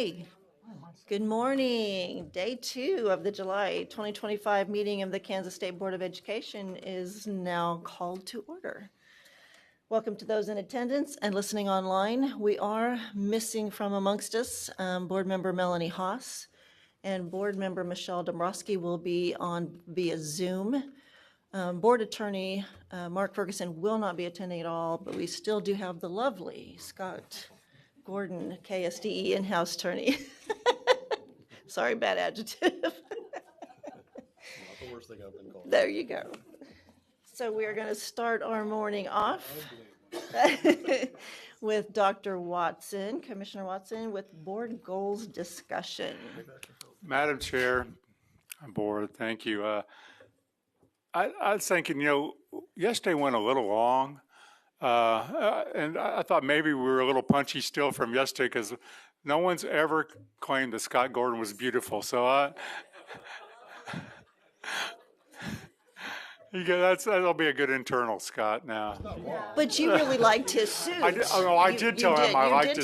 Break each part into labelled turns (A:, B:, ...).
A: Hi, good morning. Day 2 of the July 2025 meeting of the Kansas State Board of Education is now called to order. Welcome to those in attendance and listening online. We are missing from amongst us Board Member Melanie Haas and Board Member Michelle Dombrowski will be on via Zoom. Board Attorney Mark Ferguson will not be attending at all, but we still do have the lovely Scott Gordon, KSDE in-house attorney. Sorry, bad adjective.
B: Not the worst thing I've been called.
A: There you go. So we are going to start our morning off with Dr. Watson, Commissioner Watson, with board goals discussion.
C: Madam Chair, Board, thank you. I was thinking, yesterday went a little long, and I thought maybe we were a little punchy still from yesterday because no one's ever claimed that Scott Gordon was beautiful. So that'll be a good internal, Scott, now.
A: But you really liked his suit.
C: I did tell him I liked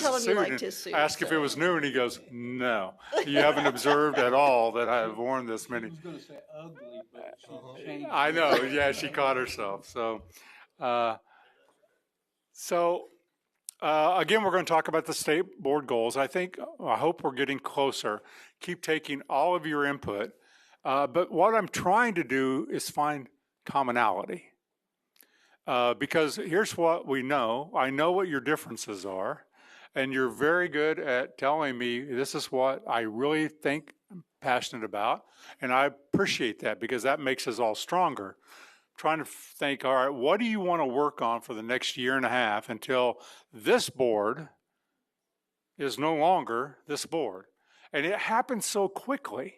C: his suit.
A: I
C: asked if it was new, and he goes, no. You haven't observed at all that I have worn this many.
D: I was going to say ugly, but she changed.
C: I know, yeah, she caught herself. So, again, we're going to talk about the state board goals. I hope we're getting closer. Keep taking all of your input. But what I'm trying to do is find commonality. Because here's what we know. I know what your differences are. And you're very good at telling me this is what I really think I'm passionate about. And I appreciate that because that makes us all stronger. Trying to think, all right, what do you want to work on for the next year and a half until this board is no longer this board? And it happens so quickly,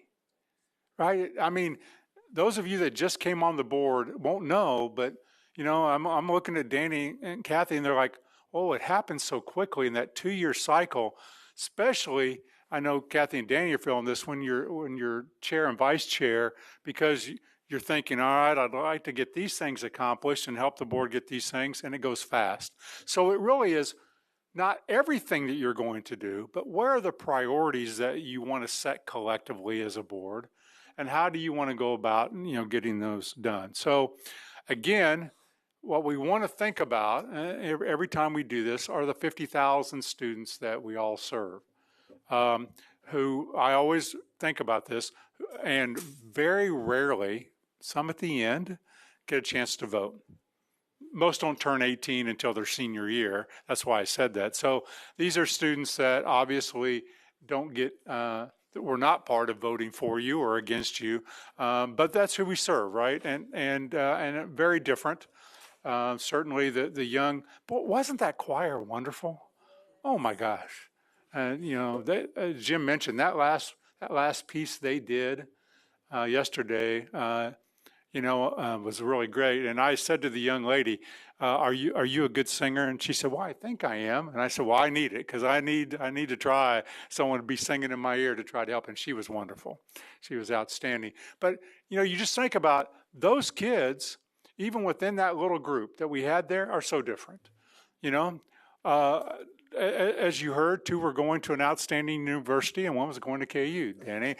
C: right? I mean, those of you that just came on the board won't know, but I'm looking at Danny and Kathy, and they're like, "Oh, it happens so quickly in that 2-year cycle." Especially, I know Kathy and Danny are feeling this when you're chair and vice chair, because you're thinking, "All right, I'd like to get these things accomplished and help the board get these things," and it goes fast. So it really is not everything that you're going to do, but where are the priorities that you want to set collectively as a board? And how do you want to go about, getting those done? So, again, what we want to think about every time we do this are the 50,000 students that we all serve. Who I always think about this, and very rarely, some at the end, get a chance to vote. Most don't turn 18 until their senior year. That's why I said that. So these are students that obviously don't get. We're not part of voting for you or against you, but that's who we serve, right? And very different. Certainly the young. But wasn't that choir wonderful? Oh my gosh! Jim mentioned that last piece they did yesterday. Was really great. And I said to the young lady, "Are you a good singer?" And she said, "Well, I think I am." And I said, "Well, I need it because I need to try someone to be singing in my ear to try to help." And she was wonderful. She was outstanding. But you just think about those kids, even within that little group that we had there, are so different. As you heard, 2 were going to an outstanding university and 1 was going to KU, Danny.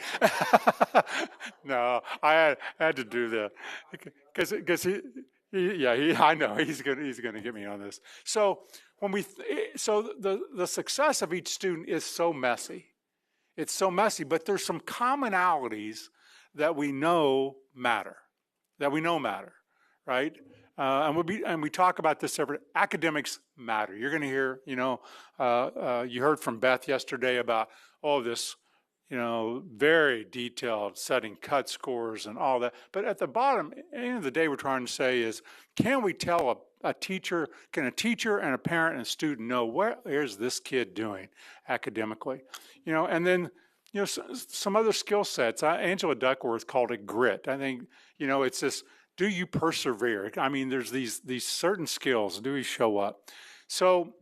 C: No, I had to do that because I know he's gonna get me on this. So the success of each student is so messy. It's so messy, but there's some commonalities that we know matter. Right? And we talk about this academics matter. You're going to hear, you heard from Beth yesterday about this, very detailed setting cut scores and all that. But at the bottom, at the end of the day, we're trying to say is, can we tell a teacher and a parent and a student know where is this kid doing academically? And then, some other skill sets. Angela Duckworth called it grit. I think, it's this. Do you persevere? I mean, there's these certain skills. Do we show up? So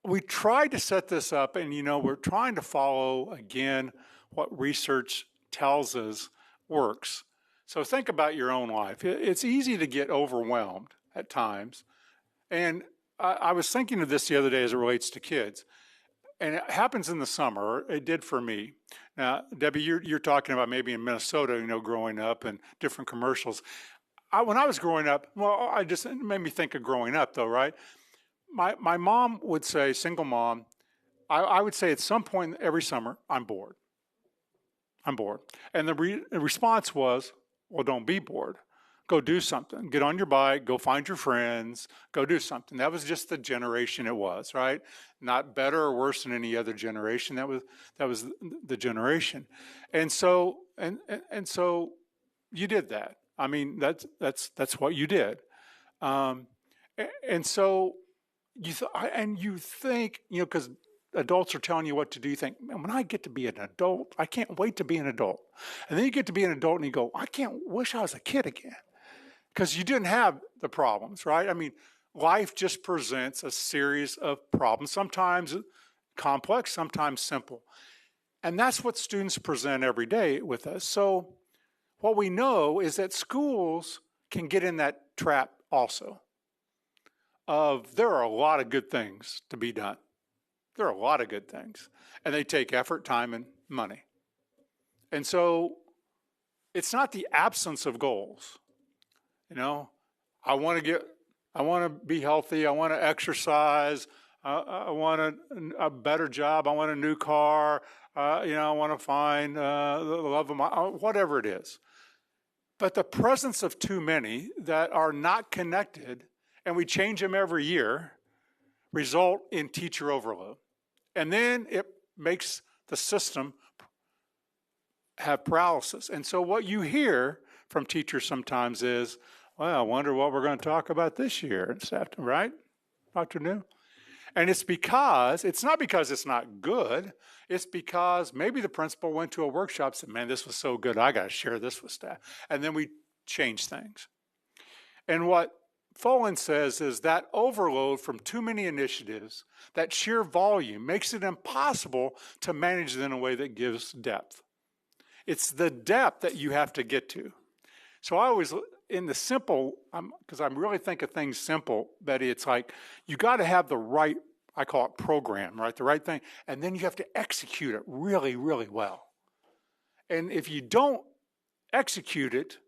C: we tried to set this up, and we're trying to follow again what research tells us works. So think about your own life. It's easy to get overwhelmed at times, and I was thinking of this the other day as it relates to kids. and it happens in the summer. It did for me. Now, Debbie, you're talking about maybe in Minnesota, growing up and different commercials. When I was growing up, well, it made me think of growing up though, right? My mom would say, single mom, I would say at some point every summer, I'm bored. I'm bored. And the response was, well, don't be bored. Go do something. Get on your bike, go find your friends, go do something. That was just the generation it was, right? Not better or worse than any other generation. That was the generation. And so so you did that. I mean, that's what you did. And so you think, because adults are telling you what to do, you think, man, when I get to be an adult, I can't wait to be an adult. And then you get to be an adult and you go, wish I was a kid again. Because you didn't have the problems, right? I mean, life just presents a series of problems, sometimes complex, sometimes simple. And that's what students present every day with us. So what we know is that schools can get in that trap also of there are a lot of good things to be done. There are a lot of good things. And they take effort, time, and money. And so it's not the absence of goals. I want to be healthy. I want to exercise. I want a better job. I want a new car. I want to find the love of my, whatever it is. But the presence of too many that are not connected, and we change them every year, result in teacher overload. And then it makes the system have paralysis. And so what you hear from teachers sometimes is, well, I wonder what we're going to talk about this year, right, Dr. New? And it's not because it's not good. It's because maybe the principal went to a workshop and said, man, this was so good, I got to share this with staff. And then we change things. And what Follin says is that overload from too many initiatives, that sheer volume, makes it impossible to manage it in a way that gives depth. It's the depth that you have to get to. So I always, in the simple, because I really think of things simple, Betty, it's like you got to have the right, I call it program, right? The right thing. And then you have to execute it really, really well. And if you don't execute it,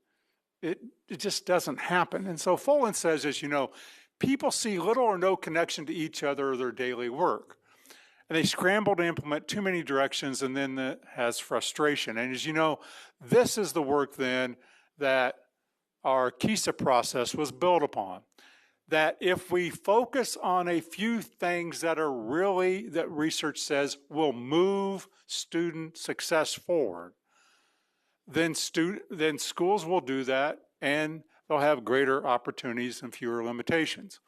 C: it just doesn't happen. And so Follin says, as you know, people see little or no connection to each other or their daily work. And they scramble to implement too many directions, and then that has frustration. And as you know, this is the work then that our KSDE process was built upon. That if we focus on a few things that research says will move student success forward, then schools will do that, and they'll have greater opportunities and fewer limitations.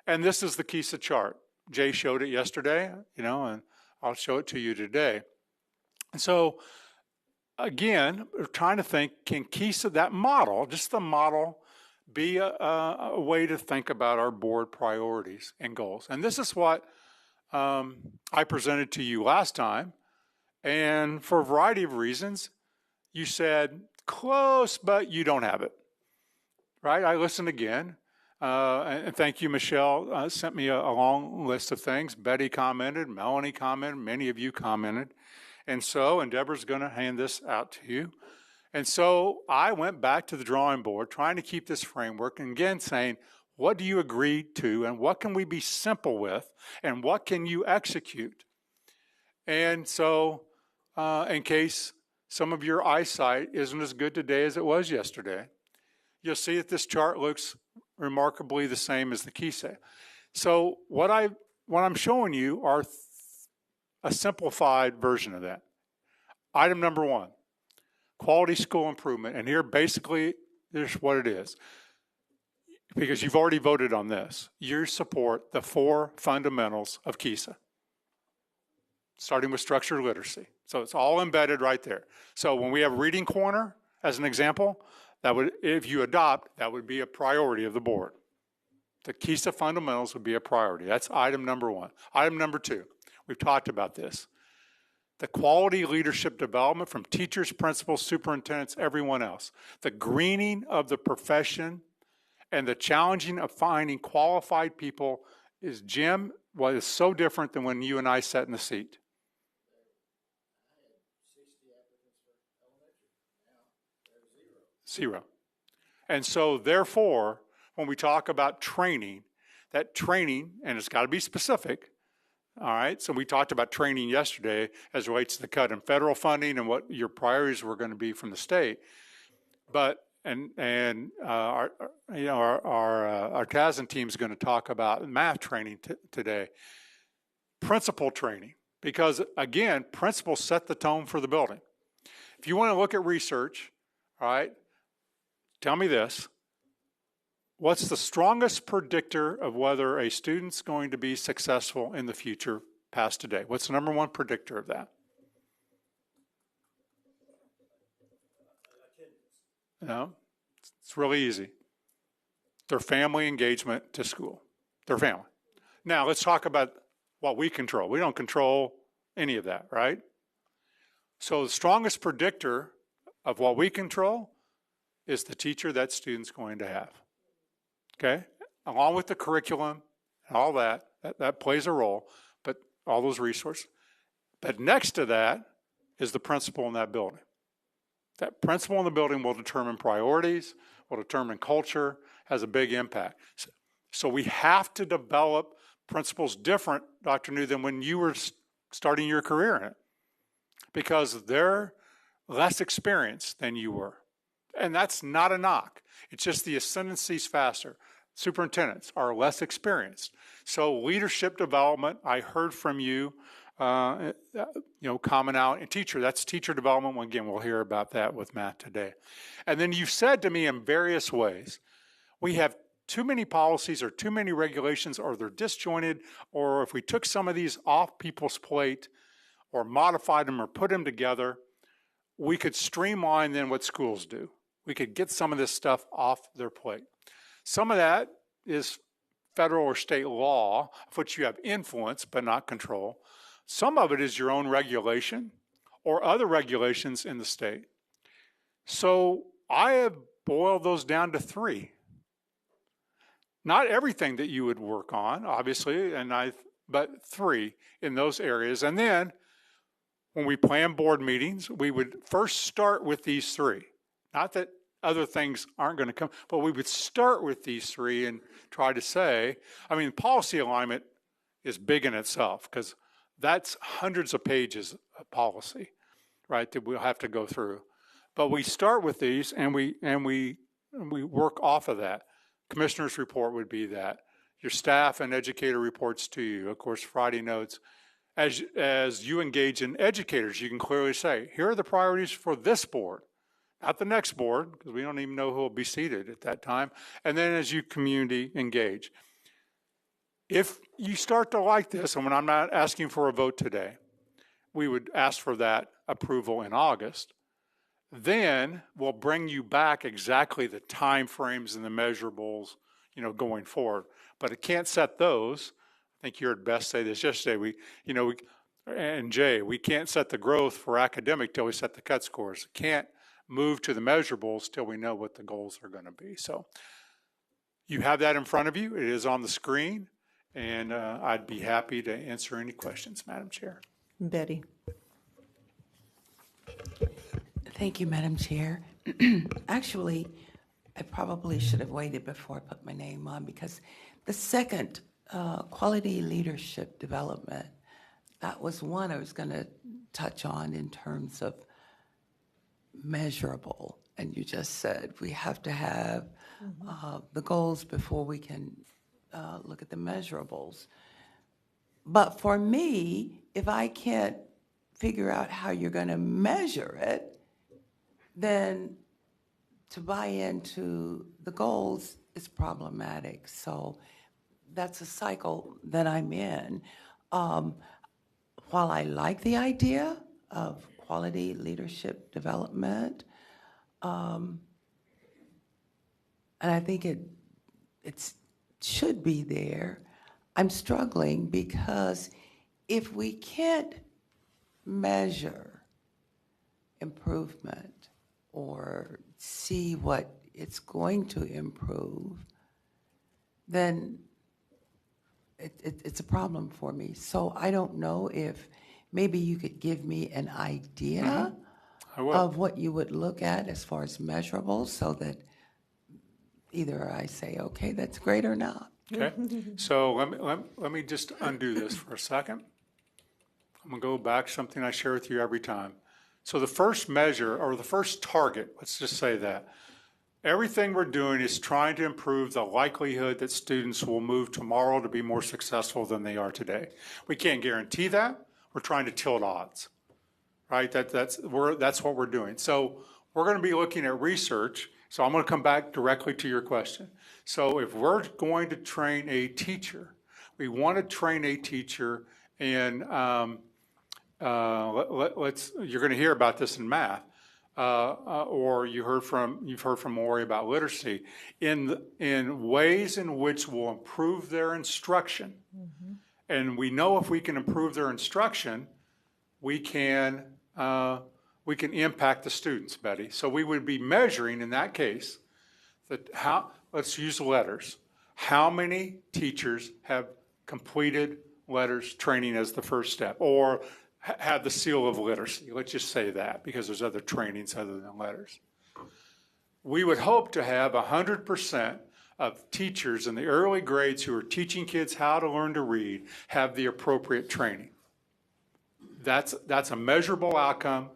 C: And this is the KSDE chart. Jay showed it yesterday, and I'll show it to you today. And so, again, we're trying to think, can KSDE, that model, just the model, be a way to think about our board priorities and goals? And this is what I presented to you last time. And for a variety of reasons, you said, close, but you don't have it, right? I listened again. And thank you, Michelle, sent me a long list of things. Betty commented, Melanie commented, many of you commented. And Deborah's going to hand this out to you. And so I went back to the drawing board, trying to keep this framework, and again saying, what do you agree to, and what can we be simple with, and what can you execute? And so, in case some of your eyesight isn't as good today as it was yesterday, you'll see that this chart looks remarkably the same as the KSDE. So what I'm showing you are a simplified version of that. Item number 1, quality school improvement. And here basically here's what it is. Because you've already voted on this. You support the 4 fundamentals of KSDE, starting with structured literacy. So it's all embedded right there. So when we have reading corner, as an example, that would, if you adopt, that would be a priority of the board. The KSDE fundamentals would be a priority. That's item number 1. Item number 2, we've talked about this. The quality leadership development from teachers, principals, superintendents, everyone else. The greening of the profession and the challenging of finding qualified people is Jim, what is so different than when you and I sat in the seat? Zero. And so therefore, when we talk about training, that training, and it's got to be specific, all right? So we talked about training yesterday as it relates to the cut in federal funding and what your priorities were going to be from the state. But our TASN team is going to talk about math training today, principal training, because again, principals set the tone for the building. If you want to look at research, all right, tell me this. What's the strongest predictor of whether a student's going to be successful in the future past today? What's the number one predictor of that? No, it's really easy. Their family engagement to school, their family. Now let's talk about what we control. We don't control any of that, right? So the strongest predictor of what we control is the teacher that student's going to have. Okay? Along with the curriculum and all that plays a role, but all those resources. But next to that is the principal in that building. That principal in the building will determine priorities, will determine culture, has a big impact. So we have to develop principles different, Dr. New, than when you were starting your career in it, because they're less experienced than you were. And that's not a knock. It's just the ascendancy's faster. Superintendents are less experienced. So leadership development, I heard from you, common out, and teacher, that's teacher development. Again, we'll hear about that with Matt today. And then you've said to me in various ways, we have too many policies or too many regulations, or they're disjointed, or if we took some of these off people's plate or modified them or put them together, we could streamline then what schools do. We could get some of this stuff off their plate. Some of that is federal or state law, of which you have influence but not control. Some of it is your own regulation or other regulations in the state. So I have boiled those down to 3. Not everything that you would work on, obviously, but 3 in those areas. And then when we plan board meetings, we would first start with these 3. Not that other things aren't going to come, but we would start with these 3 and try to say, policy alignment is big in itself because that's hundreds of pages of policy, right, that we'll have to go through. But we start with these and we work off of that. Commissioner's report would be that. Your staff and educator reports to you. Of course, Friday notes. As you engage in educators, you can clearly say, here are the priorities for this board, not the next board, because we don't even know who will be seated at that time. And then as you community engage. If you start to like this, and when I'm not asking for a vote today, we would ask for that approval in August. Then we'll bring you back exactly the time frames and the measurables, going forward. But it can't set those. I think you heard Beth say this yesterday. And Jay, we can't set the growth for academic till we set the cut scores. Can't move to the measurables till we know what the goals are going to be. So you have that in front of you. It is on the screen. And I'd be happy to answer any questions, Madam Chair.
A: Betty.
E: Thank you, Madam Chair. Actually, I probably should have waited before I put my name on because the second quality leadership development, that was one I was going to touch on in terms of measurable. And you just said we have to have the goals before we can look at the measurables. But for me, if I can't figure out how you're going to measure it, then to buy into the goals is problematic. So that's a cycle that I'm in. While I like the idea of quality leadership development, and I think it should be there, I'm struggling because if we can't measure improvement or see what it's going to improve, then it's a problem for me. So I don't know if maybe you could give me an idea
C: I will.
E: of what you would look at as far as measurables, so that either I say, okay, that's great, or not.
C: Okay, so let me just undo this for a second. I'm gonna go back to something I share with you every time. So the first measure, or the first target, let's just say that, everything we're doing is trying to improve the likelihood that students will move tomorrow to be more successful than they are today. We can't guarantee that. We're trying to tilt odds, right? That's what we're doing. So we're going to be looking at research. So I'm going to come back directly to your question. So if we're going to train a teacher, we want to train a teacher in, you're going to hear about this in math. Or you've heard from Maury about literacy, in ways in which will improve their instruction. And we know if we can improve their instruction, we can impact the students, Betty. So we would be measuring in that case let's use letters. How many teachers have completed letters training as the first step, or have the seal of literacy? Let's just say that, because there's other trainings other than letters. We would hope to have 100% of teachers in the early grades who are teaching kids how to learn to read have the appropriate training. That's a measurable outcome,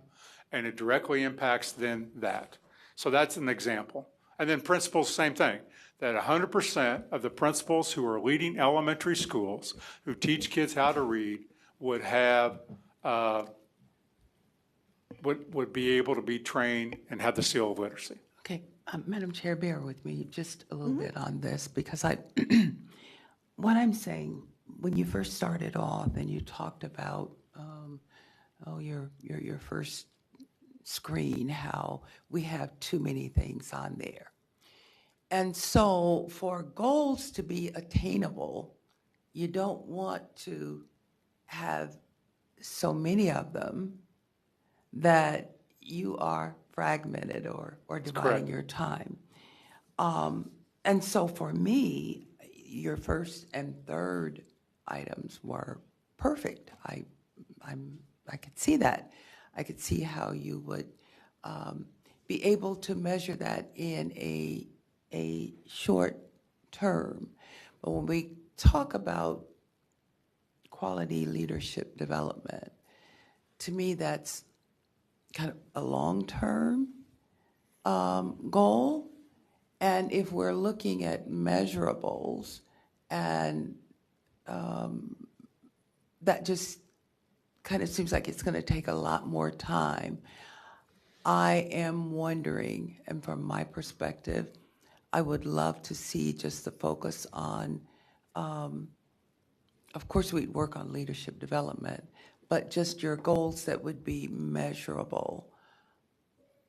C: and it directly impacts then that. So that's an example. And then principals, same thing, that 100% of the principals who are leading elementary schools who teach kids how to read would have would be able to be trained and have the seal of literacy.
E: Okay, Madam Chair, bear with me just a little bit on this, because what I'm saying, when you first started off and you talked about, your first screen, how we have too many things on there. And so for goals to be attainable, you don't want to have so many of them that you are fragmented or dividing your time. And so for me, your first and third items were perfect. I could see that. I could see how you would be able to measure that in a short term. But when we talk about quality leadership development, to me, that's kind of a long-term goal. And if we're looking at measurables, and that just kind of seems like it's going to take a lot more time, I am wondering, and from my perspective, I would love to see just the focus on, of course, we'd work on leadership development, but just your goals that would be measurable,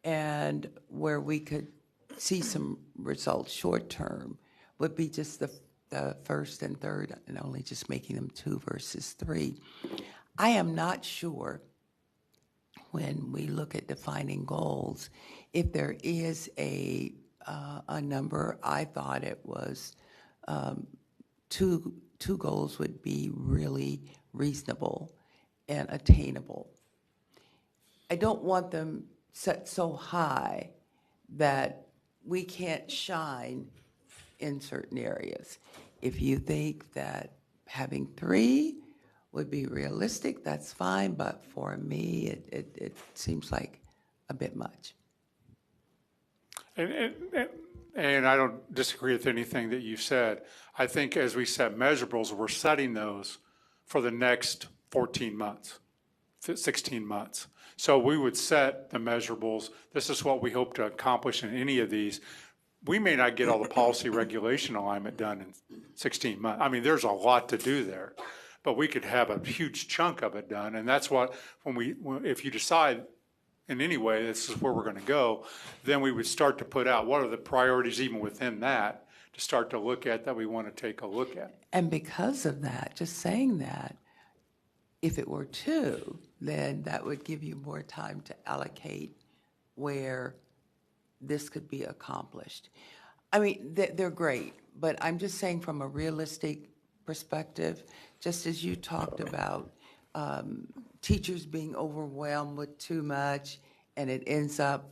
E: and where we could see some results short term would be just the first and third, and only just making them 2 versus 3. I am not sure, when we look at defining goals, if there is a number. I thought it was two goals would be really reasonable and attainable. I don't want them set so high that we can't shine in certain areas. If you think that having 3 would be realistic, that's fine, but for me, it seems like a bit much.
C: And I don't disagree with anything that you said. I think as we set measurables, we're setting those for the next 14 months, 16 months. So we would set the measurables. This is what we hope to accomplish in any of these. We may not get all the policy regulation alignment done in 16 months. I mean, there's a lot to do there, but we could have a huge chunk of it done. And that's what, if you decide in any way this is where we're going to go, then we would start to put out what are the priorities even within that to start to look at that we want to take a look at.
E: And because of that, just saying that, if it were 2, then that would give you more time to allocate where this could be accomplished. I mean, they're great, but I'm just saying from a realistic perspective, just as you talked about teachers being overwhelmed with too much and it ends up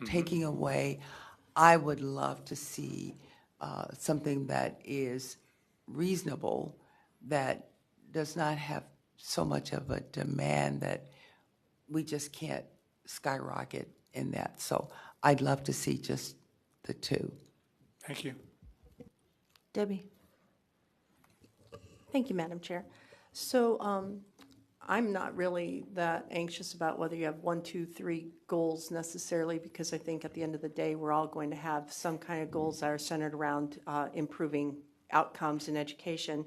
E: taking away, I would love to see something that is reasonable, that does not have so much of a demand that we just can't skyrocket in that. So I'd love to see just the two.
C: Thank you.
A: Debbie?
F: Thank you, Madam Chair. So I'm not really that anxious about whether you have 1, 2, 3 goals necessarily, because I think at the end of the day, we're all going to have some kind of goals that are centered around improving outcomes in education.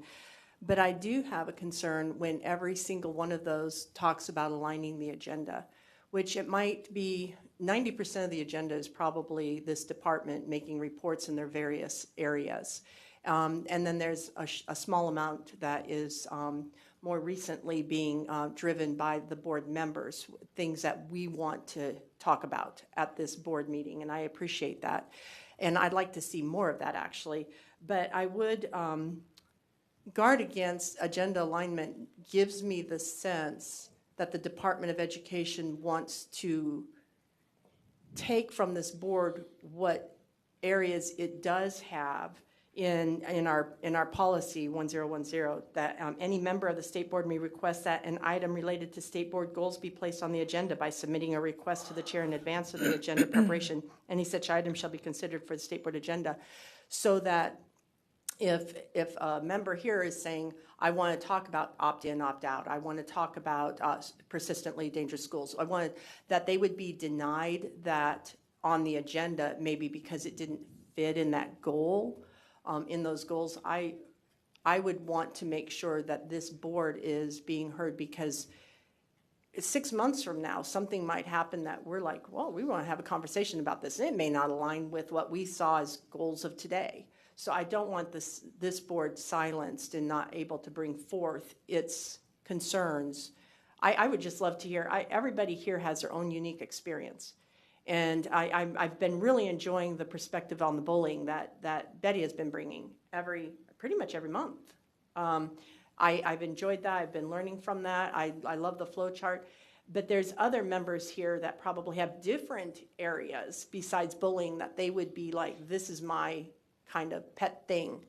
F: But I do have a concern when every single one of those talks about aligning the agenda, which it might be 90% of the agenda is probably this department making reports in their various areas. And then there's a small amount that is more recently being driven by the board members, things that we want to talk about at this board meeting, and I appreciate that. And I'd like to see more of that, actually. But I would guard against agenda alignment. Gives me the sense that the Department of Education wants to take from this board what areas it does have in our policy 1010, that any member of the state board may request that an item related to state board goals be placed on the agenda by submitting a request to the chair in advance of the agenda preparation. Any such item shall be considered for the state board agenda, so that if a member here is saying, I want to talk about opt-in, opt-out, I want to talk about persistently dangerous schools, I want that they would be denied that on the agenda, maybe because it didn't fit in that goal. In those goals, I would want to make sure that this board is being heard, because 6 months from now, something might happen that we're like, well, we want to have a conversation about this. It may not align with what we saw as goals of today. So I don't want this board silenced and not able to bring forth its concerns. I would just love to hear, everybody here has their own unique experience. And I've been really enjoying the perspective on the bullying that Betty has been bringing pretty much every month. I've enjoyed that. I've been learning from that. I love the flow chart. But there's other members here that probably have different areas besides bullying that they would be like, this is my kind of pet thing.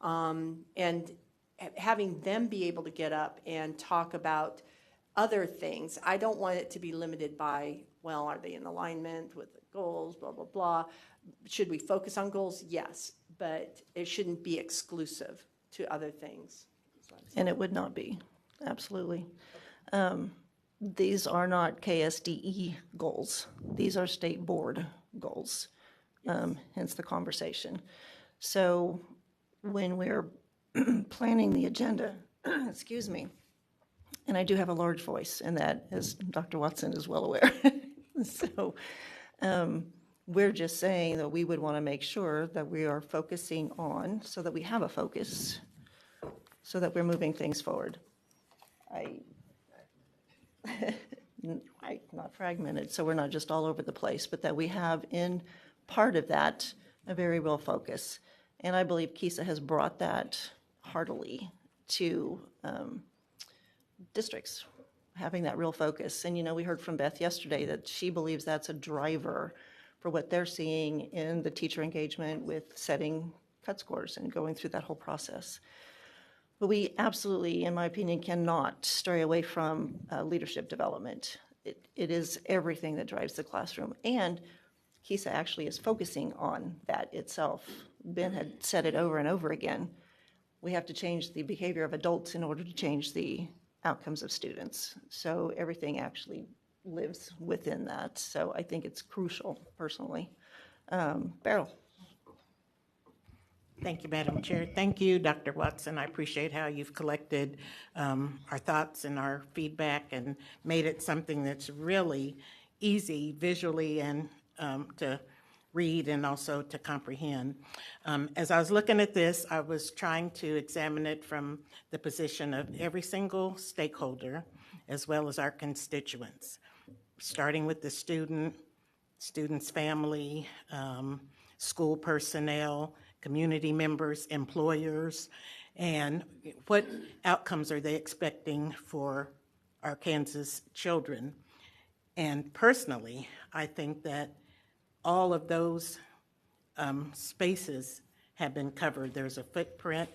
F: And having them be able to get up and talk about other things, I don't want it to be limited by, well, are they in alignment with the goals, blah, blah, blah. Should we focus on goals? Yes, but it shouldn't be exclusive to other things.
A: And it would not be, absolutely. These are not KSDE goals. These are state board goals, hence the conversation. So when we're planning the agenda, excuse me, and I do have a large voice, and that, as Dr. Watson is well aware. So we're just saying that we would want to make sure that we are focusing on, so that we have a focus, so that we're moving things forward. Not fragmented, so we're not just all over the place, but that we have in part of that a very real focus. And I believe KISA has brought that heartily to districts, having that real focus. And, we heard from Beth yesterday that she believes that's a driver for what they're seeing in the teacher engagement with setting cut scores and going through that whole process. But we absolutely, in my opinion, cannot stray away from leadership development. It is everything that drives the classroom. And KISA actually is focusing on that itself. Ben had said it over and over again. We have to change the behavior of adults in order to change the outcomes of students. So everything actually lives within that. So I think it's crucial, personally. Beryl.
G: Thank you, Madam Chair. Thank you, Dr. Watson. I appreciate how you've collected our thoughts and our feedback and made it something that's really easy visually and to read and also to comprehend. As I was looking at this, I was trying to examine it from the position of every single stakeholder as well as our constituents, starting with the student's family, school personnel, community members, employers, And what outcomes are they expecting for our Kansas children? And personally, I think that all of those spaces have been covered. There's a footprint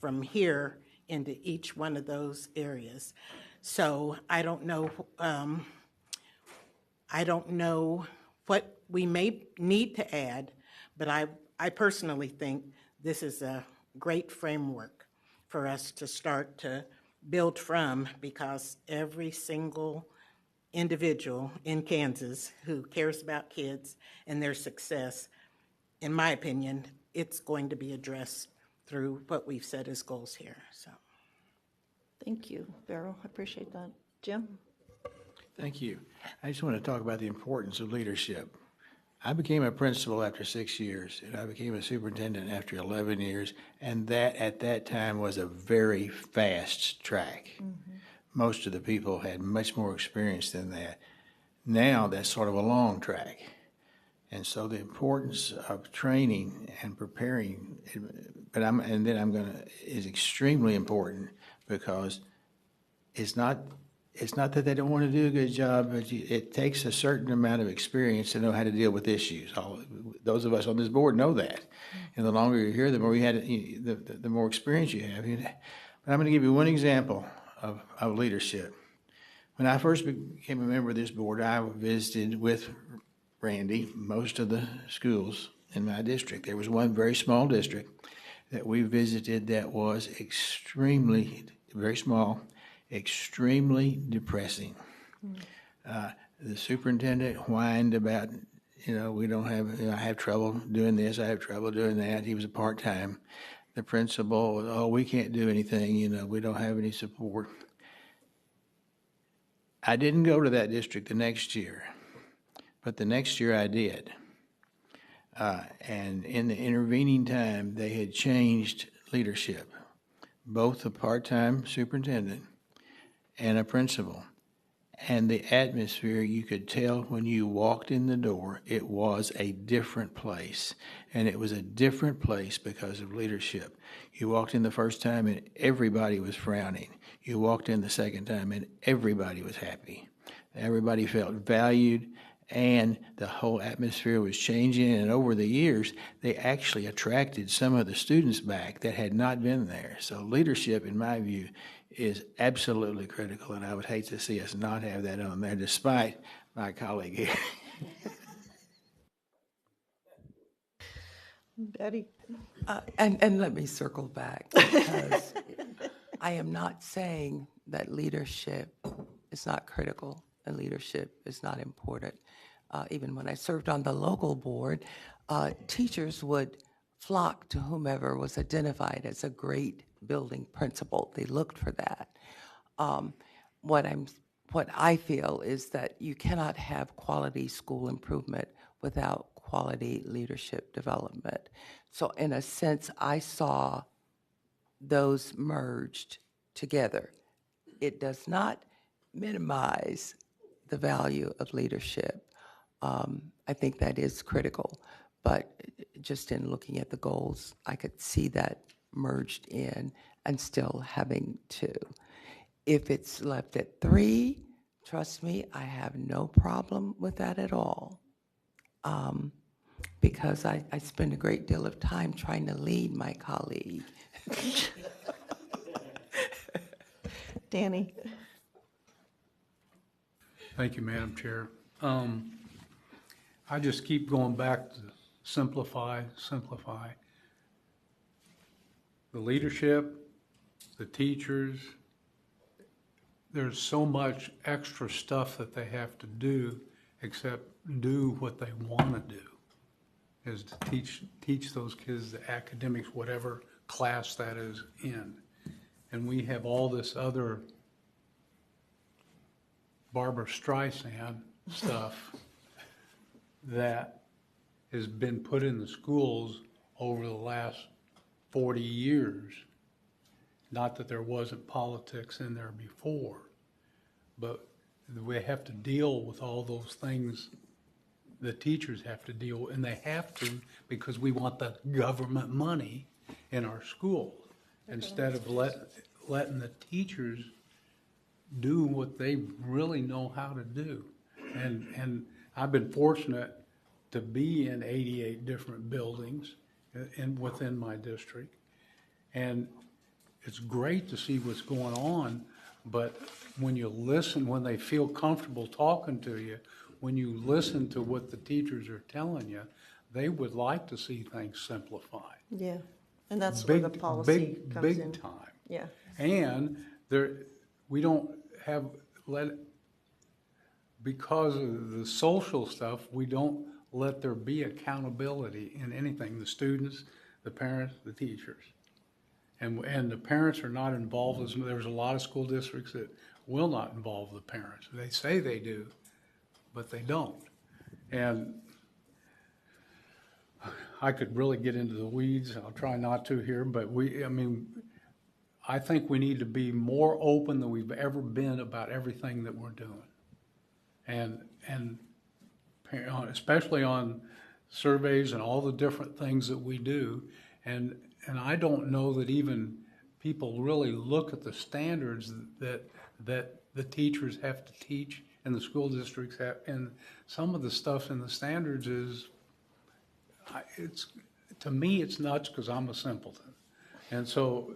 G: from here into each one of those areas. So I don't know what we may need to add, but I personally think this is a great framework for us to start to build from, because every single individual in Kansas who cares about kids and their success, in my opinion, it's going to be addressed through what we've set as goals here. So,
A: Thank you, Beryl. I appreciate that. Jim?
H: Thank you. I just want to talk about the importance of leadership. I became a principal after 6 years, and I became a superintendent after 11 years, and that at that time was a very fast track. Most of the people had much more experience than that. Now that's sort of a long track. And so the importance of training and preparing, is extremely important, because it's not that they don't want to do a good job, but it takes a certain amount of experience to know how to deal with issues. Those of us on this board know that. And the longer you're here, the more the more experience you have. But I'm going to give you one example of leadership. When I first became a member of this board, I visited with Randy most of the schools in my district. There was one very small district that we visited that was very small, extremely depressing. The superintendent whined about, I have trouble doing this, I have trouble doing that. He was a part-time. The principal, we can't do anything, we don't have any support. I didn't go to that district the next year, but the next year I did. And in the intervening time, they had changed leadership, both a part-time superintendent and a principal. And the atmosphere, you could tell when you walked in the door, it was a different place. And it was a different place because of leadership. You walked in the first time and everybody was frowning. You walked in the second time and everybody was happy. Everybody felt valued, and the whole atmosphere was changing. And over the years, they actually attracted some of the students back that had not been there. So leadership, in my view, is absolutely critical, and I would hate to see us not have that on there, despite my colleague here.
A: Betty?
E: And let me circle back, because I am not saying that leadership is not critical and leadership is not important. Even when I served on the local board, teachers would flock to whomever was identified as a great building principal. They looked for that. What I feel is that you cannot have quality school improvement without quality leadership development. So in a sense, I saw those merged together. It does not minimize the value of leadership. I think that is critical, but just in looking at the goals, I could see that merged in and still having two. If it's left at 3, trust me, I have no problem with that at all, because I spend a great deal of time trying to lead my colleague.
A: Danny?
D: Thank you, Madam Chair. I just keep going back to simplify. The leadership, the teachers, there's so much extra stuff that they have to do except do what they want to do, is to teach those kids the academics, whatever class that is in. And we have all this other Barbara Streisand stuff that has been put in the schools over the last 40 years. Not that there wasn't politics in there before, but we have to deal with all those things the teachers have to deal with, and they have to because we want the government money in our schools. instead of letting the teachers do what they really know how to do. And I've been fortunate to be in 88 different buildings within my district. And it's great to see what's going on, but when you listen, when they feel comfortable talking to you, when you listen to what the teachers are telling you, they would like to see things simplified.
A: Yeah, and that's where the policy comes in.
D: Big time.
A: Yeah,
D: And we don't have, because of the social stuff, we don't let there be accountability in anything, the students, the parents, the teachers. And the parents are not involved. There's a lot of school districts that will not involve the parents. They say they do, but they don't. And I could really get into the weeds. I'll try not to here, but I think we need to be more open than we've ever been about everything that we're doing. And especially on surveys and all the different things that we do. And I don't know that even people really look at the standards that the teachers have to teach and the school districts have. And some of the stuff in the standards to me, it's nuts because I'm a simpleton. And so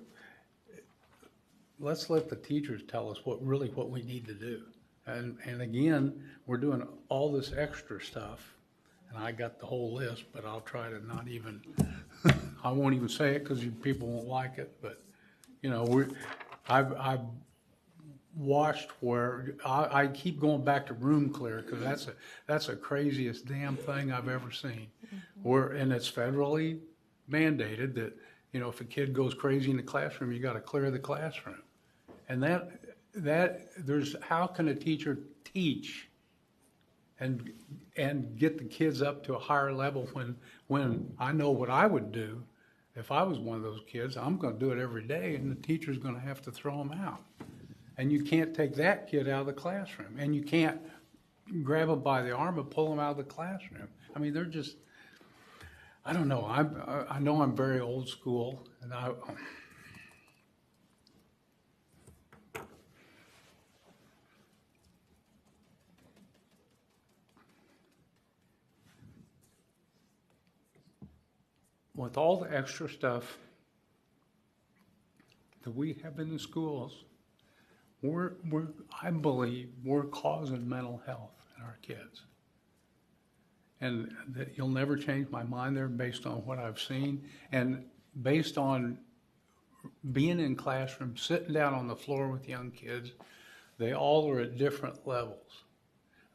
D: let's let the teachers tell us what we need to do. And again, we're doing all this extra stuff, and I got the whole list, but I'll try to not even, I won't even say it because people won't like it, but, I've watched where, I keep going back to room clear because that's the craziest damn thing I've ever seen. And it's federally mandated that, if a kid goes crazy in the classroom, you got to clear the classroom. And how can a teacher teach and get the kids up to a higher level when I know what I would do if I was one of those kids? I'm going to do it every day, and the teacher's going to have to throw them out. And you can't take that kid out of the classroom, and you can't grab them by the arm and pull them out of the classroom. They're just, I don't know. I know I'm very old school, and with all the extra stuff that we have in the schools, I believe we're causing mental health in our kids. And that you'll never change my mind there based on what I've seen and based on being in classrooms, sitting down on the floor with young kids. They all are at different levels.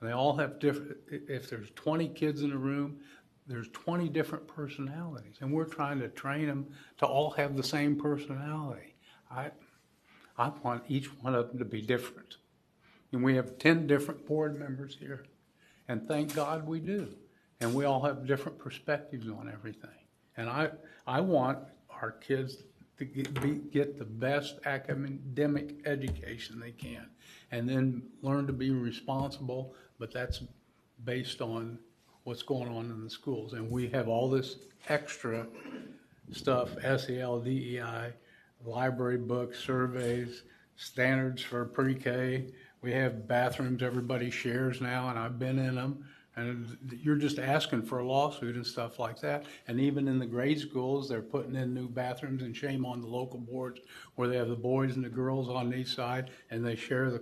D: They all have different, if there's 20 kids in a room, there's 20 different personalities, and we're trying to train them to all have the same personality. I want each one of them to be different. And we have 10 different board members here, and thank God we do. And we all have different perspectives on everything. And I want our kids to get the best academic education they can, and then learn to be responsible, but that's based on what's going on in the schools. And we have all this extra stuff, SEL, DEI, library books, surveys, standards for pre-K. We have bathrooms everybody shares now, and I've been in them. And you're just asking for a lawsuit and stuff like that. And even in the grade schools, they're putting in new bathrooms, and shame on the local boards where they have the boys and the girls on each side, and they share the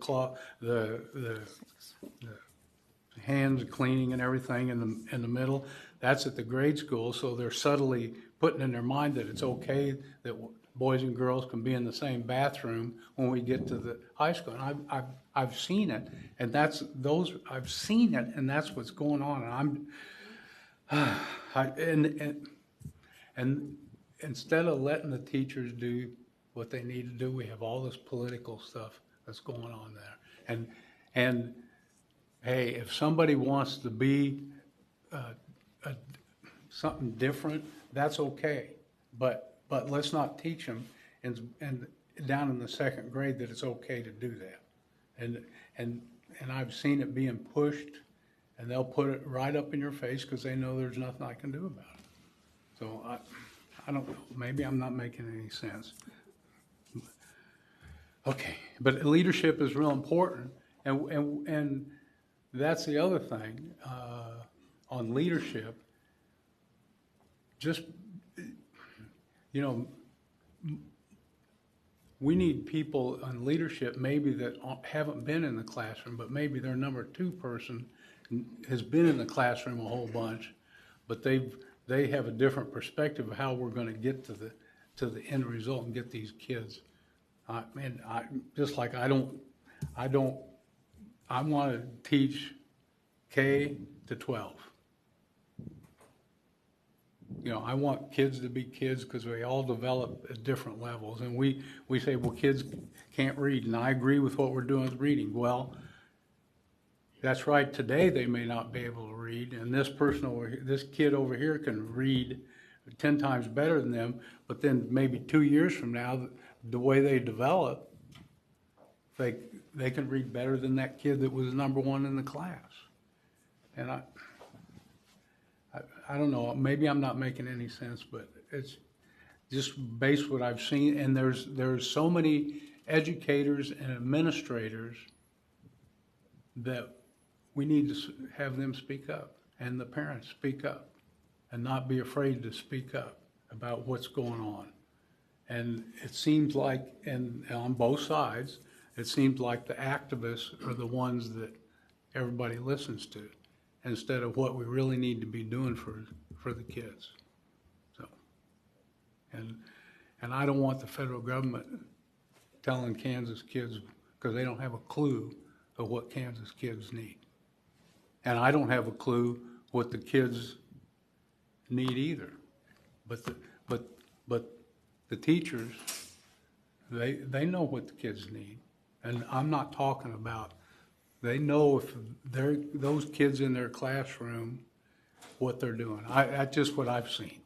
D: hands cleaning and everything in the middle. That's at the grade school, so they're subtly putting in their mind that it's okay that boys and girls can be in the same bathroom when we get to the high school. And I've seen it, and I've seen it, and that's what's going on. And and instead of letting the teachers do what they need to do, we have all this political stuff that's going on there. And hey, if somebody wants to be something different, that's okay. But let's not teach them and down in the second grade that it's okay to do that. And I've seen it being pushed, and they'll put it right up in your face because they know there's nothing I can do about it. So I don't know. Maybe I'm not making any sense. Okay, but leadership is real important, and that's the other thing, on leadership. Just, you know, we need people on leadership maybe that haven't been in the classroom, but maybe their number two person has been in the classroom a whole bunch, but they have a different perspective of how we're gonna get to the end result and get these kids. Just like I want to teach K to 12. You know, I want kids to be kids because they all develop at different levels. And we say, well, kids can't read. And I agree with what we're doing with reading. Well, that's right. Today they may not be able to read. And this person over here, this kid over here can read 10 times better than them. But then maybe 2 years from now, the way they develop, they can read better than that kid that was number one in the class. And I don't know, maybe I'm not making any sense, but it's just based what I've seen. And there's so many educators and administrators that we need to have them speak up, and the parents speak up, and not be afraid to speak up about what's going on. And it seems like, and on both sides, it seems like the activists are the ones that everybody listens to, instead of what we really need to be doing for the kids. So, and I don't want the federal government telling Kansas kids, because they don't have a clue of what Kansas kids need. And I don't have a clue what the kids need either. But the teachers, they know what the kids need. And I'm not talking about, they know if those kids in their classroom, what they're doing. That's just what I've seen.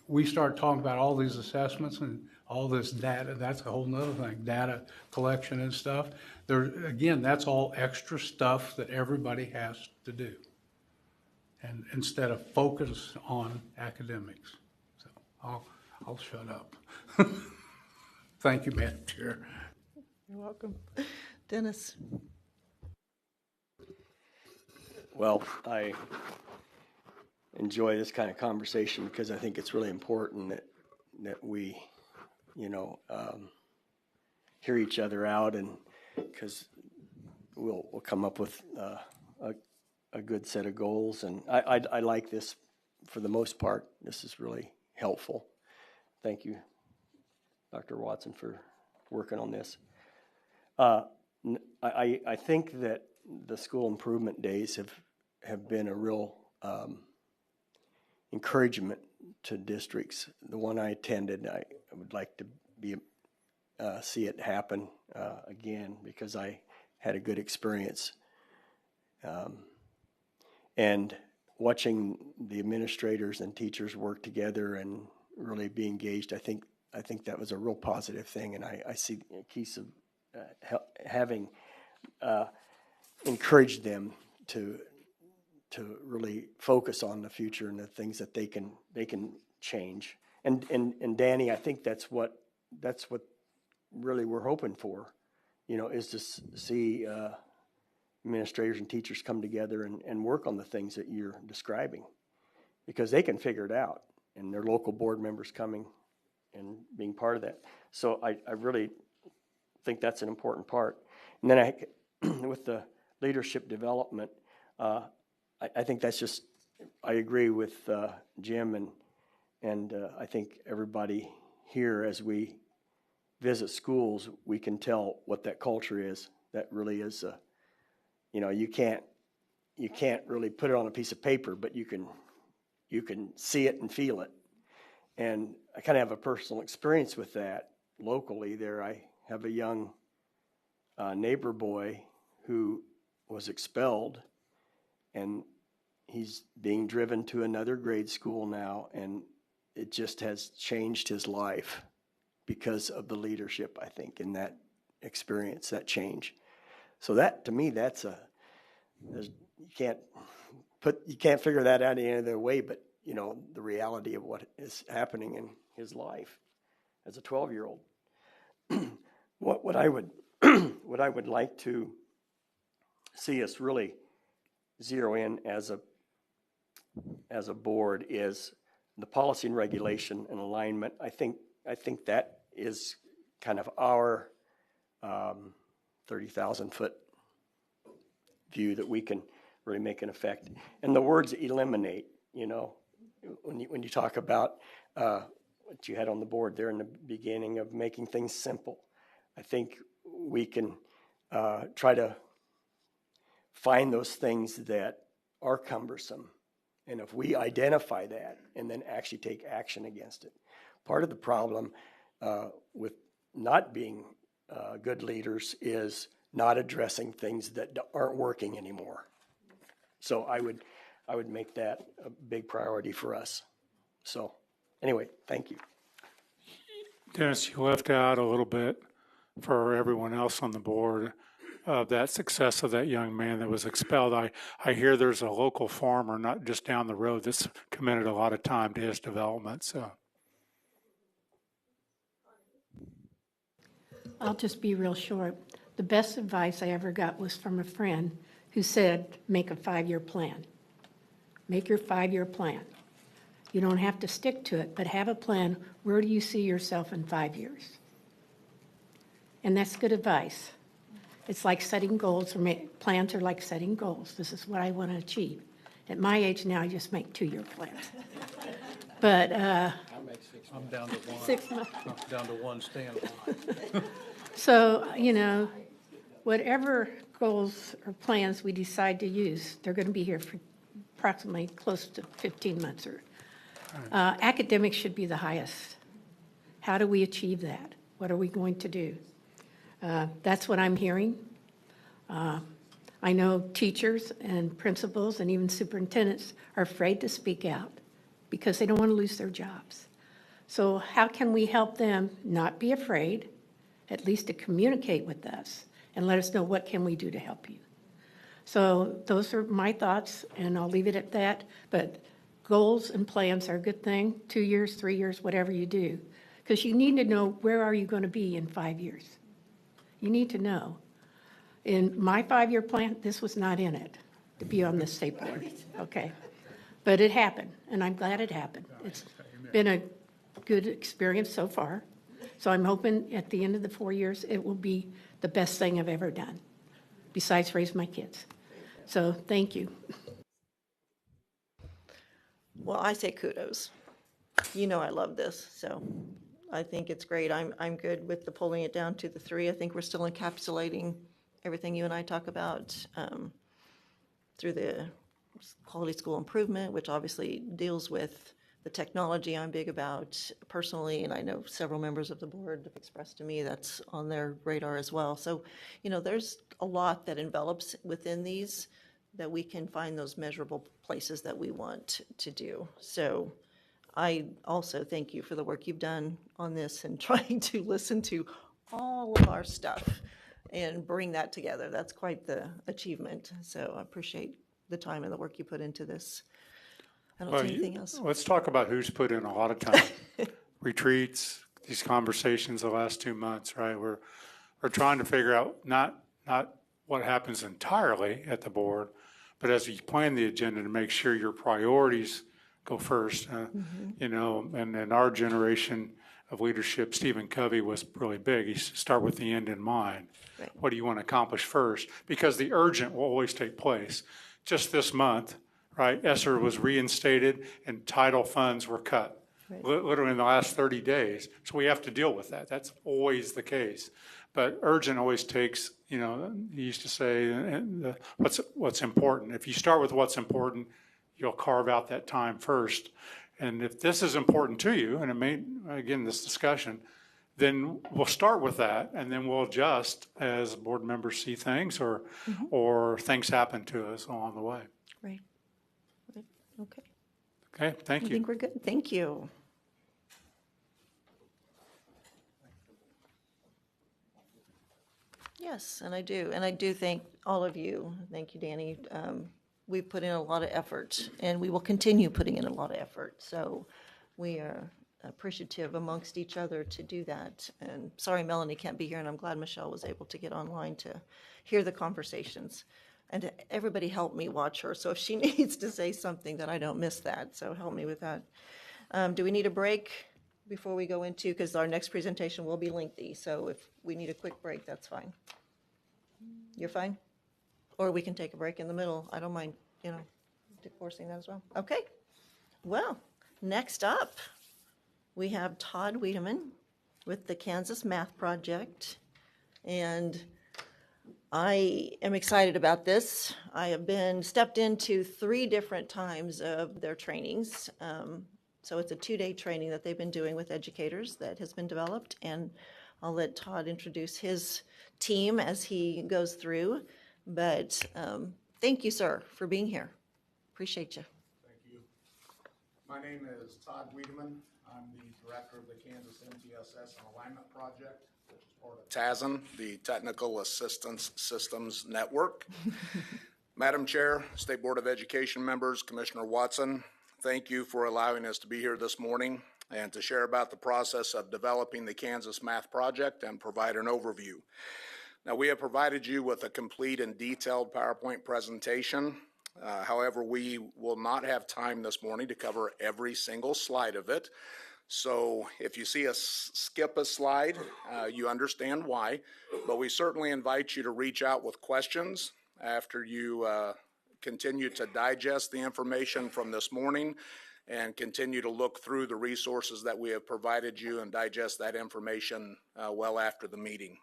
D: We start talking about all these assessments and all this data. That's a whole nother thing, data collection and stuff. Again, that's all extra stuff that everybody has to do. And instead of focus on academics. So I'll shut up. Thank you, Madam Chair.
A: You're welcome. Dennis?
B: Well, I enjoy this kind of conversation because I think it's really important that we, hear each other out, and because we'll come up with a good set of goals. And I like this for the most part. This is really helpful. Thank you, Dr. Watson, for working on this. I think that the school improvement days have been a real encouragement to districts. The one I attended, I would like to see it happen again, because I had a good experience. And watching the administrators and teachers work together and really be engaged, I think that was a real positive thing. And I see a case of having encouraged them to really focus on the future and the things that they can change. And Danny, I think that's what really we're hoping for, is to see administrators and teachers come together and work on the things that you're describing, because they can figure it out, and their local board members coming and being part of that. So I really think that's an important part. And then with the leadership development, I think that's just, I agree with Jim, and I think everybody here, as we visit schools, we can tell what that culture is. That really is, you can't really put it on a piece of paper, but you can see it and feel it. And I kind of have a personal experience with that locally there. I have a young neighbor boy who was expelled, and he's being driven to another grade school now, and it just has changed his life because of the leadership, I think, in that experience, that change. So that, to me, you can't figure that out any other way, but the reality of what is happening in his life as a 12-year-old. What I would, what I would like to see us really zero in as a board is the policy and regulation and alignment. I think that is kind of our 30,000 foot view that we can really make an effect. And the words eliminate, you know, when you talk about what you had on the board there in the beginning of making things simple, I think we can try to find those things that are cumbersome. And if we identify that and then actually take action against it, part of the problem with not being good leaders is not addressing things that aren't working anymore. So I would make that a big priority for us. So anyway, thank you.
C: Dennis, you left out a little bit for everyone else on the board of that success of that young man that was expelled. I hear there's a local farmer, not just down the road, that's committed a lot of time to his development. So
I: I'll just be real short. The best advice I ever got was from a friend who said, make a 5-year plan. Make your 5-year plan. You don't have to stick to it, but have a plan. Where do you see yourself in 5 years? And that's good advice. It's like setting goals, or plans are like setting goals. This is what I want to achieve. At my age now, I just make 2-year plans. But
D: I'm down to one.
I: 6 months.
D: I'm down to one, stay in line.
I: So, you know, whatever goals or plans we decide to use, they're going to be here for approximately close to 15 months. Academics should be the highest. How do we achieve that? What are we going to do? That's what I'm hearing. I know teachers and principals and even superintendents are afraid to speak out because they don't want to lose their jobs. So how can we help them not be afraid, at least to communicate with us and let us know what can we do to help you? So those are my thoughts, and I'll leave it at that. But goals and plans are a good thing, 2 years, 3 years, whatever you do, because you need to know where are you going to be in 5 years. You need to know. In my 5-year plan, this was not in it, to be on the state board. Okay. But it happened, and I'm glad it happened. It's been a good experience so far. So I'm hoping at the end of the 4 years, it will be the best thing I've ever done, besides raise my kids. So thank you.
A: Well, I say kudos. You know I love this, so I think it's great. I'm good with the pulling it down to the 3. I think we're still encapsulating everything you and I talk about through the quality school improvement, which obviously deals with the technology I'm big about personally, and I know several members of the board have expressed to me that's on their radar as well. So, you know, there's a lot that envelops within these that we can find those measurable places that we want to do. So I also thank you for the work you've done on this and trying to listen to all of our stuff and bring that together. That's quite the achievement. So I appreciate the time and the work you put into this. I don't see anything else.
C: let's talk about who's put in a lot of time. Retreats, these conversations the last 2 months, right? We're trying to figure out not what happens entirely at the board, but as you plan the agenda to make sure your priorities go first. You know, and in our generation of leadership, Stephen Covey was really big. He said, start with the end in mind.
A: Right.
C: What do you want to accomplish first? Because the urgent will always take place. Just this month, right, ESSER was reinstated and title funds were cut.
A: Right.
C: Literally in the last 30 days. So we have to deal with that. That's always the case. But urgent always takes, you know, you used to say, what's important. If you start with what's important, you'll carve out that time first. And if this is important to you, and it may, again, this discussion, then we'll start with that, and then we'll adjust as board members see things or things happen to us along the way.
A: Right. Okay.
C: Okay, thank
A: I
C: you.
A: think we're good. Thank you. Yes, and I do. And I do thank all of you. Thank you, Danny. We've put in a lot of effort, and we will continue putting in a lot of effort. So we are appreciative amongst each other to do that. And sorry Melanie can't be here, and I'm glad Michelle was able to get online to hear the conversations. And everybody help me watch her, so if she needs to say something that I don't miss that, so help me with that. Do we need a break before we go into, because our next presentation will be lengthy, so if we need a quick break, that's fine. You're fine? Or we can take a break in the middle. I don't mind, forcing that as well. Okay. Well, next up, we have Todd Wiedemann with the Kansas Math Project. And I am excited about this. I have been stepped into 3 different times of their trainings. So it's a 2-day training that they've been doing with educators that has been developed. And I'll let Todd introduce his team as he goes through. But thank you, sir, for being here. Appreciate you.
J: Thank you. My name is Todd Wiedemann. I'm the director of the Kansas MTSS and Alignment Project, which is part of TASN, the Technical Assistance Systems Network. Madam Chair, State Board of Education members, Commissioner Watson, thank you for allowing us to be here this morning and to share about the process of developing the Kansas Math Project and provide an overview. Now, we have provided you with a complete and detailed PowerPoint presentation. However, we will not have time this morning to cover every single slide of it. So if you see us skip a slide, you understand why, but we certainly invite you to reach out with questions after you continue to digest the information from this morning and continue to look through the resources that we have provided you and digest that information well after the meeting.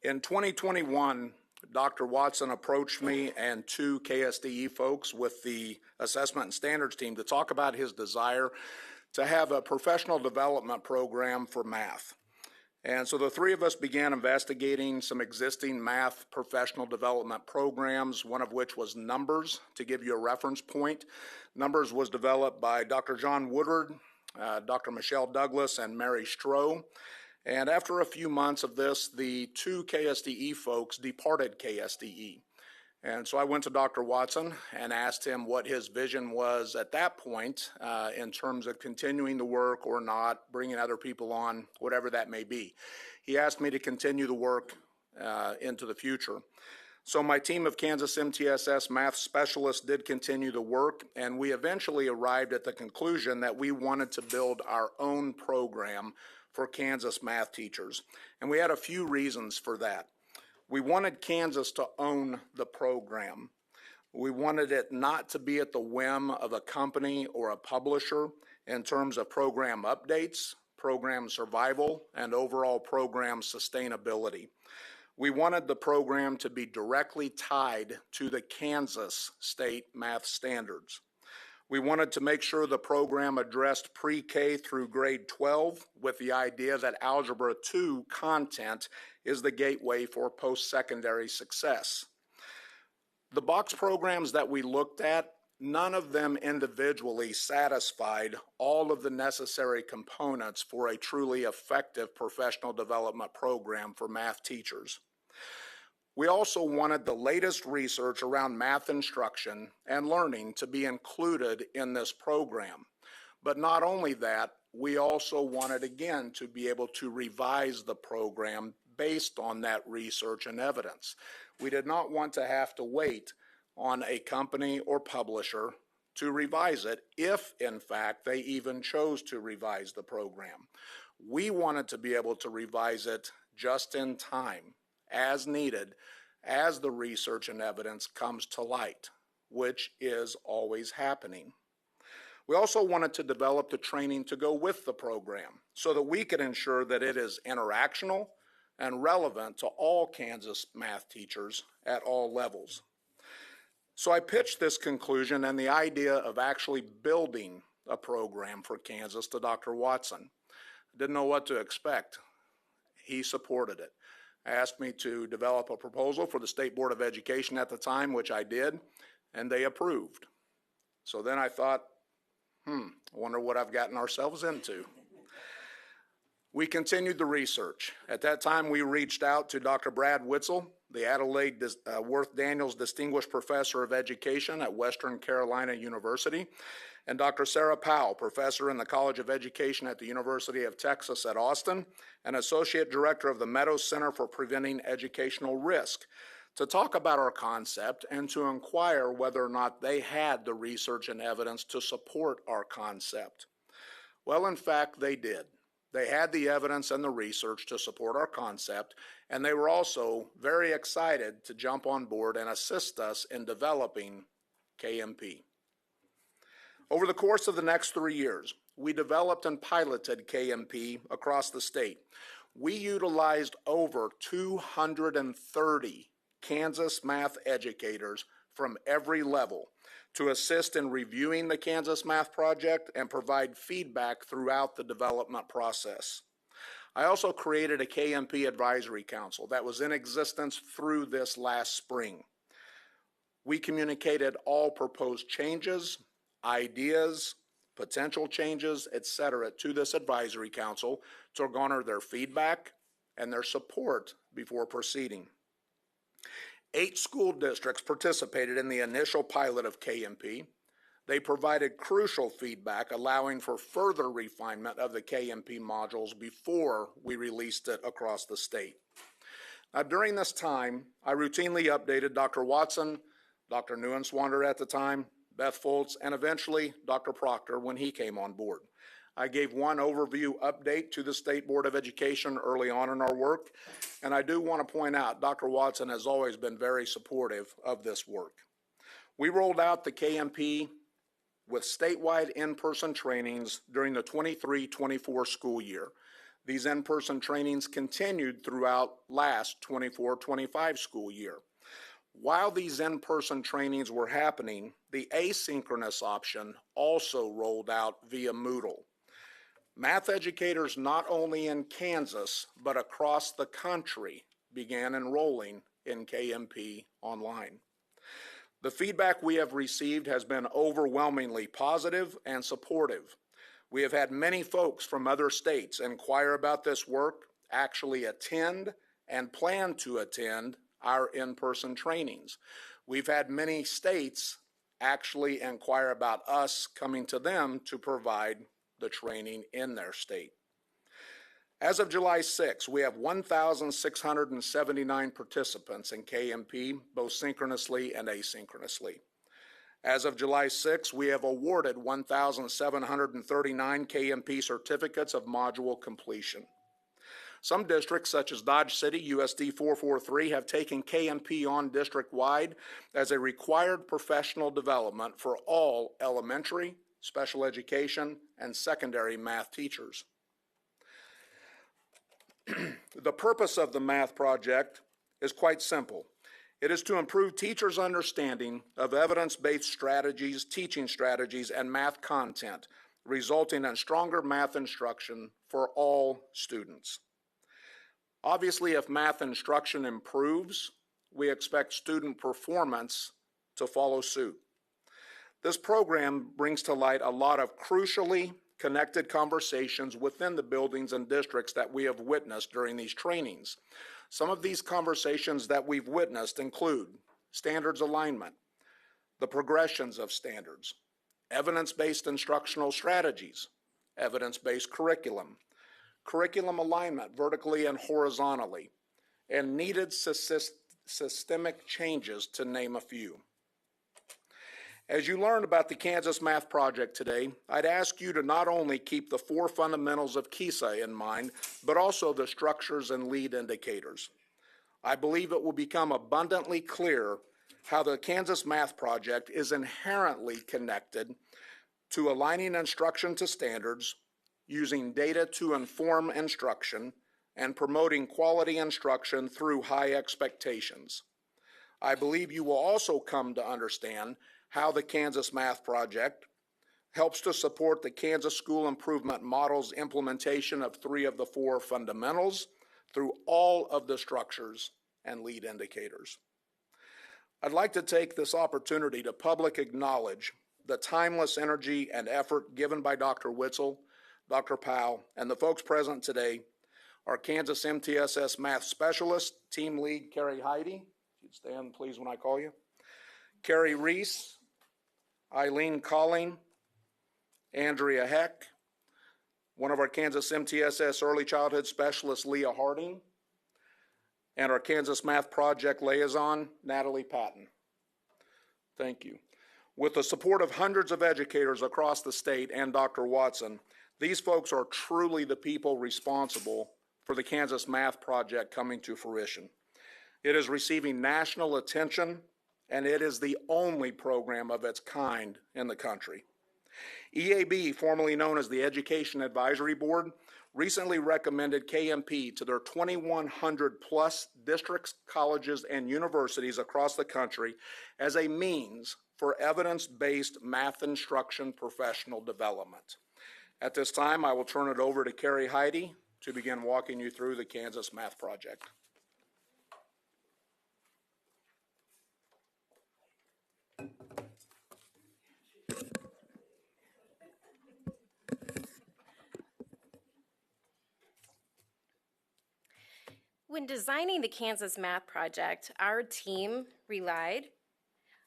J: In 2021, Dr. Watson approached me and 2 KSDE folks with the assessment and standards team to talk about his desire to have a professional development program for math. And so the 3 of us began investigating some existing math professional development programs, one of which was Numbers. To give you a reference point, Numbers was developed by Dr. John Woodward, Dr. Michelle Douglas, and Mary Stroh. And after a few months of this, the 2 KSDE folks departed KSDE. And so I went to Dr. Watson and asked him what his vision was at that point in terms of continuing the work or not, bringing other people on, whatever that may be. He asked me to continue the work into the future. So my team of Kansas MTSS math specialists did continue the work, and we eventually arrived at the conclusion that we wanted to build our own program for Kansas math teachers. And we had a few reasons for that. We wanted Kansas to own the program. We wanted it not to be at the whim of a company or a publisher in terms of program updates, program survival, and overall program sustainability. We wanted the program to be directly tied to the Kansas state math standards. We wanted to make sure the program addressed pre-K through grade 12 with the idea that Algebra 2 content is the gateway for post-secondary success. The box programs that we looked at, none of them individually satisfied all of the necessary components for a truly effective professional development program for math teachers. We also wanted the latest research around math instruction and learning to be included in this program. But not only that, we also wanted, again, to be able to revise the program based on that research and evidence. We did not want to have to wait on a company or publisher to revise it if, in fact, they even chose to revise the program. We wanted to be able to revise it just in time, as needed, as the research and evidence comes to light, which is always happening. We also wanted to develop the training to go with the program so that we could ensure that it is interactional and relevant to all Kansas math teachers at all levels. So I pitched this conclusion and the idea of actually building a program for Kansas to Dr. Watson. Didn't know what to expect. He supported it. Asked me to develop a proposal for the State Board of Education at the time, which I did, and they approved. So then I thought, I wonder what I've gotten ourselves into. We continued the research. At that time, we reached out to Dr. Brad Witzel, the Adelaide Worth Daniels Distinguished Professor of Education at Western Carolina University, and Dr. Sarah Powell, Professor in the College of Education at the University of Texas at Austin, and Associate Director of the Meadows Center for Preventing Educational Risk, to talk about our concept and to inquire whether or not they had the research and evidence to support our concept. Well, in fact, they did. They had the evidence and the research to support our concept, and they were also very excited to jump on board and assist us in developing KMP. Over the course of the next 3 years, we developed and piloted KMP across the state. We utilized over 230 Kansas math educators from every level to assist in reviewing the Kansas Math Project and provide feedback throughout the development process. I also created a KMP Advisory Council that was in existence through this last spring. We communicated all proposed changes, ideas, potential changes, etc., to this advisory council to garner their feedback and their support before proceeding. 8 school districts participated in the initial pilot of KMP. They provided crucial feedback, allowing for further refinement of the KMP modules before we released it across the state. Now, during this time, I routinely updated Dr. Watson, Dr. Neuenswander at the time, Beth Foltz, and eventually Dr. Proctor when he came on board. I gave one overview update to the State Board of Education early on in our work, and I do want to point out Dr. Watson has always been very supportive of this work. We rolled out the KMP with statewide in-person trainings during the 23-24 school year. These in-person trainings continued throughout last 24-25 school year. While these in-person trainings were happening, the asynchronous option also rolled out via Moodle. Math educators not only in Kansas, but across the country began enrolling in KMP online. The feedback we have received has been overwhelmingly positive and supportive. We have had many folks from other states inquire about this work, actually attend, and plan to attend our in-person trainings. We've had many states actually inquire about us coming to them to provide the training in their state. As of July 6, we have 1,679 participants in KMP, both synchronously and asynchronously. As of July 6, we have awarded 1,739 KMP certificates of module completion. Some districts, such as Dodge City, USD 443, have taken KMP on district-wide as a required professional development for all elementary, special education, and secondary math teachers. The purpose of the math project is quite simple. It is to improve teachers' understanding of evidence-based strategies, teaching strategies, and math content, resulting in stronger math instruction for all students. Obviously, if math instruction improves, we expect student performance to follow suit. This program brings to light a lot of crucially connected conversations within the buildings and districts that we have witnessed during these trainings. Some of these conversations that we've witnessed include standards alignment, the progressions of standards, evidence-based instructional strategies, evidence-based curriculum, curriculum alignment vertically and horizontally, and needed systemic changes, to name a few. As you learned about the Kansas Math Project today, I'd ask you to not only keep the 4 fundamentals of KISA in mind, but also the structures and lead indicators. I believe it will become abundantly clear how the Kansas Math Project is inherently connected to aligning instruction to standards, using data to inform instruction, and promoting quality instruction through high expectations. I believe you will also come to understand how the Kansas Math Project helps to support the Kansas School Improvement Model's implementation of 3 of the 4 fundamentals through all of the structures and lead indicators. I'd like to take this opportunity to publicly acknowledge the timeless energy and effort given by Dr. Witzel, Dr. Powell, and the folks present today, our Kansas MTSS math specialist, team lead Carrie Heidi, if you'd stand please when I call you, Carrie Reese, Eileen Colling, Andrea Heck, one of our Kansas MTSS early childhood specialists, Leah Harding, and our Kansas Math Project liaison, Natalie Patton. Thank you. With the support of hundreds of educators across the state and Dr. Watson, these folks are truly the people responsible for the Kansas Math Project coming to fruition. It is receiving national attention, and it is the only program of its kind in the country. EAB, formerly known as the Education Advisory Board, recently recommended KMP to their 2,100 plus districts, colleges, and universities across the country as a means for evidence-based math instruction professional development. At this time, I will turn it over to Carrie Heidi to begin walking you through the Kansas Math Project.
K: When designing the Kansas Math Project, our team relied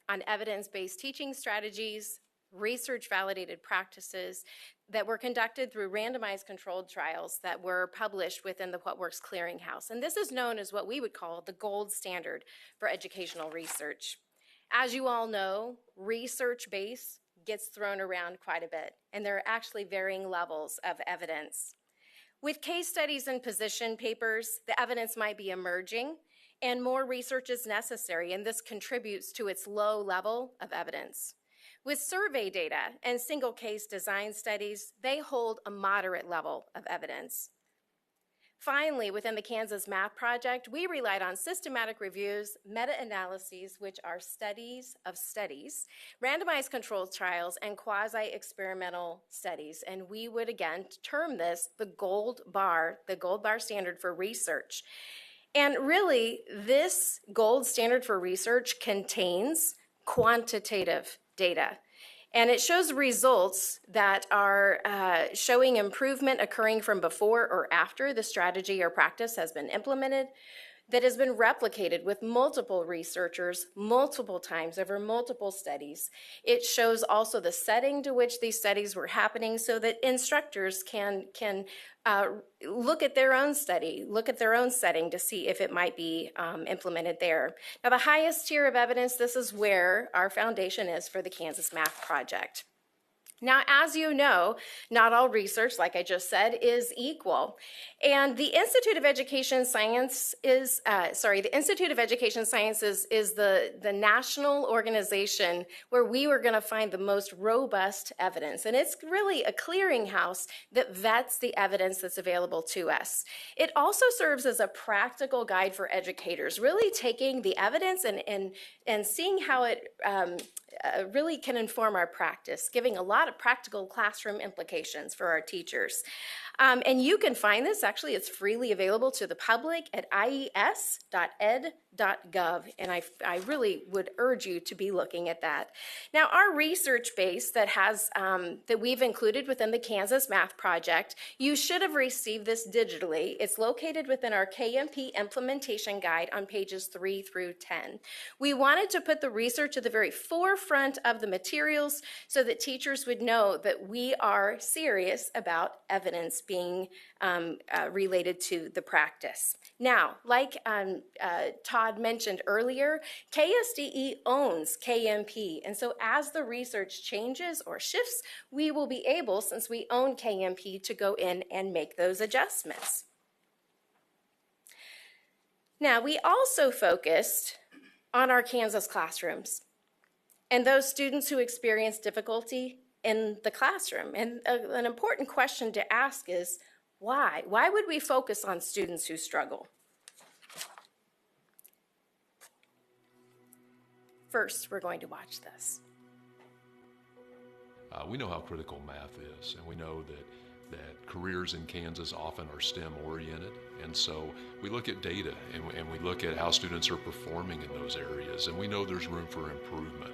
K: on evidence-based teaching strategies, research-validated practices that were conducted through randomized controlled trials that were published within the What Works Clearinghouse. And this is known as what we would call the gold standard for educational research. As you all know, research base gets thrown around quite a bit, and there are actually varying levels of evidence. With case studies and position papers, the evidence might be emerging and more research is necessary, and this contributes to its low level of evidence. With survey data and single case design studies, they hold a moderate level of evidence. Finally, within the Kansas Math Project, we relied on systematic reviews, meta-analyses, which are studies of studies, randomized controlled trials, and quasi-experimental studies. And we would, again, term this the gold bar standard for research. And really, this gold standard for research contains quantitative data. And it shows results that are showing improvement occurring from before or after the strategy or practice has been implemented, that has been replicated with multiple researchers multiple times over multiple studies. It shows also the setting to which these studies were happening so that instructors can look at their own study, look at their own setting to see if it might be implemented there. Now, the highest tier of evidence, this is where our foundation is for the Kansas Math Project. Now, as you know, not all research, like I just said, is equal. And the Institute of Education Science is, the national organization where we were going to find the most robust evidence. And it's really a clearinghouse that vets the evidence that's available to us. It also serves as a practical guide for educators, really taking the evidence and seeing how it really can inform our practice, giving a lot of practical classroom implications for our teachers. And you can find this, actually, it's freely available to the public at ies.ed.gov, and I really would urge you to be looking at that. Now, our research base that we've included within the Kansas Math Project, you should have received this digitally. It's located within our KMP implementation guide on pages 3 through 10. We wanted to put the research at the very forefront of the materials so that teachers would know that we are serious about evidence being related to the practice. Now, like Todd mentioned earlier, KSDE owns KMP, and so as the research changes or shifts, we will be able, since we own KMP, to go in and make those adjustments. Now, we also focused on our Kansas classrooms and those students who experience difficulty in the classroom. And an important question to ask is, why? Why would we focus on students who struggle? First, we're going to watch this.
L: We know how critical math is, and we know that careers in Kansas often are STEM oriented, and so we look at data and we look at how students are performing in those areas, and we know there's room for improvement.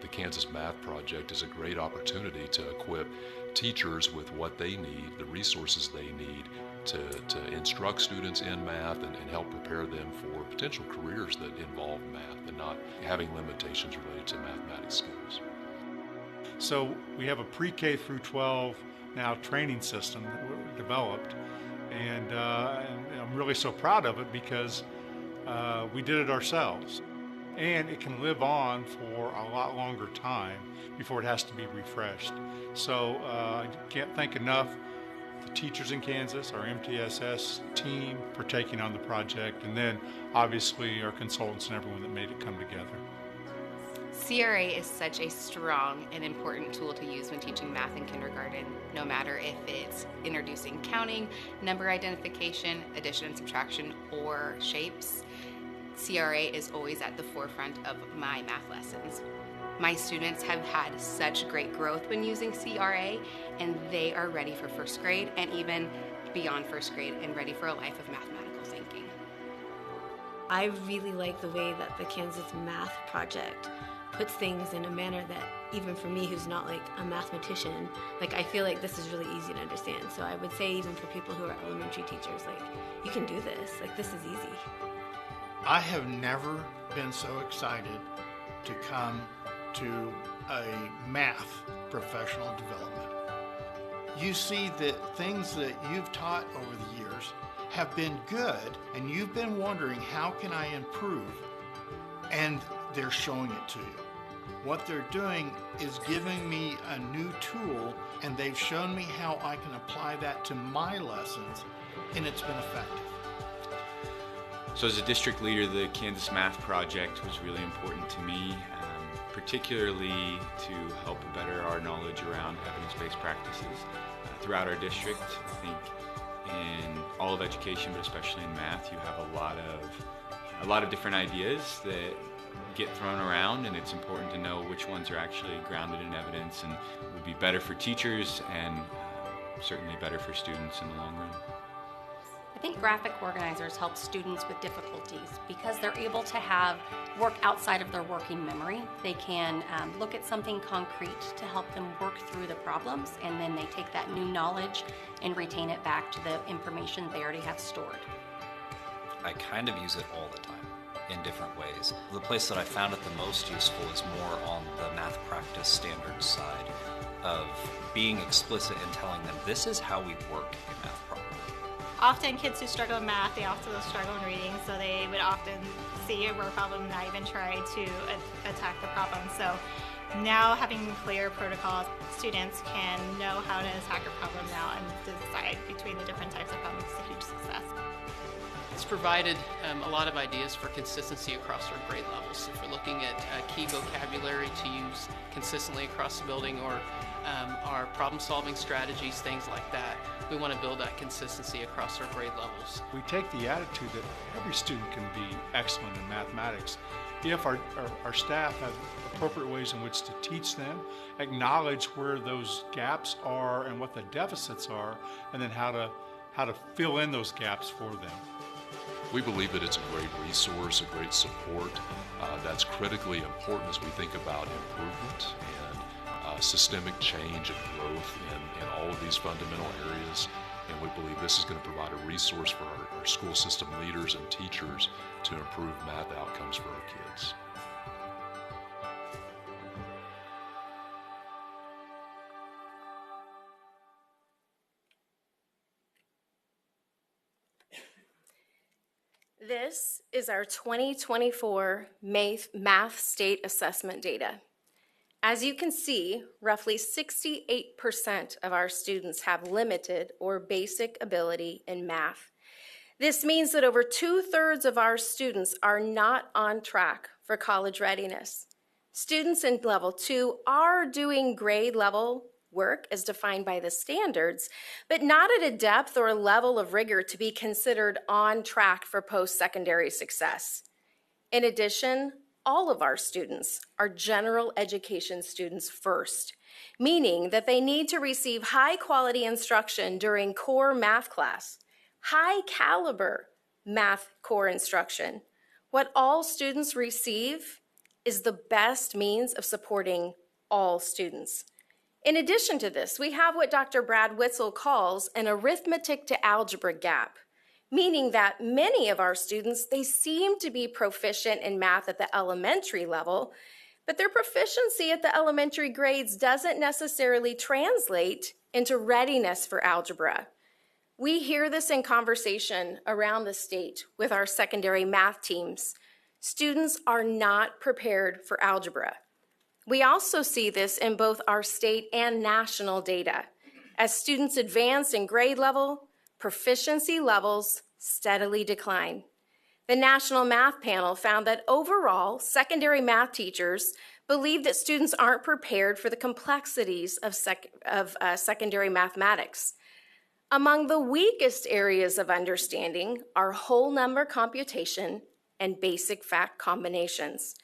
L: the Kansas Math Project is a great opportunity to equip teachers with what they need, the resources they need to instruct students in math and help prepare them for potential careers that involve math and not having limitations related to mathematics skills.
C: So we have a pre-K through 12 now training system that we developed, and I'm really so proud of it because we did it ourselves. And it can live on for a lot longer time before it has to be refreshed. So I can't thank enough the teachers in Kansas, our MTSS team for taking on the project, and then obviously our consultants and everyone that made it come together.
M: CRA is such a strong and important tool to use when teaching math in kindergarten, no matter if it's introducing counting, number identification, addition and subtraction, or shapes. CRA is always at the forefront of my math lessons. My students have had such great growth when using CRA, and they are ready for first grade and even beyond first grade and ready for a life of mathematical thinking.
N: I really like the way that the Kansas Math Project puts things in a manner that even for me who's not like a mathematician, like I feel like this is really easy to understand. So I would say even for people who are elementary teachers, like you can do this, like this is easy.
O: I have never been so excited to come to a math professional development. You see that things that you've taught over the years have been good, and you've been wondering, how can I improve? And they're showing it to you. What they're doing is giving me a new tool, and they've shown me how I can apply that to my lessons, and it's been effective.
P: So as a district leader, the Kansas Math Project was really important to me, particularly to help better our knowledge around evidence-based practices throughout our district. I think in all of education, but especially in math, you have a lot of different ideas that get thrown around, and it's important to know which ones are actually grounded in evidence and will be better for teachers and certainly better for students in the long run.
Q: I think graphic organizers help students with difficulties because they're able to have work outside of their working memory. They can look at something concrete to help them work through the problems, and then they take that new knowledge and retain it back to the information they already have stored.
R: I kind of use it all the time in different ways. The place that I found it the most useful is more on the math practice standards side of being explicit and telling them this is how we work a math problem.
S: Often kids who struggle in math, they also struggle in reading, so they would often see a word problem and not even try to attack the problem. So now having clear protocols, students can know how to attack a problem now and decide between the different types of problems. It's a huge success.
T: It's provided a lot of ideas for consistency across our grade levels. If we're looking at key vocabulary to use consistently across the building, or our problem-solving strategies, things like that, we want to build that consistency across our grade levels.
C: We take the attitude that every student can be excellent in mathematics if our staff have appropriate ways in which to teach them, acknowledge where those gaps are and what the deficits are, and then how to fill in those gaps for them.
L: We believe that it's a great resource, a great support that's critically important as we think about improvement and systemic change and growth in all of these fundamental areas. And we believe this is going to provide a resource for our school system leaders and teachers to improve math outcomes for our kids.
K: This is our 2024 Math State Assessment data. As you can see, roughly 68% of our students have limited or basic ability in math. This means that over 2/3 of our students are not on track for college readiness. Students in level 2 are doing grade level work as defined by the standards, but not at a depth or level of rigor to be considered on track for post-secondary success. In addition, all of our students are general education students first, meaning that they need to receive high-quality instruction during core math class, high-caliber math core instruction. What all students receive is the best means of supporting all students. In addition to this, we have what Dr. Brad Witzel calls an arithmetic to algebra gap, meaning that many of our students, they seem to be proficient in math at the elementary level, but their proficiency at the elementary grades doesn't necessarily translate into readiness for algebra. We hear this in conversation around the state with our secondary math teams. Students are not prepared for algebra. We also see this in both our state and national data. As students advance in grade level, proficiency levels steadily decline. The National Math Panel found that overall, secondary math teachers believe that students aren't prepared for the complexities of secondary mathematics. Among the weakest areas of understanding are whole number computation and basic fact combinations,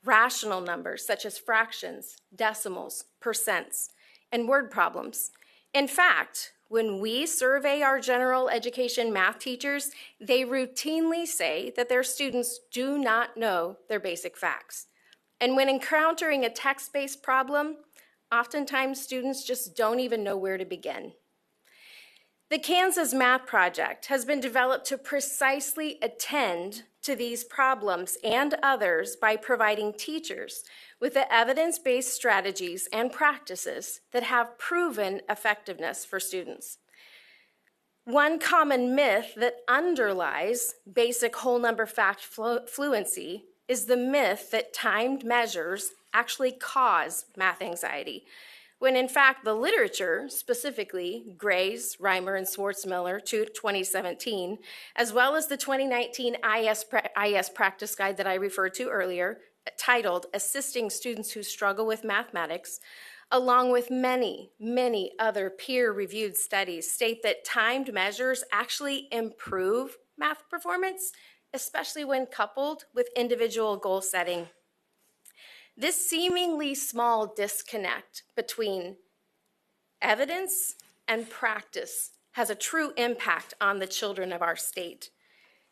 K: rational numbers such as fractions, decimals, percents, and word problems. In fact, when we survey our general education math teachers, they routinely say that their students do not know their basic facts. And when encountering a text-based problem, oftentimes students just don't even know where to begin. The Kansas Math Project has been developed to precisely attend to these problems and others by providing teachers with the evidence-based strategies and practices that have proven effectiveness for students. One common myth that underlies basic whole number fact fluency is the myth that timed measures actually cause math anxiety, when in fact the literature, specifically Gray's, Reimer, and Schwartzmiller 2017, as well as the 2019 IS Practice Guide that I referred to earlier, titled Assisting Students Who Struggle with Mathematics, along with many, many other peer-reviewed studies, state that timed measures actually improve math performance, especially when coupled with individual goal setting. This seemingly small disconnect between evidence and practice has a true impact on the children of our state.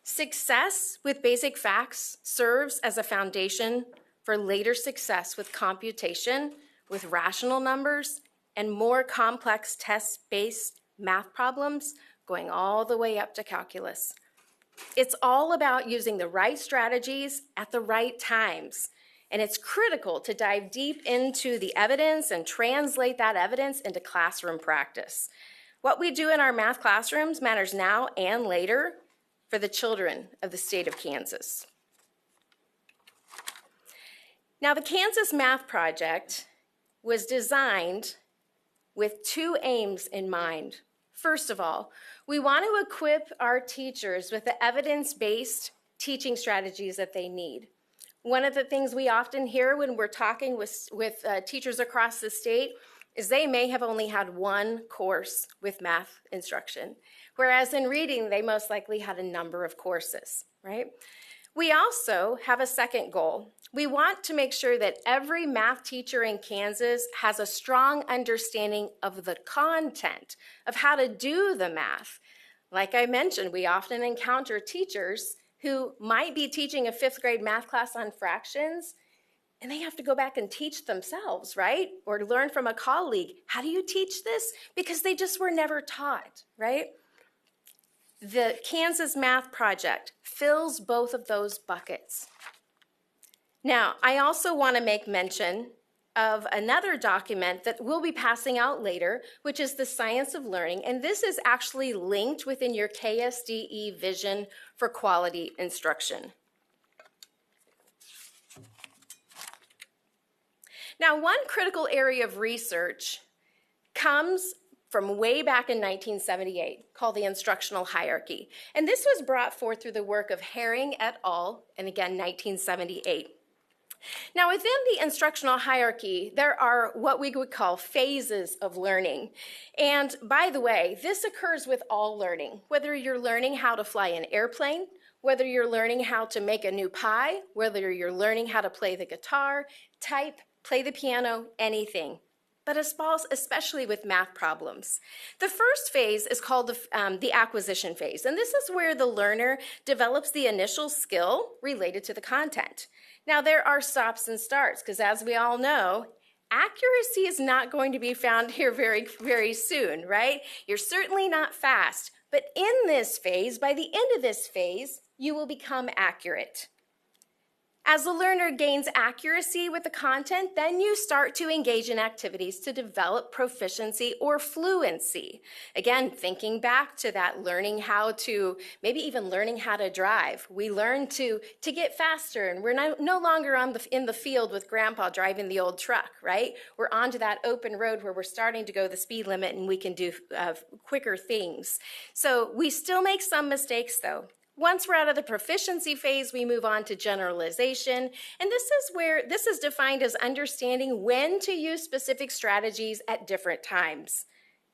K: Success with basic facts serves as a foundation for later success with computation, with rational numbers, and more complex test-based math problems going all the way up to calculus. It's all about using the right strategies at the right times. And it's critical to dive deep into the evidence and translate that evidence into classroom practice. What we do in our math classrooms matters now and later for the children of the state of Kansas. Now, the Kansas Math Project was designed with two aims in mind. First of all, we want to equip our teachers with the evidence-based teaching strategies that they need. One of the things we often hear when we're talking with teachers across the state is they may have only had one course with math instruction, whereas in reading, they most likely had a number of courses, right? We also have a second goal. We want to make sure that every math teacher in Kansas has a strong understanding of the content, of how to do the math. Like I mentioned, we often encounter teachers who might be teaching a 5th grade math class on fractions, and they have to go back and teach themselves, right? Or learn from a colleague. How do you teach this? Because they just were never taught, right? The Kansas Math Project fills both of those buckets. Now, I also want to make mention of another document that we'll be passing out later, which is the Science of Learning, and this is actually linked within your KSDE vision for quality instruction. Now, one critical area of research comes from way back in 1978, called the instructional hierarchy. And this was brought forth through the work of Herring et al., and again, 1978. Now, within the instructional hierarchy, there are what we would call phases of learning. And by the way, this occurs with all learning, whether you're learning how to fly an airplane, whether you're learning how to make a new pie, whether you're learning how to play the guitar, type, play the piano, anything. but especially with math problems. The first phase is called the acquisition phase, and this is where the learner develops the initial skill related to the content. Now, there are stops and starts, because as we all know, accuracy is not going to be found here very, very soon, right? You're certainly not fast, but in this phase, by the end of this phase, you will become accurate. As the learner gains accuracy with the content, then you start to engage in activities to develop proficiency or fluency. Again, thinking back to that, learning how to, maybe even learning how to drive. We learn to get faster, and we're no longer in the field with grandpa driving the old truck, right? We're onto that open road where we're starting to go the speed limit and we can do quicker things. So we still make some mistakes though. Once we're out of the proficiency phase, we move on to generalization. And this is defined as understanding when to use specific strategies at different times,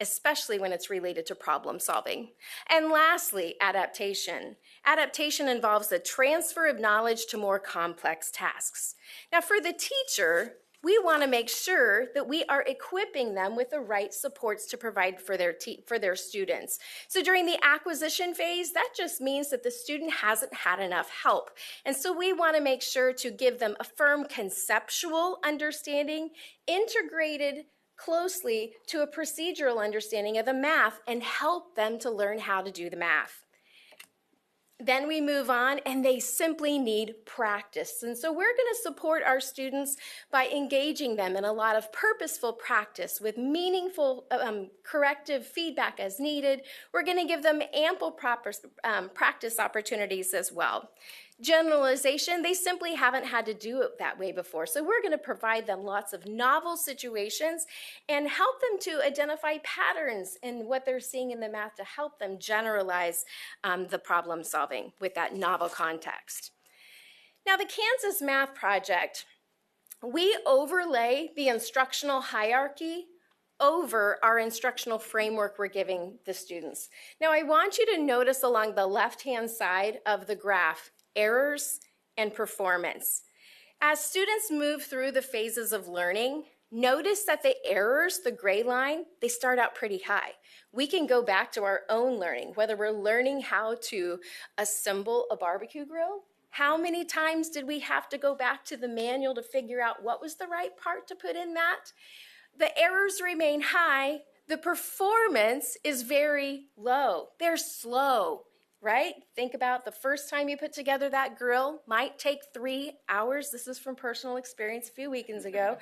K: especially when it's related to problem solving. And lastly, adaptation. Adaptation involves the transfer of knowledge to more complex tasks. Now, for the teacher, we want to make sure that we are equipping them with the right supports to provide for their students. So during the acquisition phase, that just means that the student hasn't had enough help. And so we want to make sure to give them a firm conceptual understanding, integrated closely to a procedural understanding of the math, and help them to learn how to do the math. Then we move on, and they simply need practice. And so we're going to support our students by engaging them in a lot of purposeful practice with meaningful corrective feedback as needed. We're going to give them ample practice opportunities as well. Generalization, they simply haven't had to do it that way before. So we're going to provide them lots of novel situations and help them to identify patterns in what they're seeing in the math to help them generalize the problem solving with that novel context. Now, the Kansas Math Project, we overlay the instructional hierarchy over our instructional framework we're giving the students. Now, I want you to notice along the left-hand side of the graph, errors and performance. As students move through the phases of learning, notice that the errors, the gray line, they start out pretty high. We can go back to our own learning, whether we're learning how to assemble a barbecue grill. How many times did we have to go back to the manual to figure out what was the right part to put in that? The errors remain high. The performance is very low. They're slow. Right? Think about the first time you put together that grill, might take 3 hours. This is from personal experience a few weekends ago.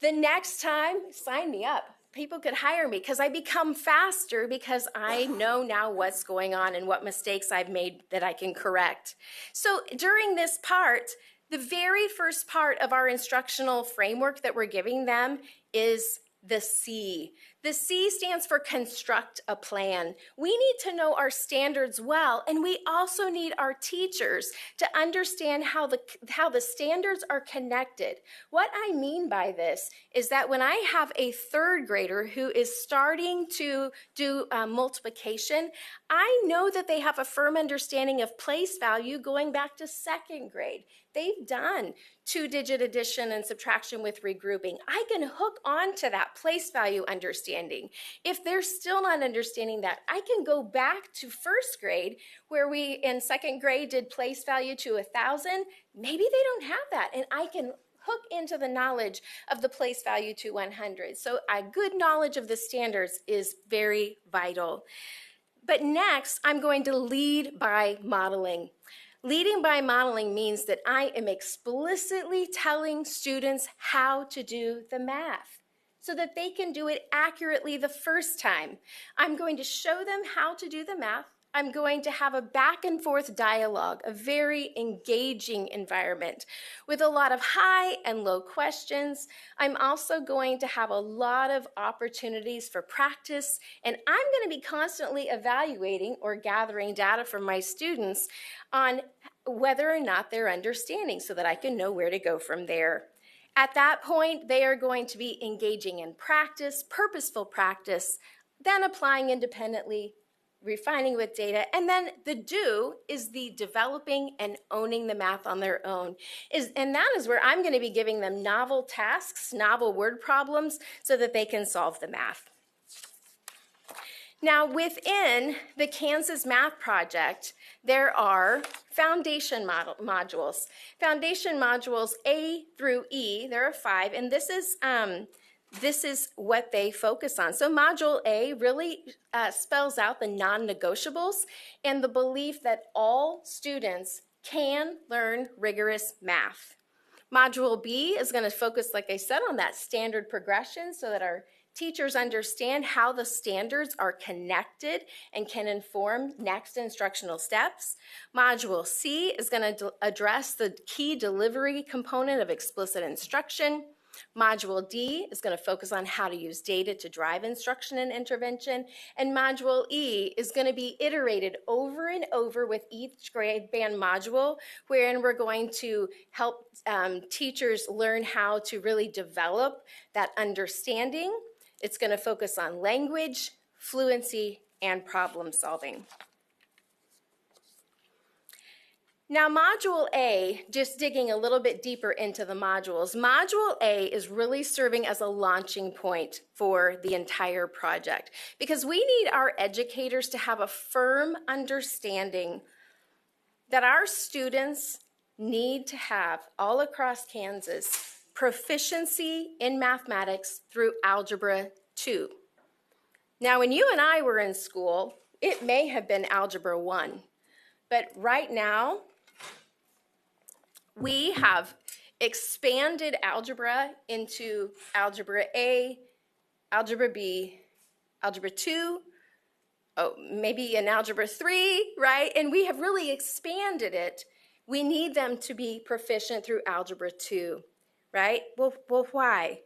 K: The next time, sign me up. People could hire me because I become faster because I know now what's going on and what mistakes I've made that I can correct. So during this part, the very first part of our instructional framework that we're giving them is the C. The C stands for construct a plan. We need to know our standards well, and we also need our teachers to understand how the standards are connected. What I mean by this is that when I have a third grader who is starting to do multiplication, I know that they have a firm understanding of place value going back to second grade. They've done two-digit addition and subtraction with regrouping. I can hook on to that place value understanding. If they're still not understanding that, I can go back to first grade where we in second grade did place value to 1,000. Maybe they don't have that, and I can hook into the knowledge of the place value to 100. So a good knowledge of the standards is very vital. But next, I'm going to lead by modeling. Leading by modeling means that I am explicitly telling students how to do the math so that they can do it accurately the first time. I'm going to show them how to do the math. I'm going to have a back and forth dialogue, a very engaging environment with a lot of high and low questions. I'm also going to have a lot of opportunities for practice, and I'm going to be constantly evaluating or gathering data from my students on whether or not they're understanding so that I can know where to go from there. At that point, they are going to be engaging in practice, purposeful practice, then applying independently refining with data. And then the do is the developing and owning the math on their own. And that is where I'm going to be giving them novel tasks, novel word problems, so that they can solve the math. Now, within the Kansas Math Project, there are foundation modules. Foundation modules A through E, there are 5, and this is what they focus on. So Module A really spells out the non-negotiables and the belief that all students can learn rigorous math. Module B is going to focus, like I said, on that standard progression so that our teachers understand how the standards are connected and can inform next instructional steps. Module C is going to address the key delivery component of explicit instruction. Module D is going to focus on how to use data to drive instruction and intervention. And Module E is going to be iterated over and over with each grade band module, wherein we're going to help teachers learn how to really develop that understanding. It's going to focus on language, fluency, and problem solving. Now, Module A, just digging a little bit deeper into the modules, Module A is really serving as a launching point for the entire project because we need our educators to have a firm understanding that our students need to have all across Kansas proficiency in mathematics through Algebra 2. Now, when you and I were in school, it may have been Algebra 1, but right now, we have expanded algebra into Algebra A, Algebra B, Algebra 2, maybe an Algebra 3, right? And we have really expanded it. We need them to be proficient through Algebra 2, right? Well, why?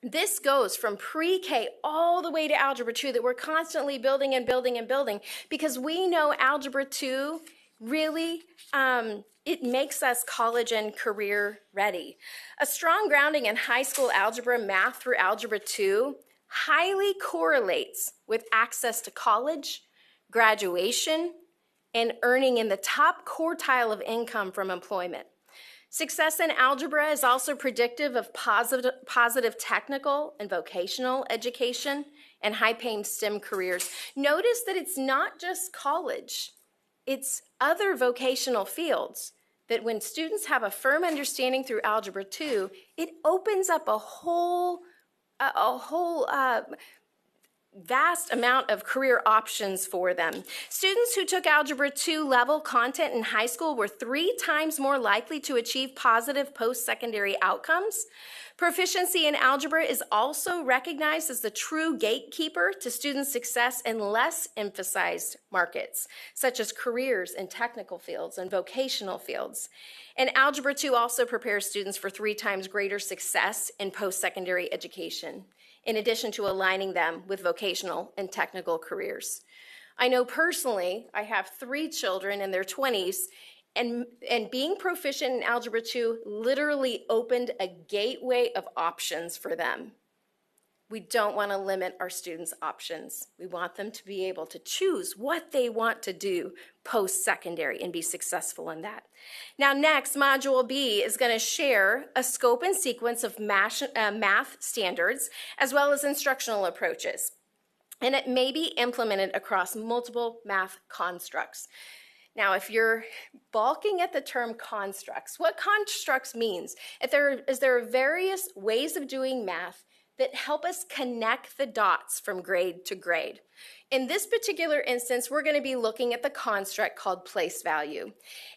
K: This goes from pre-K all the way to Algebra 2 that we're constantly building and building and building because we know Algebra 2 really, it makes us college and career ready. A strong grounding in high school algebra, math through Algebra 2 highly correlates with access to college, graduation, and earning in the top quartile of income from employment. Success in algebra is also predictive of positive technical and vocational education and high-paying STEM careers. Notice that it's not just college. It's other vocational fields that when students have a firm understanding through Algebra 2, it opens up a whole vast amount of career options for them. Students who took Algebra 2 level content in high school were 3 times more likely to achieve positive post-secondary outcomes. Proficiency in algebra is also recognized as the true gatekeeper to student success in less emphasized markets, such as careers in technical fields and vocational fields. And Algebra 2 also prepares students for 3 times greater success in post-secondary education, in addition to aligning them with vocational and technical careers. I know personally, I have 3 children in their 20s, and being proficient in Algebra 2 literally opened a gateway of options for them. We don't want to limit our students' options. We want them to be able to choose what they want to do post-secondary and be successful in that. Now next, Module B is going to share a scope and sequence of math standards as well as instructional approaches. And it may be implemented across multiple math constructs. Now, if you're balking at the term constructs, what constructs means is there are various ways of doing math that help us connect the dots from grade to grade. In this particular instance, we're going to be looking at the construct called place value.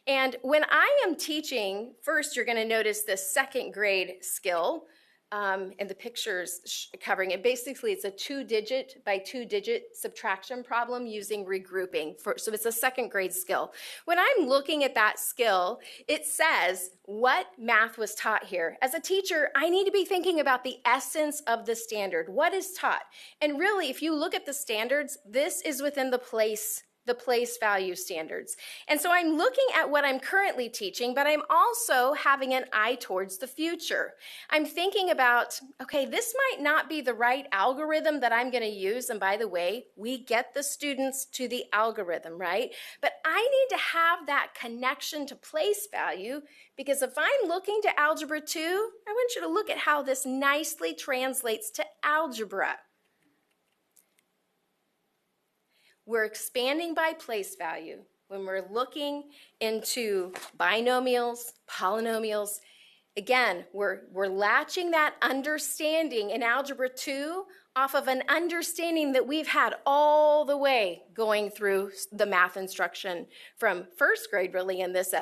K: And when I am teaching, first you're going to notice the 2nd grade skill, and the pictures covering it. Basically, it's a 2-digit by 2-digit subtraction problem using regrouping. So it's a 2nd grade skill. When I'm looking at that skill, it says what math was taught here. As a teacher, I need to be thinking about the essence of the standard. What is taught? And really, if you look at the standards, this is within the place the place value standards. And so I'm looking at what I'm currently teaching, but I'm also having an eye towards the future. I'm thinking about, okay, this might not be the right algorithm that I'm going to use. And by the way, we get the students to the algorithm, right? But I need to have that connection to place value, because if I'm looking to Algebra 2, I want you to look at how this nicely translates to algebra. We're expanding by place value when we're looking into binomials, polynomials. Again, we're latching that understanding in Algebra 2 off of an understanding that we've had all the way going through the math instruction from first grade, really, in this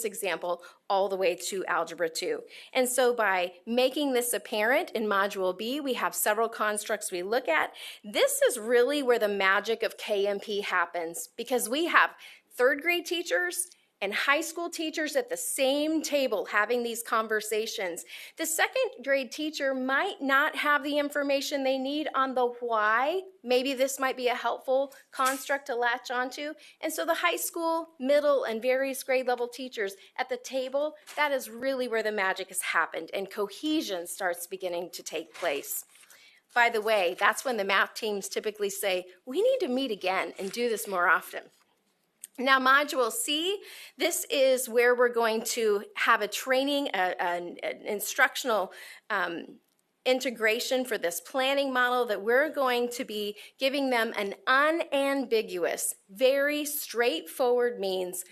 K: example, all the way to Algebra 2. And so by making this apparent in Module B, we have several constructs we look at. This is really where the magic of KMP happens, because we have third grade teachers and high school teachers at the same table having these conversations. The second grade teacher might not have the information they need on the why. Maybe this might be a helpful construct to latch onto. And so the high school, middle, and various grade level teachers at the table, that is really where the magic has happened and cohesion starts beginning to take place. By the way, that's when the math teams typically say, we need to meet again and do this more often. Now, Module C, this is where we're going to have a training, an instructional integration for this planning model that we're going to be giving them an unambiguous, very straightforward means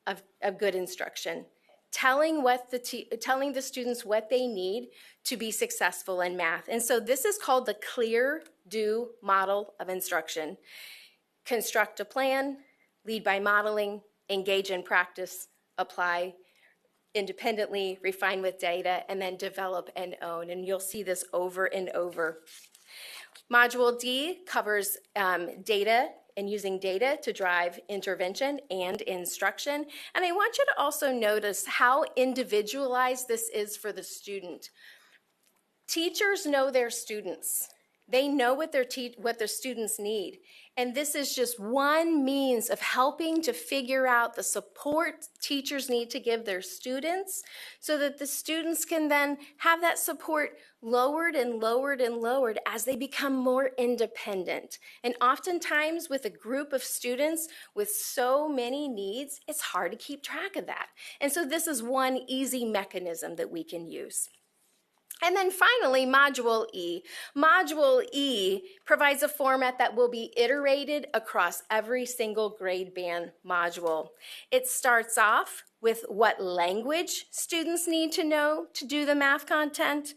K: of good instruction, telling the students what they need to be successful in math. And so this is called the Clear Do model of instruction. Construct a plan, lead by modeling, engage in practice, apply independently, refine with data, and then develop and own. And you'll see this over and over. Module D covers data and using data to drive intervention and instruction. And I want you to also notice how individualized this is for the student. Teachers know their students. They know what their students need. And this is just one means of helping to figure out the support teachers need to give their students so that the students can then have that support lowered and lowered and lowered as they become more independent. And oftentimes with a group of students with so many needs, it's hard to keep track of that. And so this is one easy mechanism that we can use. And then finally, Module E. Module E provides a format that will be iterated across every single grade band module. It starts off with what language students need to know to do the math content,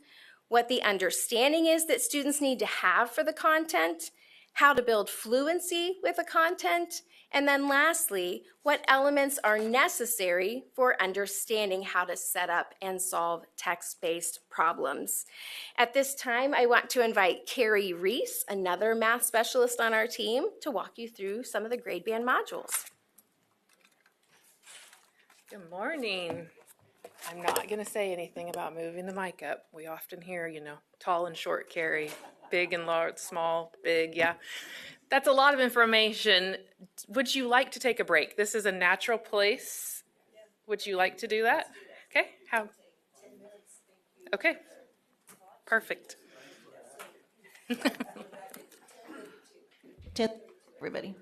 K: what the understanding is that students need to have for the content, how to build fluency with the content, and then lastly, what elements are necessary for understanding how to set up and solve text-based problems. At this time, I want to invite Carrie Reese, another math specialist on our team, to walk you through some of the grade band modules.
U: Good morning. I'm not going to say anything about moving the mic up. We often hear, tall and short Carrie, big and large, small, big, yeah. That's a lot of information. Would you like to take a break? This is a natural place. Would you like to do that? Okay. How? Okay. Perfect.
A: Everybody.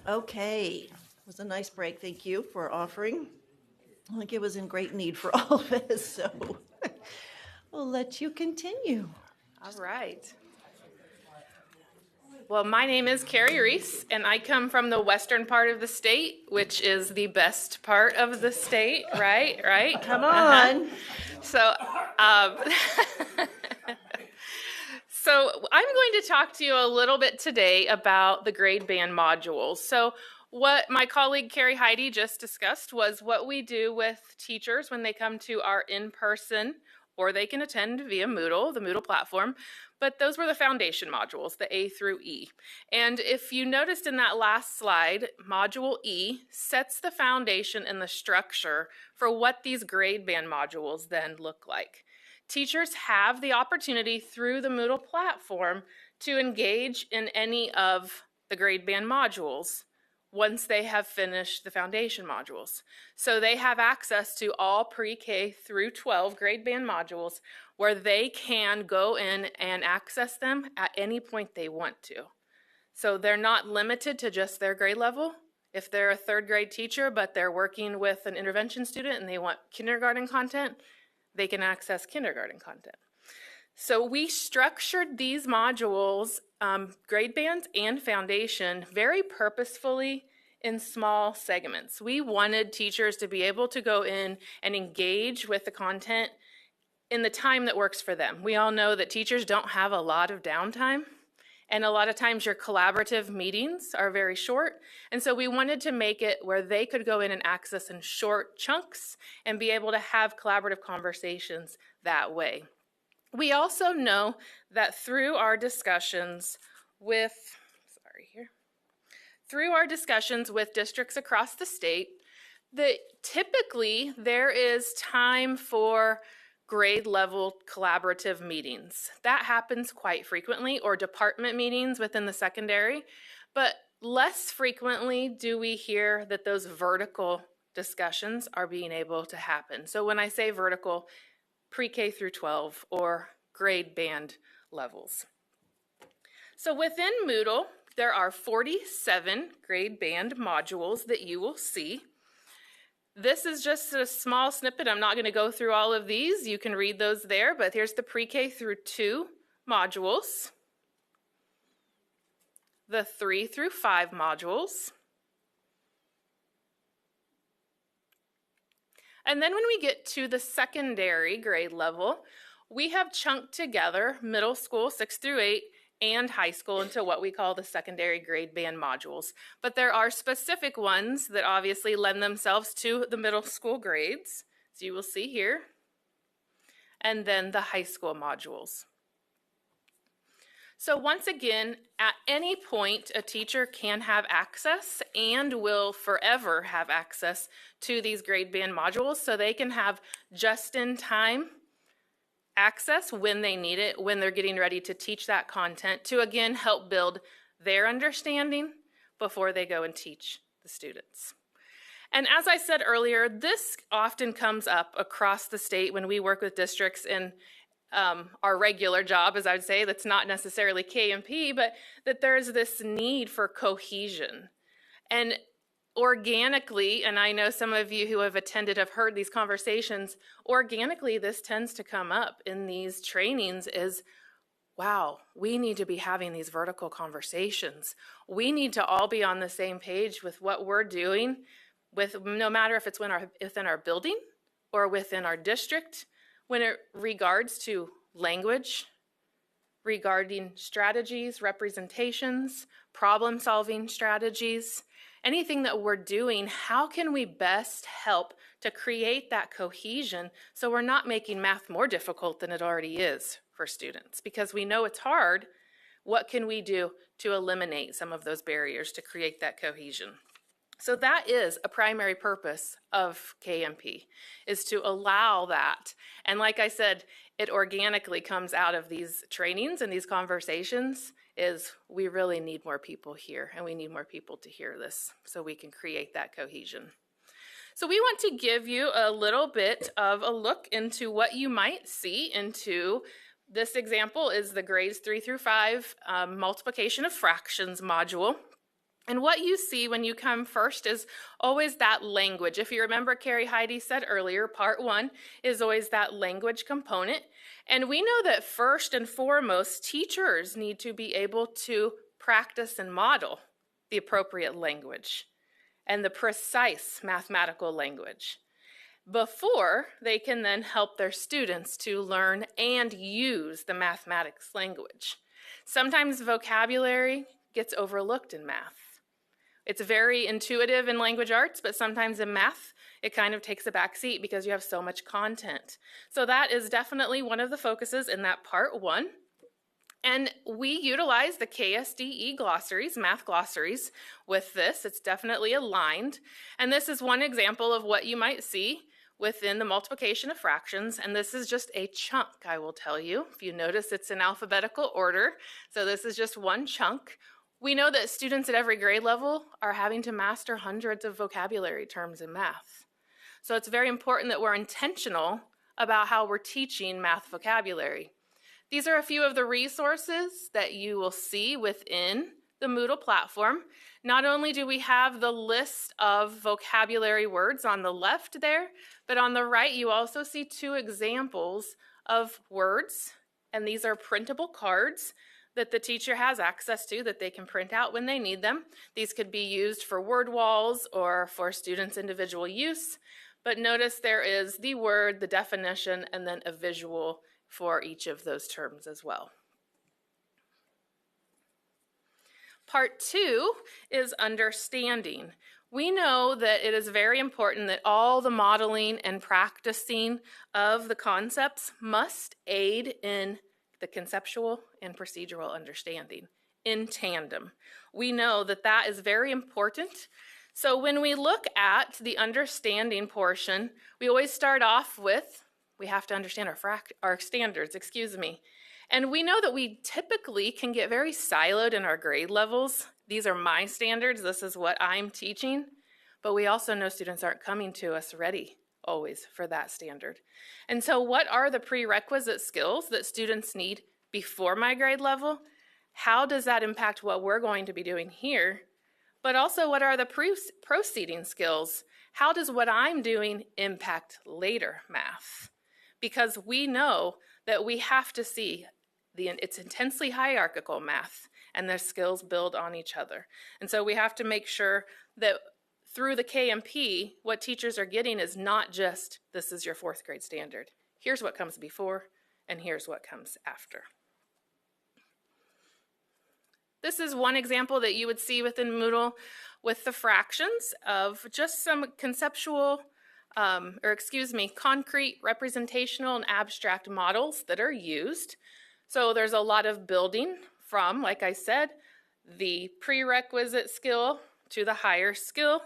A: Okay, it was a nice break. Thank you for offering. I think it was in great need for all of us, so we'll let you continue.
U: All right. Well, my name is Carrie Reese, and I come from the western part of the state, which is the best part of the state, right? Right?
A: Come on.
U: So, so I'm going to talk to you a little bit today about the grade band modules. So what my colleague Carrie Heidi just discussed was what we do with teachers when they come to our in-person, or they can attend via Moodle, the Moodle platform. But those were the foundation modules, the A through E. And if you noticed in that last slide, Module E sets the foundation and the structure for what these grade band modules then look like. Teachers have the opportunity through the Moodle platform to engage in any of the grade band modules once they have finished the foundation modules. So they have access to all pre-K through 12 grade band modules where they can go in and access them at any point they want to. So they're not limited to just their grade level. If they're a third grade teacher, but they're working with an intervention student and they want kindergarten content, they can access kindergarten content. So we structured these modules, grade bands and foundation, very purposefully in small segments. We wanted teachers to be able to go in and engage with the content in the time that works for them. We all know that teachers don't have a lot of downtime, and a lot of times your collaborative meetings are very short. And so we wanted to make it where they could go in and access in short chunks and be able to have collaborative conversations that way. We also know that through our discussions with, through our discussions with districts across the state, that typically there is time for grade level collaborative meetings. That happens quite frequently, or department meetings within the secondary, but less frequently do we hear that those vertical discussions are being able to happen. So when I say vertical, pre-K through 12 or grade band levels. So within Moodle, there are 47 grade band modules that you will see. This is just a small snippet. I'm not going to go through all of these. You can read those there, but here's the pre-K through 2 modules, the 3 through 5 modules, and then when we get to the secondary grade level, we have chunked together middle school 6 through 8 and high school into what we call the secondary grade band modules. But there are specific ones that obviously lend themselves to the middle school grades, as you will see here, and then the high school modules. So once again, at any point, a teacher can have access and will forever have access to these grade band modules, so they can have just-in-time access when they need it, when they're getting ready to teach that content, to again help build their understanding before they go and teach the students. And as I said earlier, this often comes up across the state when we work with districts in our regular job, as I would say, that's not necessarily KMP, but that there's this need for cohesion. And organically, and I know some of you who have attended have heard these conversations, organically this tends to come up in these trainings is, wow, we need to be having these vertical conversations. We need to all be on the same page with what we're doing, with no matter if it's within our building or within our district, when it regards to language, regarding strategies, representations, problem-solving strategies, anything that we're doing, how can we best help to create that cohesion so we're not making math more difficult than it already is for students? Because we know it's hard. What can we do to eliminate some of those barriers to create that cohesion? So that is a primary purpose of KMP, is to allow that. And like I said, it organically comes out of these trainings and these conversations, is we really need more people here, and we need more people to hear this so we can create that cohesion. So we want to give you a little bit of a look into what you might see into this example is the grades 3 through 5 multiplication of fractions module. And what you see when you come first is always that language. If you remember, Carrie Heidi said earlier, part 1 is always that language component. And we know that first and foremost, teachers need to be able to practice and model the appropriate language and the precise mathematical language before they can then help their students to learn and use the mathematics language. Sometimes vocabulary gets overlooked in math. It's very intuitive in language arts, but sometimes in math, it kind of takes a back seat because you have so much content. So that is definitely one of the focuses in that part 1. And we utilize the KSDE glossaries, math glossaries, with this. It's definitely aligned. And this is one example of what you might see within the multiplication of fractions. And this is just a chunk, I will tell you. If you notice, it's in alphabetical order. So this is just one chunk. We know that students at every grade level are having to master hundreds of vocabulary terms in math. So it's very important that we're intentional about how we're teaching math vocabulary. These are a few of the resources that you will see within the Moodle platform. Not only do we have the list of vocabulary words on the left there, but on the right you also see 2 examples of words, and these are printable cards that the teacher has access to that they can print out when they need them. These could be used for word walls or for students' individual use, but notice there is the word, the definition, and then a visual for each of those terms as well. Part 2 is understanding. We know that it is very important that all the modeling and practicing of the concepts must aid in the conceptual and procedural understanding in tandem. We know that that is very important. So when we look at the understanding portion, we always start off with, we have to understand our standards, And we know that we typically can get very siloed in our grade levels. These are my standards, this is what I'm teaching. But we also know students aren't coming to us ready always for that standard. And so what are the prerequisite skills that students need before my grade level? How does that impact what we're going to be doing here? But also, what are the proceeding skills? How does what I'm doing impact later math? Because we know that we have to see it's intensely hierarchical math, and the skills build on each other. And so we have to make sure that through the KMP, what teachers are getting is not just, this is your 4th grade standard. Here's what comes before, and here's what comes after. This is one example that you would see within Moodle with the fractions of just some conceptual, concrete representational and abstract models that are used. So there's a lot of building from, like I said, the prerequisite skill to the higher skill,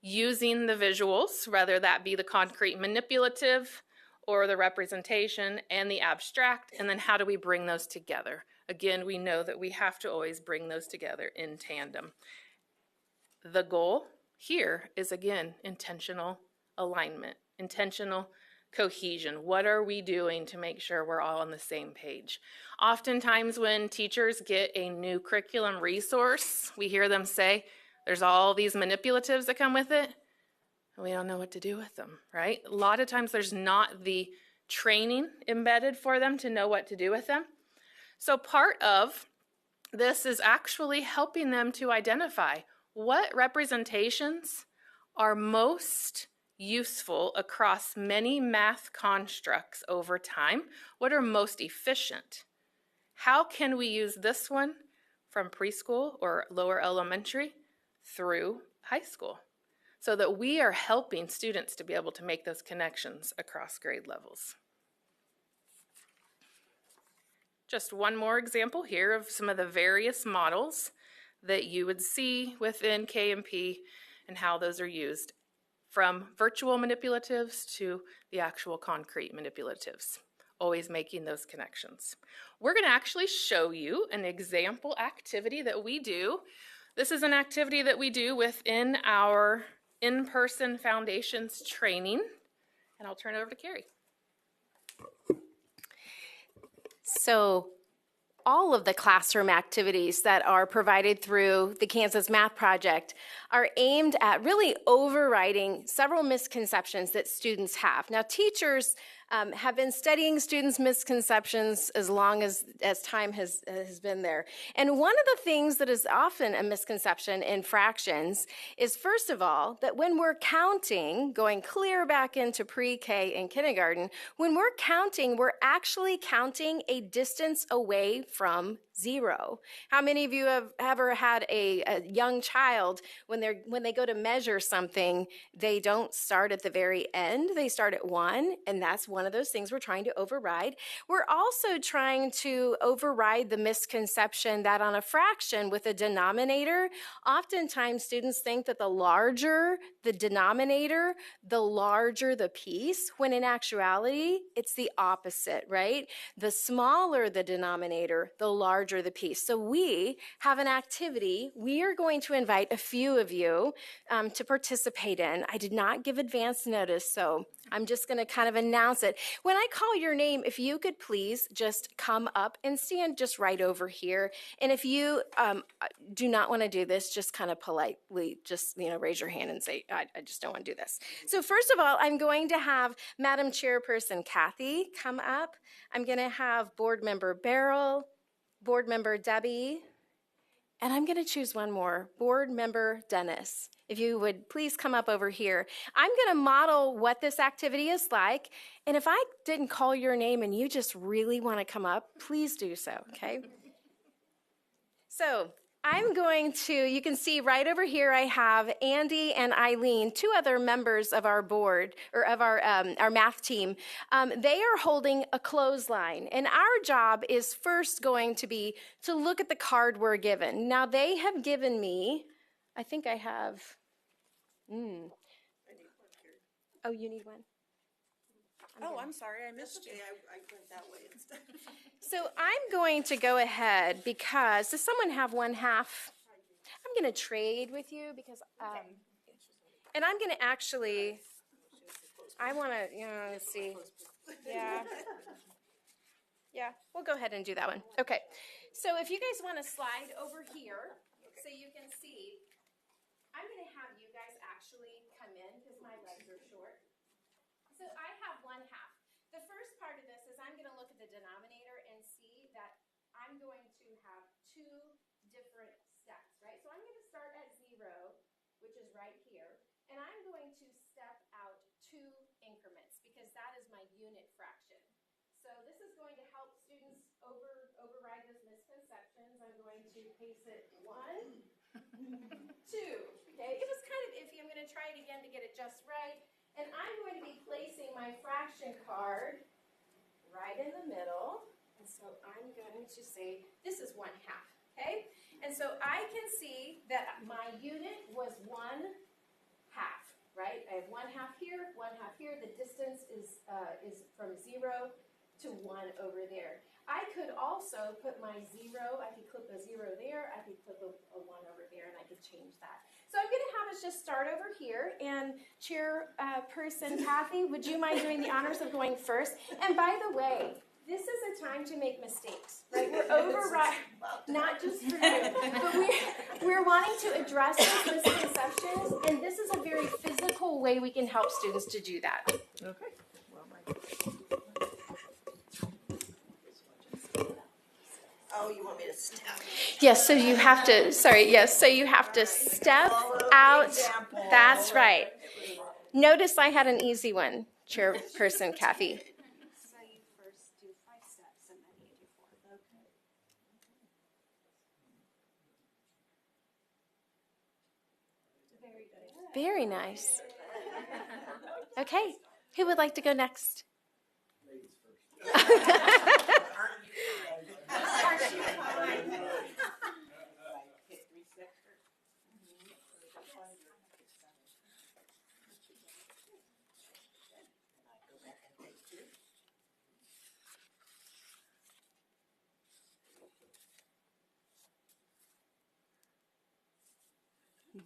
U: using the visuals, whether that be the concrete manipulative or the representation and the abstract, and then how do we bring those together? Again, we know that we have to always bring those together in tandem. The goal here is, again, intentional alignment, intentional cohesion. What are we doing to make sure we're all on the same page? Oftentimes when teachers get a new curriculum resource, we hear them say, there's all these manipulatives that come with it, and we don't know what to do with them, right? A lot of times there's not the training embedded for them to know what to do with them. So part of this is actually helping them to identify what representations are most useful across many math constructs over time. What are most efficient? How can we use this one from preschool or lower elementary through high school so that we are helping students to be able to make those connections across grade levels? Just one more example here of some of the various models that you would see within KMP and how those are used, from virtual manipulatives to the actual concrete manipulatives, always making those connections. We're going to actually show you an example activity that we do. This is an activity that we do within our in-person foundations training, and I'll turn it over to Carrie.
K: So all of the classroom activities that are provided through the Kansas Math Project are aimed at really overriding several misconceptions that students have. Now, teachers have been studying students' misconceptions as long as time has been there. And one of the things that is often a misconception in fractions is, first of all, that when we're counting, going clear back into pre-K and kindergarten, when we're counting, we're actually counting a distance away from zero. How many of you have ever had a young child, when they go to measure something, they don't start at the very end, they start at 1, and that's one of those things we're trying to override. We're also trying to override the misconception that on a fraction with a denominator, oftentimes students think that the larger the denominator, the larger the piece, when in actuality, it's the opposite, right? The smaller the denominator, the larger the piece. So we have an activity we are going to invite a few of you to participate in. I did not give advance notice, so I'm just going to kind of announce it. When I call your name, if you could please just come up and stand just right over here. And if you do not want to do this, just kind of politely just raise your hand and say, I just don't want to do this. So first of all, I'm going to have Madam Chairperson Kathy come up. I'm going to have Board Member Beryl, Board Member Debbie, and I'm going to choose one more, Board Member Dennis. If you would please come up over here. I'm going to model what this activity is like, and if I didn't call your name and you just really want to come up, please do so, okay? So I'm going to, you can see right over here I have Andy and Eileen, 2 other members of our board, or of our math team. They are holding a clothesline, and our job is first going to be to look at the card we're given. Now they have given me, I think I have, oh, you need one?
A: I'm sorry, I missed you. I went that way instead.
K: So I'm going to go ahead because, does someone have 1/2? I'm going to trade with you because, and I'm going to actually, I want to, let's see. Yeah. Yeah, we'll go ahead and do that one. Okay. So if you guys want to slide over here so you can see, I'm going to have you guys actually come in because my legs are short. So I have 1/2. The first part of this is I'm going to look at the denominator and see that I'm going to have 2 different steps, right? So I'm going to start at 0, which is right here, and I'm going to step out 2 increments because that is my unit fraction. So this is going to help students override those misconceptions. I'm going to pace it 1, 2. Okay, it was kind of iffy. I'm going to try it again to get it just right. And I'm going to be placing my fraction card right in the middle. And so I'm going to say, this is 1/2, okay? And so I can see that my unit was 1/2, right? I have 1/2 here, 1/2 here. The distance is from 0 to 1 over there. I could also put my 0, I could clip a 0 there, I could clip a 1 over there, and I could change that. So I'm going to have us just start over here, and Chairperson Kathy, would you mind doing the honors of going first? And by the way, this is a time to make mistakes, right? We're overriding, not just for you, but we're wanting to address those misconceptions, and this is a very physical way we can help students to do that.
A: Okay. Oh, you want me to step?
K: Yes, so you have to, so you have to step out. That's right. Notice I had an easy one, Chairperson Kathy.
A: So you first do 5 steps and then you do 4. Okay.
K: Very nice. Okay, who would like to go next?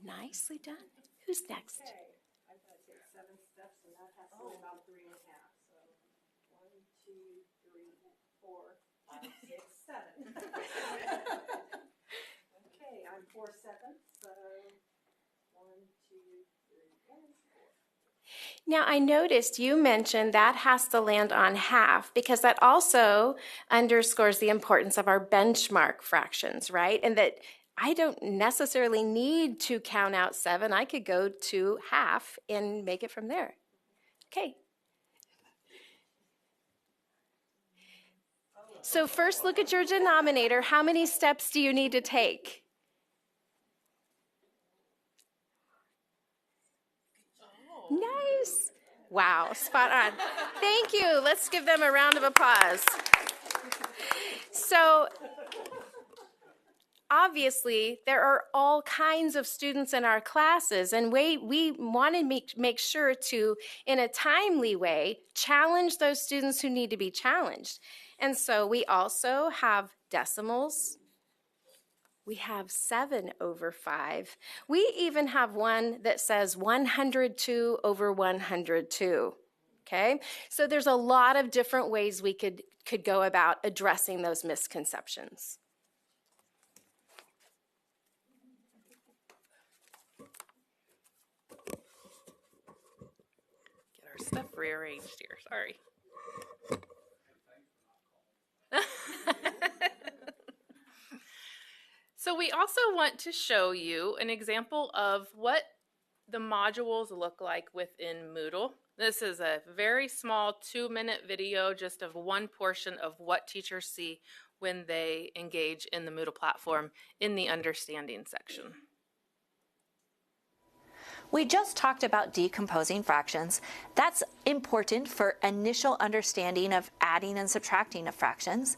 K: Nicely done. Who's next?
A: Okay, I've got to take 7 steps, and that has to be about 3.5. So 1, 2, 3, 4, 5, 6, 7. Okay, I'm 4/7, so 1, 2, 3, and 4.
K: Now, I noticed you mentioned that has to land on half because that also underscores the importance of our benchmark fractions, right? And that I don't necessarily need to count out 7. I could go to half and make it from there. Okay. So first look at your denominator. How many steps do you need to take? Nice. Wow, spot on. Thank you. Let's give them a round of applause. So, obviously, there are all kinds of students in our classes, and we want to make sure to, in a timely way, challenge those students who need to be challenged. And so we also have decimals. We have 7/5. We even have one that says 102/102. Okay? So there's a lot of different ways we could go about addressing those misconceptions.
U: Get our stuff rearranged here, sorry. So we also want to show you an example of what the modules look like within Moodle. This is a very small 2-minute video just of one portion of what teachers see when they engage in the Moodle platform in the understanding section.
F: We just talked about decomposing fractions. That's important for initial understanding of adding and subtracting of fractions.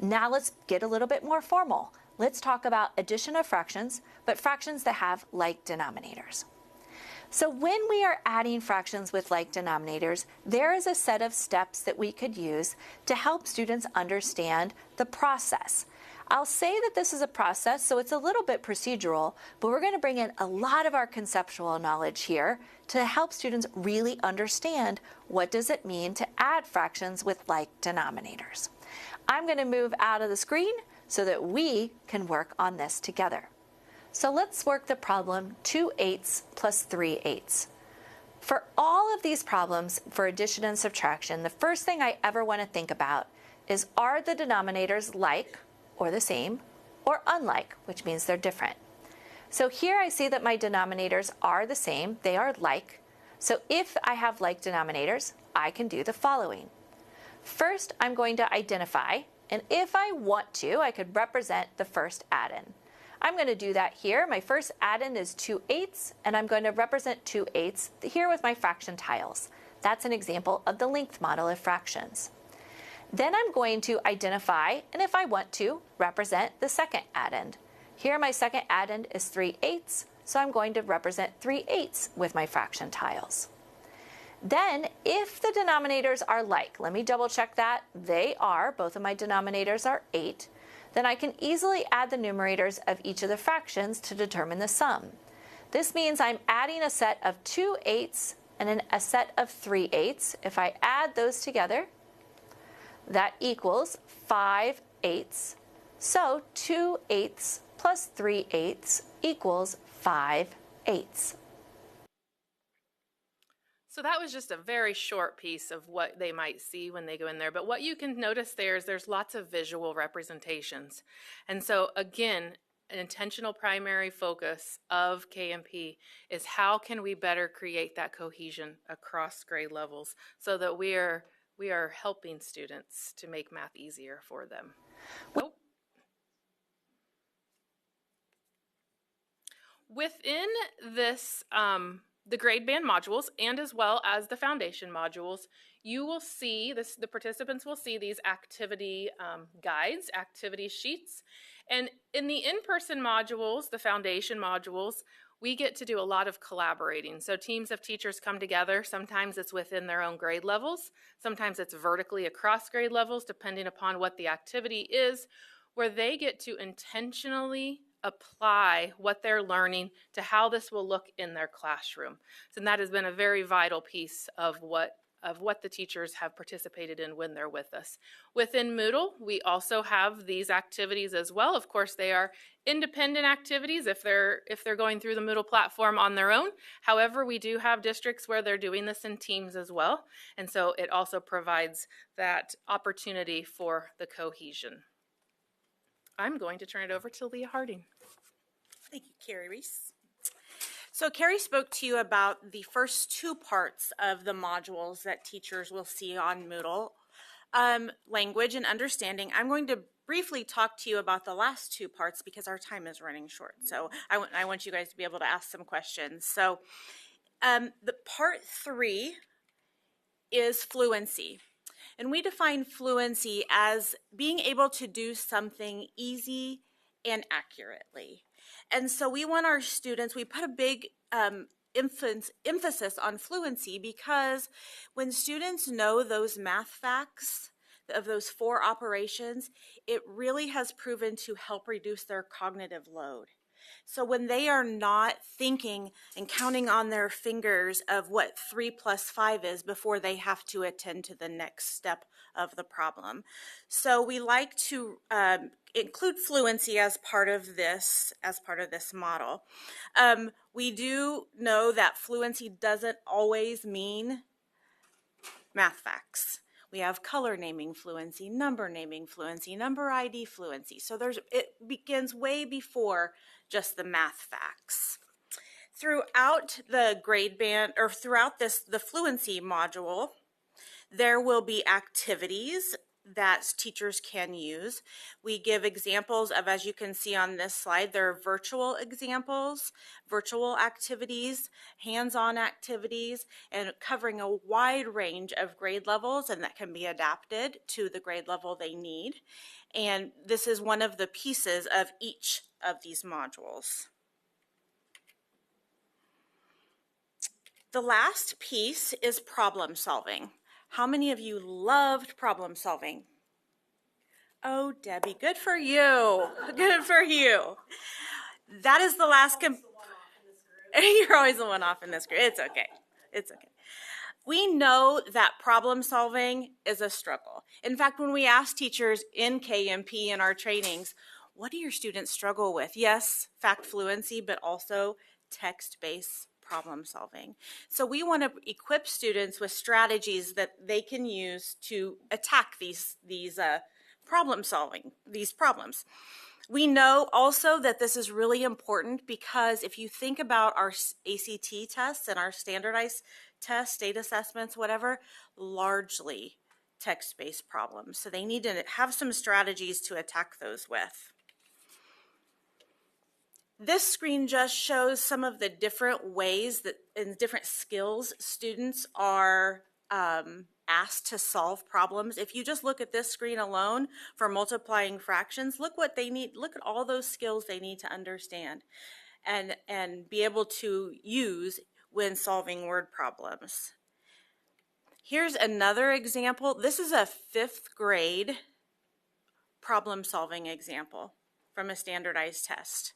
F: Now let's get a little bit more formal. Let's talk about addition of fractions, but fractions that have like denominators. So when we are adding fractions with like denominators, there is a set of steps that we could use to help students understand the process. I'll say that this is a process, so it's a little bit procedural, but we're going to bring in a lot of our conceptual knowledge here to help students really understand what does it mean to add fractions with like denominators. I'm going to move out of the screen so that we can work on this together. So let's work the problem 2/8 plus 3/8. For all of these problems for addition and subtraction, the first thing I ever want to think about is, are the denominators like or the same or unlike, which means they're different. So here I see that my denominators are the same, they are like. So if I have like denominators, I can do the following. First, I'm going to identify, and if I want to, I could represent the first add-in. I'm going to do that here. My first add-in is 2/8, and I'm going to represent 2/8 here with my fraction tiles. That's an example of the length model of fractions. Then I'm going to identify, and if I want to, represent the second add-in. Here my second add-in is 3/8, so I'm going to represent 3/8 with my fraction tiles. Then, if the denominators are like, let me double check that, they are, both of my denominators are 8, then I can easily add the numerators of each of the fractions to determine the sum. This means I'm adding a set of 2/8 and a set of 3/8. If I add those together, that equals 5/8. So 2/8 plus 3/8 equals 5/8.
U: So that was just a very short piece of what they might see when they go in there. But what you can notice there is there's lots of visual representations. And so again, an intentional primary focus of KMP is how can we better create that cohesion across grade levels so that we are helping students to make math easier for them. Within this, the grade band modules and as well as the foundation modules, you will see, the participants will see these activity guides, activity sheets. And in the in-person modules, the foundation modules, we get to do a lot of collaborating. So teams of teachers come together. Sometimes it's within their own grade levels. Sometimes it's vertically across grade levels, depending upon what the activity is, where they get to intentionally apply what they're learning to how this will look in their classroom. So that has been a very vital piece of what of what the teachers have participated in when they're with us. Within Moodle, we also have these activities as well. Of course, they are independent activities if they're going through the Moodle platform on their own. However, we do have districts where they're doing this in teams as well, and so it also provides that opportunity for the cohesion. I'm going to turn it over to Leah Harding.
G: Thank you, Carrie Reese. So Carrie spoke to you about the first two parts of the modules that teachers will see on Moodle, language and understanding. I'm going to briefly talk to you about the last two parts because our time is running short. So I want you guys to be able to ask some questions. So the part 3 is fluency. And we define fluency as being able to do something easy and accurately. And so we want our students, we put a big emphasis on fluency because when students know those math facts of those 4 operations, it really has proven to help reduce their cognitive load. So when they are not thinking and counting on their fingers of what 3 plus 5 is before they have to attend to the next step of the problem. So we like to include fluency as part of this model. We do know that fluency doesn't always mean math facts. We have color naming fluency, number naming fluency, number ID fluency. So it begins way before just the math facts. Throughout the grade band, or throughout the fluency module, there will be activities that teachers can use. We give examples of, as you can see on this slide, there are virtual examples, virtual activities, hands-on activities, and covering a wide range of grade levels, and that can be adapted to the grade level they need. And this is one of the pieces of each of these modules. The last piece is problem solving. How many of you loved problem solving? Oh, Debbie, good for you. Good for you. That is the last. You're always the one off in this group. It's okay. It's okay. We know that problem solving is a struggle. In fact, when we ask teachers in KMP in our trainings, what do your students struggle with? Yes, fact fluency, but also text-based problem solving. So we want to equip students with strategies that they can use to attack these problems. We know also that this is really important because if you think about our ACT tests and our standardized tests, state assessments, whatever, largely text-based problems. So they need to have some strategies to attack those with. This screen just shows some of the different ways that and different skills students are asked to solve problems. If you just look at this screen alone for multiplying fractions, look what they need, look at all those skills they need to understand and be able to use when solving word problems. Here's another example. This is a 5th grade problem solving example from a standardized test.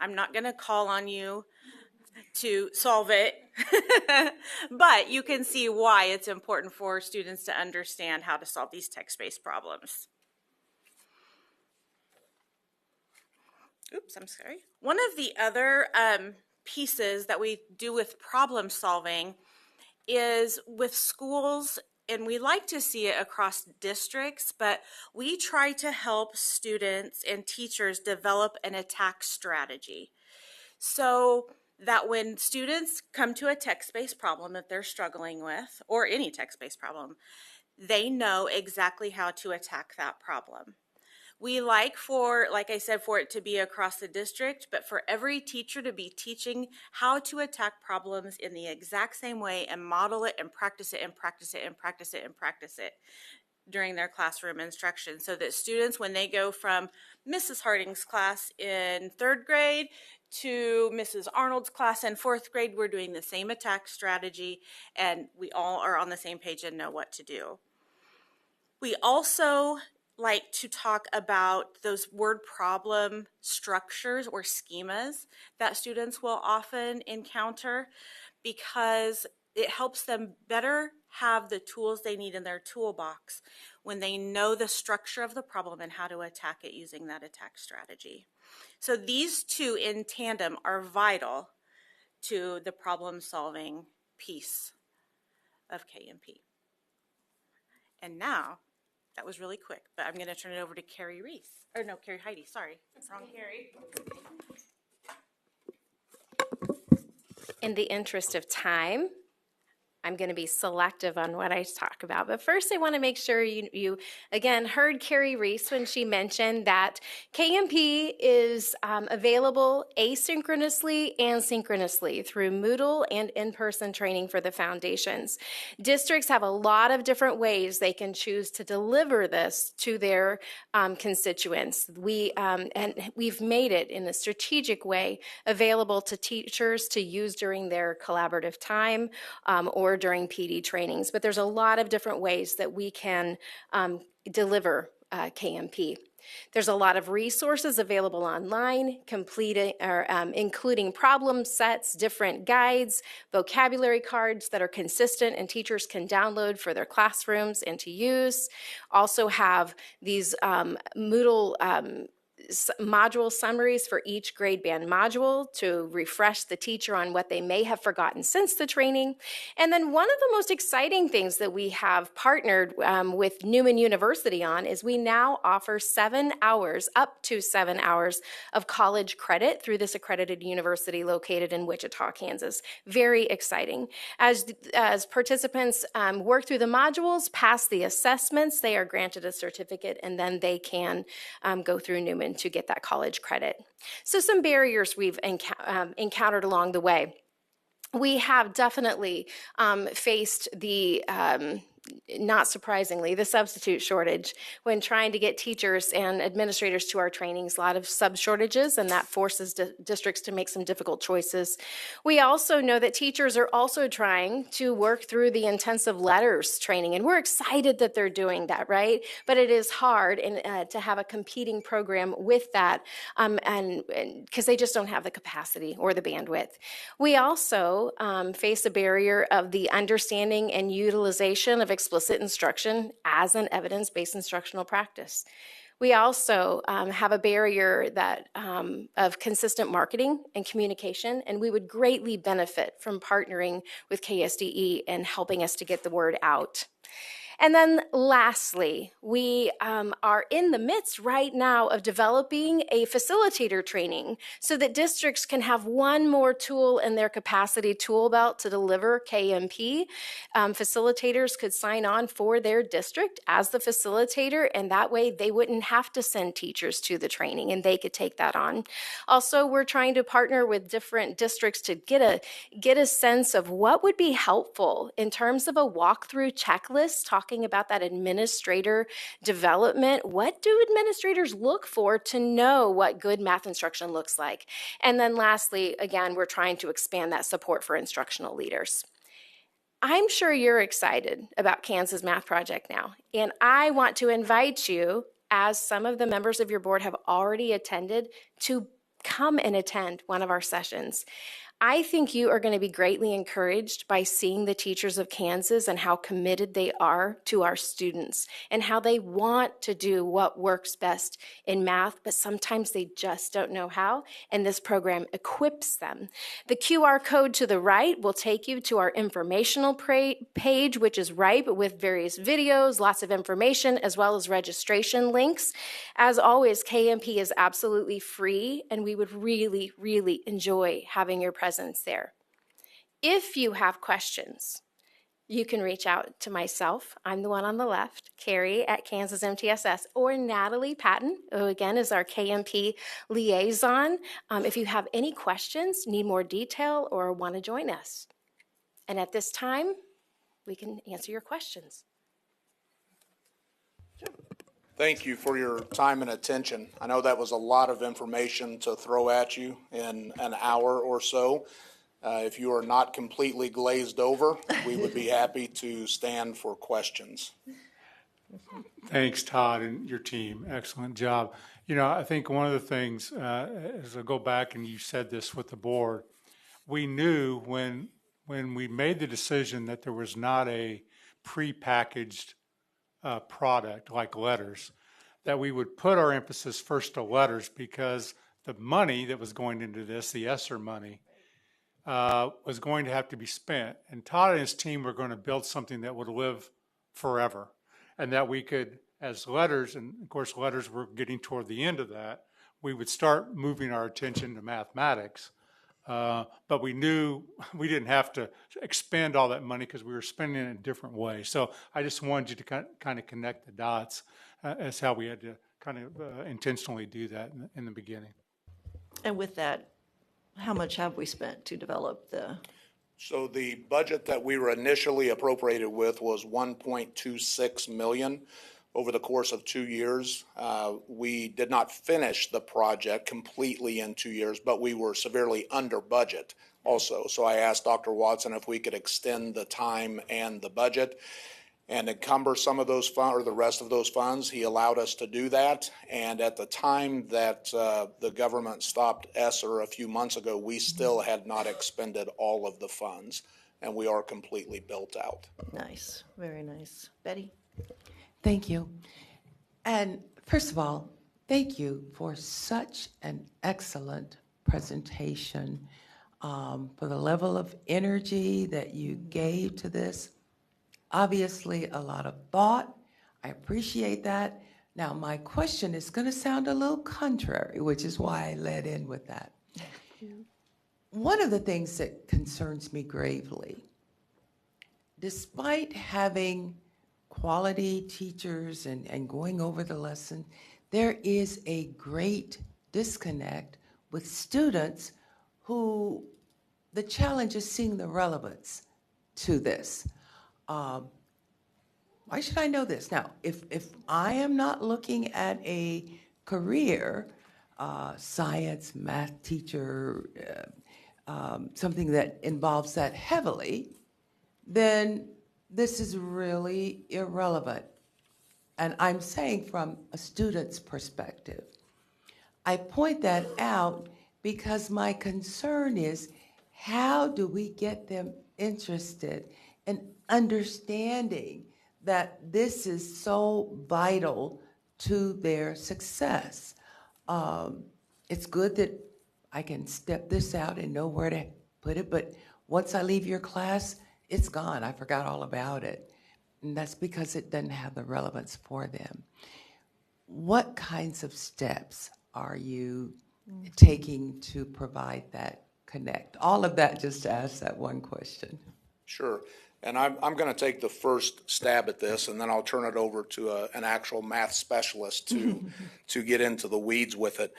G: I'm not going to call on you to solve it, but you can see why it's important for students to understand how to solve these text-based problems. Oops, I'm sorry. One of the other pieces that we do with problem solving is with schools, and we like to see it across districts, but we try to help students and teachers develop an attack strategy so that when students come to a text-based problem that they're struggling with, or any text-based problem, they know exactly how to attack that problem. We like I said, for it to be across the district, but for every teacher to be teaching how to attack problems in the exact same way and model it and practice it and practice it and practice it and practice it during their classroom instruction, so that students, when they go from Mrs. Harding's class in 3rd grade to Mrs. Arnold's class in 4th grade, we're doing the same attack strategy and we all are on the same page and know what to do. We also like to talk about those word problem structures or schemas that students will often encounter because it helps them better have the tools they need in their toolbox when they know the structure of the problem and how to attack it using that attack strategy. So these two in tandem are vital to the problem-solving piece of KMP. And now, that was really quick, but I'm going to turn it over to Carrie Reese. Or no, Carrie Heidi, sorry. Wrong Carrie.
K: In the interest of time, I'm going to be selective on what I talk about. But first, I want to make sure you again, heard Carrie Reese when she mentioned that KMP is available asynchronously and synchronously through Moodle and in-person training for the foundations. Districts have a lot of different ways they can choose to deliver this to their constituents. And we've made it in a strategic way available to teachers to use during their collaborative time or during PD trainings. But there's a lot of different ways that we can deliver KMP. There's a lot of resources available online, including problem sets, different guides, vocabulary cards that are consistent and teachers can download for their classrooms and to use. Also have these Moodle module summaries for each grade band module to refresh the teacher on what they may have forgotten since the training. And then one of the most exciting things that we have partnered with Newman University on is we now offer 7 hours, up to 7 hours of college credit through this accredited university located in Wichita, Kansas. Very exciting. As participants work through the modules, pass the assessments, they are granted a certificate, and then they can go through Newman to get that college credit. So some barriers we've encountered along the way. We have definitely faced the not surprisingly, the substitute shortage when trying to get teachers and administrators to our trainings. A lot of sub shortages, and that forces districts to make some difficult choices. We also know that teachers are also trying to work through the intensive letters training, and we're excited that they're doing that, right? But it is hard to have a competing program with that, and because they just don't have the capacity or the bandwidth. We also face a barrier of the understanding and utilization of explicit instruction as an evidence-based instructional practice. We also have a barrier of consistent marketing and communication, and we would greatly benefit from partnering with KSDE and helping us to get the word out. And then lastly, we are in the midst right now of developing a facilitator training so that districts can have one more tool in their capacity tool belt to deliver KMP. Facilitators could sign on for their district as the facilitator, and that way they wouldn't have to send teachers to the training and they could take that on. Also, we're trying to partner with different districts to get a sense of what would be helpful in terms of a walkthrough checklist, talking about that administrator development. What do administrators look for to know what good math instruction looks like? And then lastly, again, we're trying to expand that support for instructional leaders. I'm sure you're excited about Kansas Math Project now, and I want to invite you, as some of the members of your board have already attended, to come and attend one of our sessions. I think you are going to be greatly encouraged by seeing the teachers of Kansas and how committed they are to our students and how they want to do what works best in math, but sometimes they just don't know how, and this program equips them. The QR code to the right will take you to our informational page, which is ripe with various videos, lots of information, as well as registration links. As always, KMP is absolutely free, and we would really, really enjoy having your presence there. If you have questions, you can reach out to myself. I'm the one on the left, Carrie at Kansas MTSS, or Natalie Patton, who again is our KMP liaison. If you have any questions, need more detail, or want to join us. And at this time, we can answer your questions.
J: Thank you for your time and attention. I know that was a lot of information to throw at you in an hour or so. If you are not completely glazed over, we would be happy to stand for questions.
C: Thanks, Todd, and your team. Excellent job. You know, I think one of the things, as I go back and you said this with the board, we knew when we made the decision that there was not a prepackaged product like letters, that we would put our emphasis first to letters because the money that was going into this, the ESSER money, was going to have to be spent. And Todd and his team were going to build something that would live forever, and that we could, as letters, and of course letters were getting toward the end of that, we would start moving our attention to mathematics. But we knew we didn't have to expend all that money because we were spending it in a different way. So I just wanted you to kind of connect the dots as how we had to kind of intentionally do that in the beginning.
A: And with that, how much have we spent to develop the?
J: So the budget that we were initially appropriated with was 1.26 million over the course of 2 years. We did not finish the project completely in 2 years, but we were severely under budget also. So I asked Dr. Watson if we could extend the time and the budget and encumber some of those funds or the rest of those funds. He allowed us to do that. And at the time that the government stopped ESSER a few months ago, we still had not expended all of the funds, and we are completely built out.
A: Nice, very nice. Betty?
E: Thank you. And first of all, thank you for such an excellent presentation, for the level of energy that you gave to this. Obviously, a lot of thought. I appreciate that. Now, my question is going to sound a little contrary, which is why I led in with that. One of the things that concerns me gravely, despite having quality teachers and going over the lesson, there is a great disconnect with students who the challenge is seeing the relevance to this. Why should I know this? Now, if I am not looking at a career, science, math teacher, something that involves that heavily, then this is really irrelevant. And I'm saying from a student's perspective. I point that out because my concern is, how do we get them interested in understanding that this is so vital to their success? It's good that I can step this out and know where to put it, but once I leave your class, it's gone. I forgot all about it. And that's because it doesn't have the relevance for them. What kinds of steps are you taking to provide that connect? All of that just to ask that one question.
J: Sure. And I'm going to take the first stab at this, and then I'll turn it over to an actual math specialist to get into the weeds with it.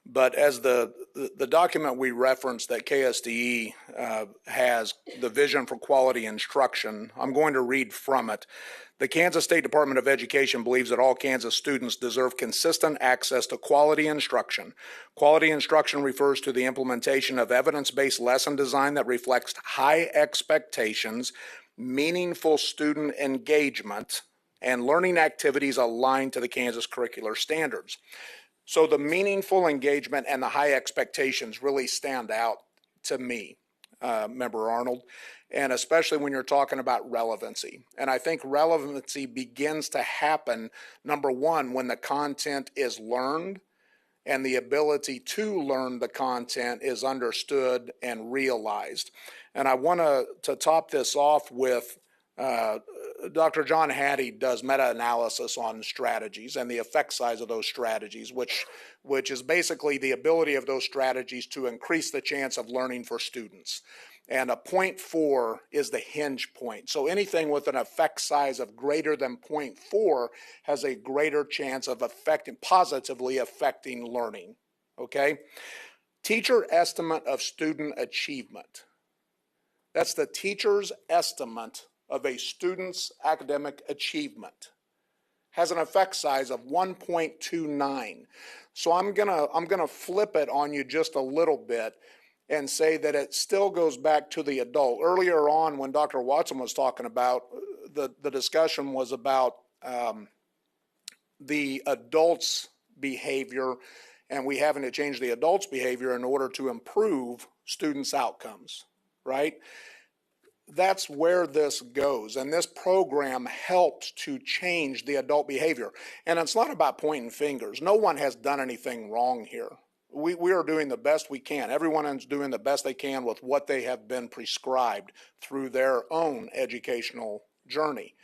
J: But as the document we referenced that KSDE has, the Vision for Quality Instruction, I'm going to read from it. The Kansas State Department of Education believes that all Kansas students deserve consistent access to quality instruction. Quality instruction refers to the implementation of evidence-based lesson design that reflects high expectations, meaningful student engagement, and learning activities aligned to the Kansas curricular standards. So the meaningful engagement and the high expectations really stand out to me, Member Arnold, and especially when you're talking about relevancy. And I think relevancy begins to happen, number one, when the content is learned and the ability to learn the content is understood and realized. And I want to top this off with Dr. John Hattie does meta-analysis on strategies and the effect size of those strategies, which is basically the ability of those strategies to increase the chance of learning for students. And a 0.4 is the hinge point. So anything with an effect size of greater than 0.4 has a greater chance of positively affecting learning, okay? Teacher estimate of student achievement. That's the teacher's estimate of a student's academic achievement. Has an effect size of 1.29. So I'm gonna flip it on you just a little bit and say that it still goes back to the adult. Earlier on, when Dr. Watson was talking about, the discussion was about the adult's behavior, and we having to change the adult's behavior in order to improve students' outcomes, right? that's where this goes. And this program helps to change the adult behavior. And it's not about pointing fingers. No one has done anything wrong here. We are doing the best we can. Everyone is doing the best they can with what they have been prescribed through their own educational journey.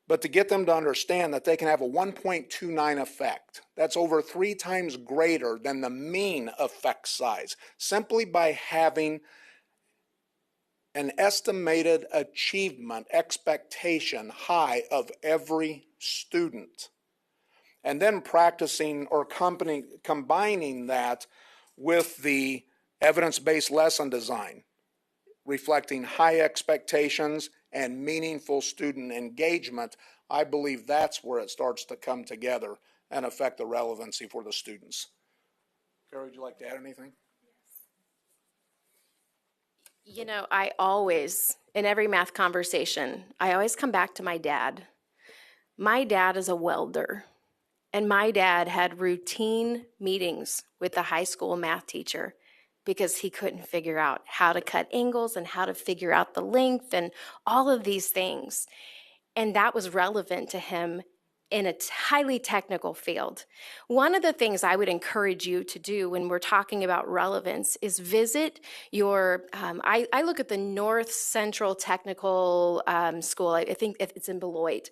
J: But to get them to understand that they can have a 1.29 effect, that's over 3 times greater than the mean effect size, simply by having an estimated achievement expectation high of every student. And then practicing or combining that with the evidence-based lesson design, reflecting high expectations and meaningful student engagement, I believe that's where it starts to come together and affect the relevancy for the students. Carrie, would you like to add anything?
K: You know, I always, in every math conversation, I always come back to my dad. My dad is a welder, and my dad had routine meetings with the high school math teacher because he couldn't figure out how to cut angles and how to figure out the length and all of these things. And that was relevant to him in a highly technical field. One of the things I would encourage you to do when we're talking about relevance is visit your, I look at the North Central Technical School, I think it's in Beloit.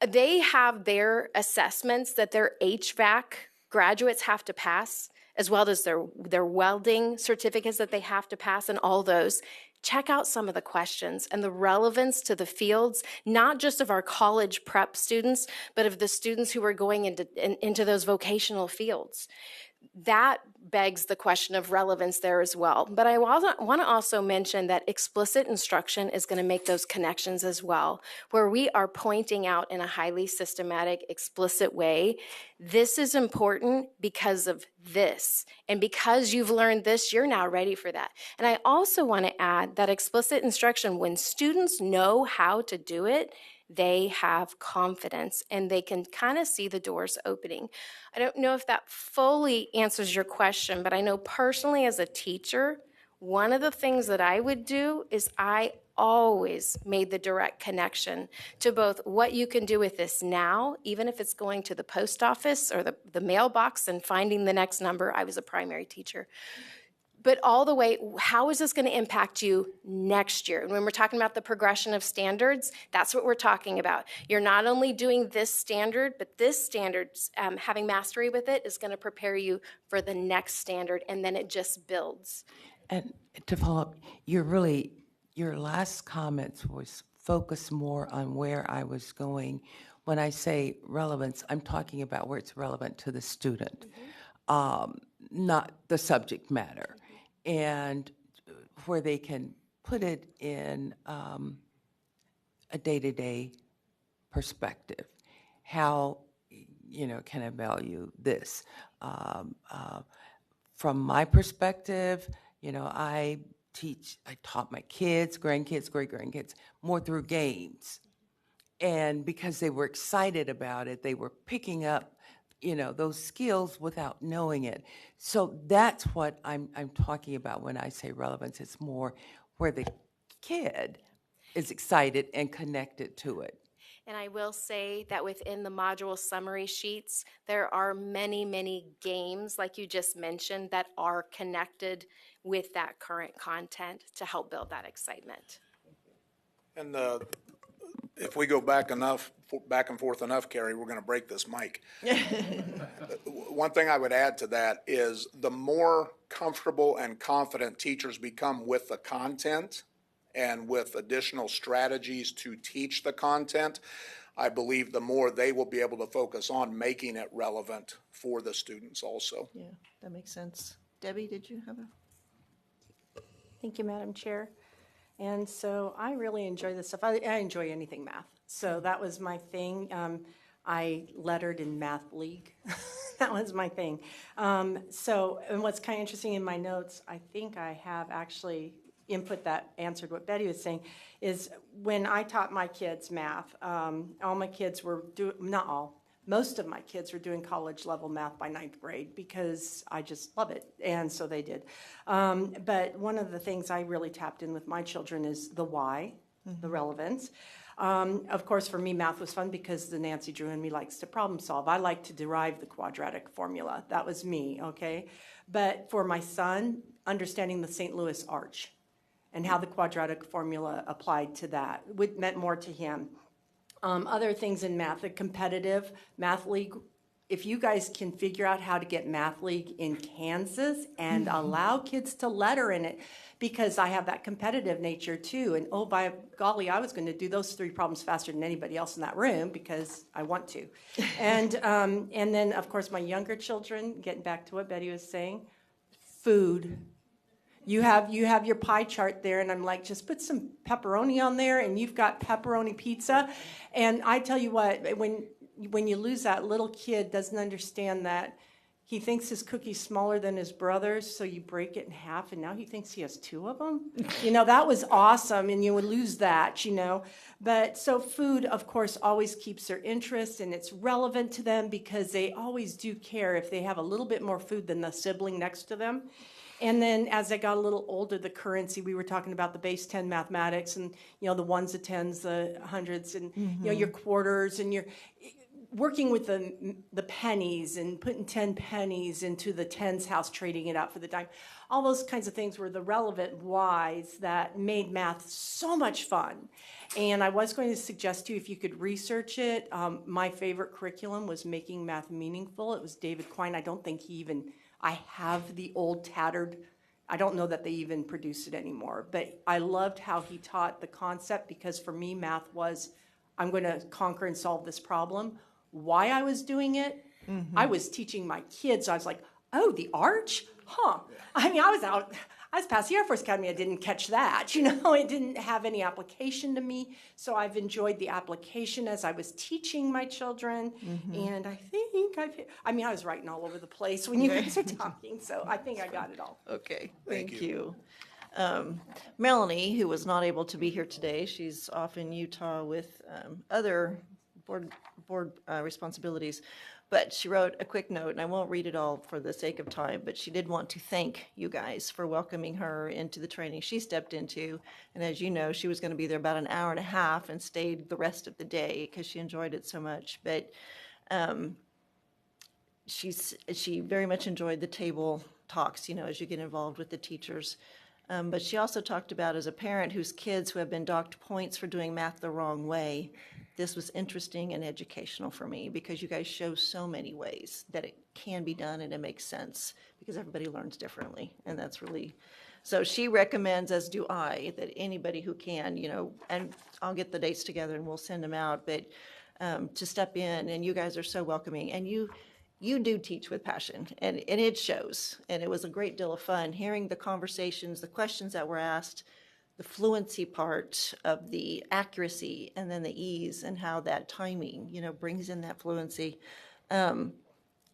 K: They have their assessments that their HVAC graduates have to pass, as well as their welding certificates that they have to pass and all those. Check out some of the questions and the relevance to the fields, not just of our college prep students, but of the students who are going into those vocational fields. That begs the question of relevance there as well. But I want to also mention that explicit instruction is going to make those connections as well, where we are pointing out in a highly systematic, explicit way, this is important because of this. And because you've learned this, you're now ready for that. And I also want to add that explicit instruction, when students know how to do it, they have confidence and they can kind of see the doors opening. I don't know if that fully answers your question, but I know personally as a teacher, one of the things that I would do is I always made the direct connection to both what you can do with this now, even if it's going to the post office or the mailbox and finding the next number. I was a primary teacher. But all the way, how is this going to impact you next year? And when we're talking about the progression of standards, that's what we're talking about. You're not only doing this standard, but this standard, having mastery with it, is going to prepare you for the next standard, and then it just builds.
E: And to follow up, your last comments was focused more on where I was going. When I say relevance, I'm talking about where it's relevant to the student, not the subject matter. And where they can put it in a day-to-day perspective. How, can I value this? From my perspective, I taught my kids, grandkids, great-grandkids, more through games. And because they were excited about it, they were picking up those skills without knowing it. So that's what I'm talking about when I say relevance. It's more where the kid is excited and connected to it.
K: And I will say that within the module summary sheets, there are many, many games, like you just mentioned, that are connected with that current content to help build that excitement.
J: And if we go back and forth enough, Carrie, we're going to break this mic. One thing I would add to that is the more comfortable and confident teachers become with the content and with additional strategies to teach the content, I believe the more they will be able to focus on making it relevant for the students also.
A: Yeah, that makes sense. Debbie, did you have a?
H: Thank you, Madam Chair. And so I really enjoy this stuff. I enjoy anything math. So that was my thing. I lettered in math league. That was my thing. And what's kind of interesting in my notes, I think I have actually input that answered what Betty was saying, is when I taught my kids math, all my kids were not all, Most of my kids were doing college level math by 9th grade because I just love it, and so they did. But one of the things I really tapped in with my children is the why, the relevance. Of course, for me, math was fun because the Nancy Drew in me likes to problem solve. I like to derive the quadratic formula. That was me, okay? But for my son, understanding the St. Louis Arch and how the quadratic formula applied to that meant more to him. Other things in math, the competitive math league. If you guys can figure out how to get math league in Kansas and allow kids to letter in it, because I have that competitive nature too. And oh, by golly, I was going to do those 3 problems faster than anybody else in that room because I want to. And then of course my younger children, getting back to what Betty was saying, food. You have your pie chart there, and I'm like, just put some pepperoni on there, and you've got pepperoni pizza. And I tell you what, when you lose that, little kid doesn't understand that he thinks his cookie's smaller than his brother's, so you break it in half, and now he thinks he has 2 of them. That was awesome, and you would lose that, But so food, of course, always keeps their interest, and it's relevant to them because they always do care if they have a little bit more food than the sibling next to them. And then as I got a little older, the currency, we were talking about the base 10 mathematics and, the ones, the tens, the hundreds, and, your quarters, and you're working with the pennies and putting 10 pennies into the tens house, trading it out for the dime. All those kinds of things were the relevant whys that made math so much fun. And I was going to suggest to you if you could research it. My favorite curriculum was Making Math Meaningful. It was David Quine. I don't think I have the old tattered, I don't know that they even produce it anymore, but I loved how he taught the concept because for me, math was, I'm going to conquer and solve this problem. Why I was doing it, I was teaching my kids. I was like, oh, the arch? Huh. I mean, I was past the Air Force Academy. I didn't catch that. It didn't have any application to me. So I've enjoyed the application as I was teaching my children. And I think I was writing all over the place when you guys are talking. So I think I got it all.
A: Okay, thank you. Melanie, who was not able to be here today, she's off in Utah with other board responsibilities, but she wrote a quick note, and I won't read it all for the sake of time, but she did want to thank you guys for welcoming her into the training she stepped into. And as you know, she was going to be there about an hour and a half and stayed the rest of the day because she enjoyed it so much. But she very much enjoyed the table talks, as you get involved with the teachers. But she also talked about, as a parent whose kids who have been docked points for doing math the wrong way, this was interesting and educational for me because you guys show so many ways that it can be done and it makes sense because everybody learns differently. And that's really, so she recommends, as do I, that anybody who can, and I'll get the dates together and we'll send them out, but to step in, and you guys are so welcoming. And you do teach with passion, and it shows. And it was a great deal of fun hearing the conversations, the questions that were asked, the fluency part of the accuracy, and then the ease and how that timing, brings in that fluency. And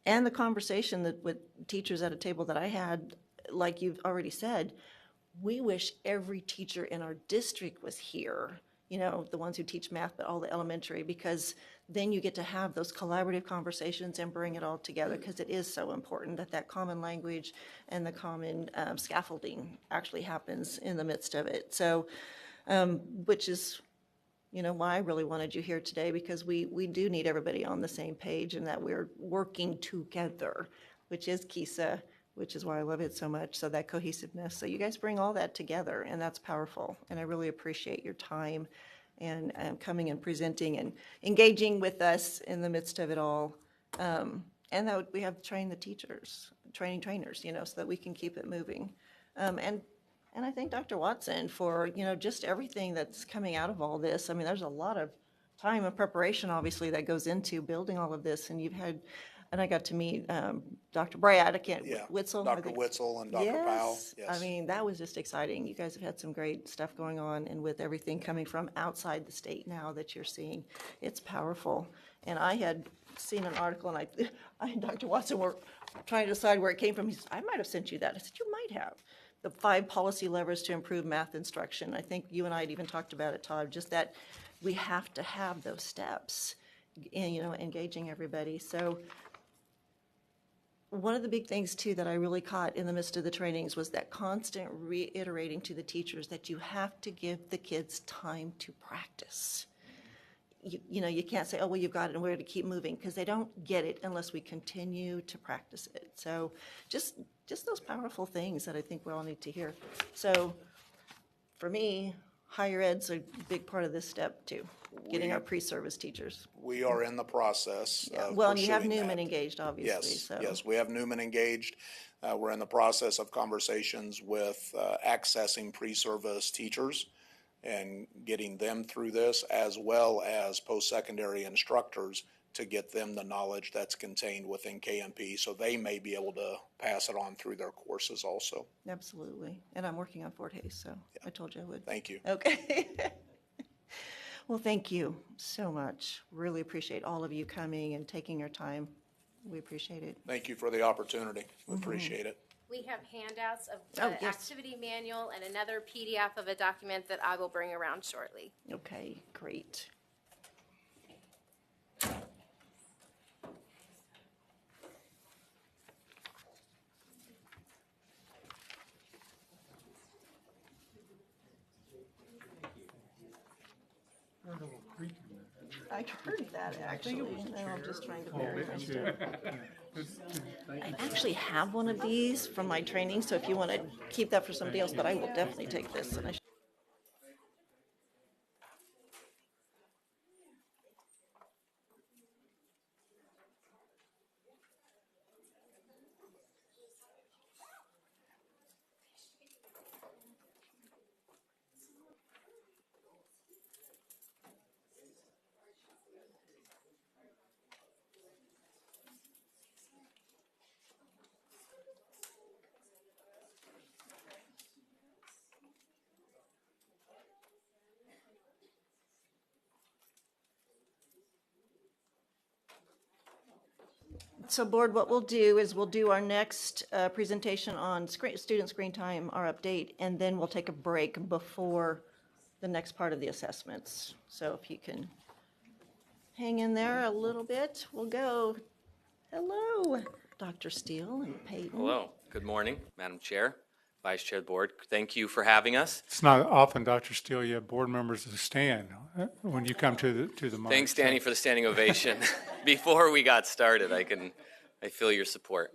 A: the conversation that with teachers at a table that I had, like you've already said, we wish every teacher in our district was here, the ones who teach math, but all the elementary, because then you get to have those collaborative conversations and bring it all together because it is so important that common language and the common scaffolding actually happens in the midst of it. So, which is, why I really wanted you here today, because we do need everybody on the same page and that we're working together, which is KISA, which is why I love it so much. So that cohesiveness. So you guys bring all that together, and that's powerful. And I really appreciate your time and coming and presenting and engaging with us in the midst of it all. And that we have trained the teachers, trainers, so that we can keep it moving. And I thank Dr. Watson for, just everything that's coming out of all this. I mean, there's a lot of time and preparation, obviously, that goes into building all of this. And you've had, and I got to meet Dr. Brad, Witzel.
J: Dr. Witzel and Dr. Powell.
A: Yes. I mean, that was just exciting. You guys have had some great stuff going on, and with everything coming from outside the state now that you're seeing, it's powerful. And I had seen an article, and I and Dr. Watson were trying to decide where it came from. He said, I might have sent you that. I said, you might have. The 5 policy levers to improve math instruction. I think you and I had even talked about it, Todd, just that we have to have those steps. engaging everybody. So one of the big things too that I really caught in the midst of the trainings was that constant reiterating to the teachers that you have to give the kids time to practice. You can't say, oh, well, you've got it and we're going to keep moving, because they don't get it unless we continue to practice it. So just those powerful things that I think we all need to hear. So for me, higher ed's a big part of this step too, getting our pre-service teachers.
J: We are in the process of
A: Well, and you have
J: pursuing
A: Newman
J: that.
A: engaged, obviously.
J: Yes,
A: So.
J: yes, we have Newman engaged. We're in the process of conversations with accessing pre-service teachers and getting them through this, as well as post-secondary instructors, to get them the knowledge that's contained within KMP, so they may be able to pass it on through their courses also.
A: Absolutely. And I'm working on Fort Hays, so yeah. I told you I would.
J: Thank you.
A: Okay. Well, thank you so much. Really appreciate all of you coming and taking your time. We appreciate it.
J: Thank you for the opportunity. We appreciate it.
K: We have handouts of the activity manual and another PDF of a document that I will bring around shortly.
A: Okay, great. I heard that, actually. No, I'm just trying to bury my stuff. I actually have one of these from my training, so if you want to keep that for somebody else, but I will definitely take this. And So board, what we'll do is we'll do our next presentation on student screen time, our update, and then we'll take a break before the next part of the assessments. So if you can hang in there a little bit, we'll go. Hello, Dr. Steele and Peyton.
B: Hello. Good morning, Madam Chair, Vice Chair of the Board. Thank you for having us.
C: It's not often, Dr. Steele, you have board members that stand when you come to the mic.
B: Thanks, Danny, for the standing ovation. Before we got started, I feel your support.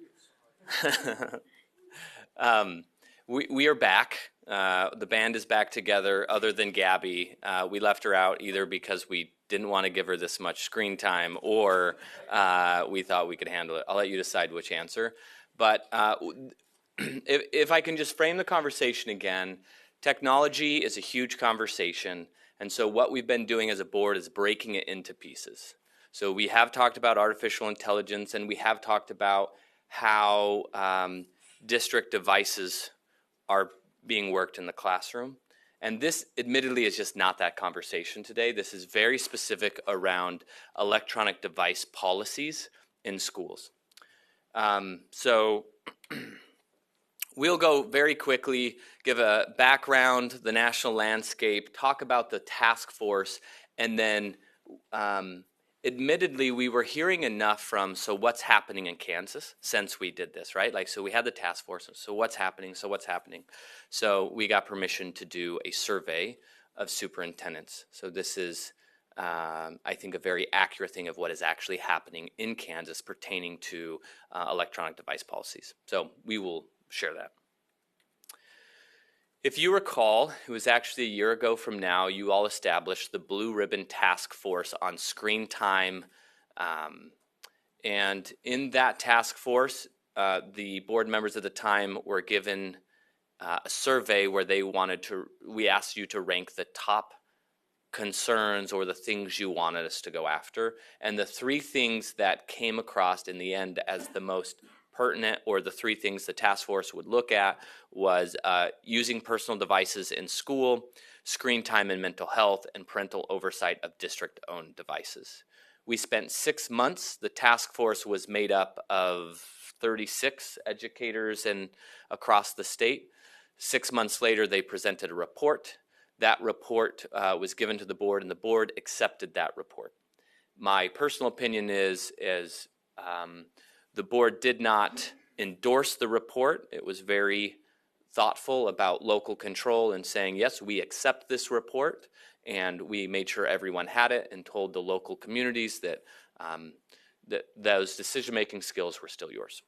B: We are back. The band is back together, other than Gabby. We left her out either because we didn't want to give her this much screen time, or we thought we could handle it. I'll let you decide which answer. But if I can just frame the conversation again, technology is a huge conversation. And so what we've been doing as a board is breaking it into pieces. So we have talked about artificial intelligence, and we have talked about how district devices are being worked in the classroom. And this admittedly is just not that conversation today. This is very specific around electronic device policies in schools. So we'll go very quickly, give a background, the national landscape, talk about the task force, and then admittedly, we were hearing enough from, so what's happening in Kansas since we did this, right? Like, so we had the task force, so what's happening, so what's happening? So we got permission to do a survey of superintendents. So this is, I think, a very accurate thing of what is actually happening in Kansas pertaining to electronic device policies. So we will share that. If you recall, it was actually a year ago from now, you all established the Blue Ribbon Task Force on Screen Time. And in that task force, the board members at the time were given a survey where we asked you to rank the top concerns or the things you wanted us to go after. And the three things that came across in the end as the most pertinent, or the three things the task force would look at, was using personal devices in school, screen time and mental health, and parental oversight of district-owned devices. We spent 6 months. The task force was made up of 36 educators across the state. 6 months later, they presented a report. That report was given to the board, and the board accepted that report. My personal opinion is the board did not endorse the report. It was very thoughtful about local control and saying, yes, we accept this report, and we made sure everyone had it and told the local communities that, that those decision-making skills were still yours.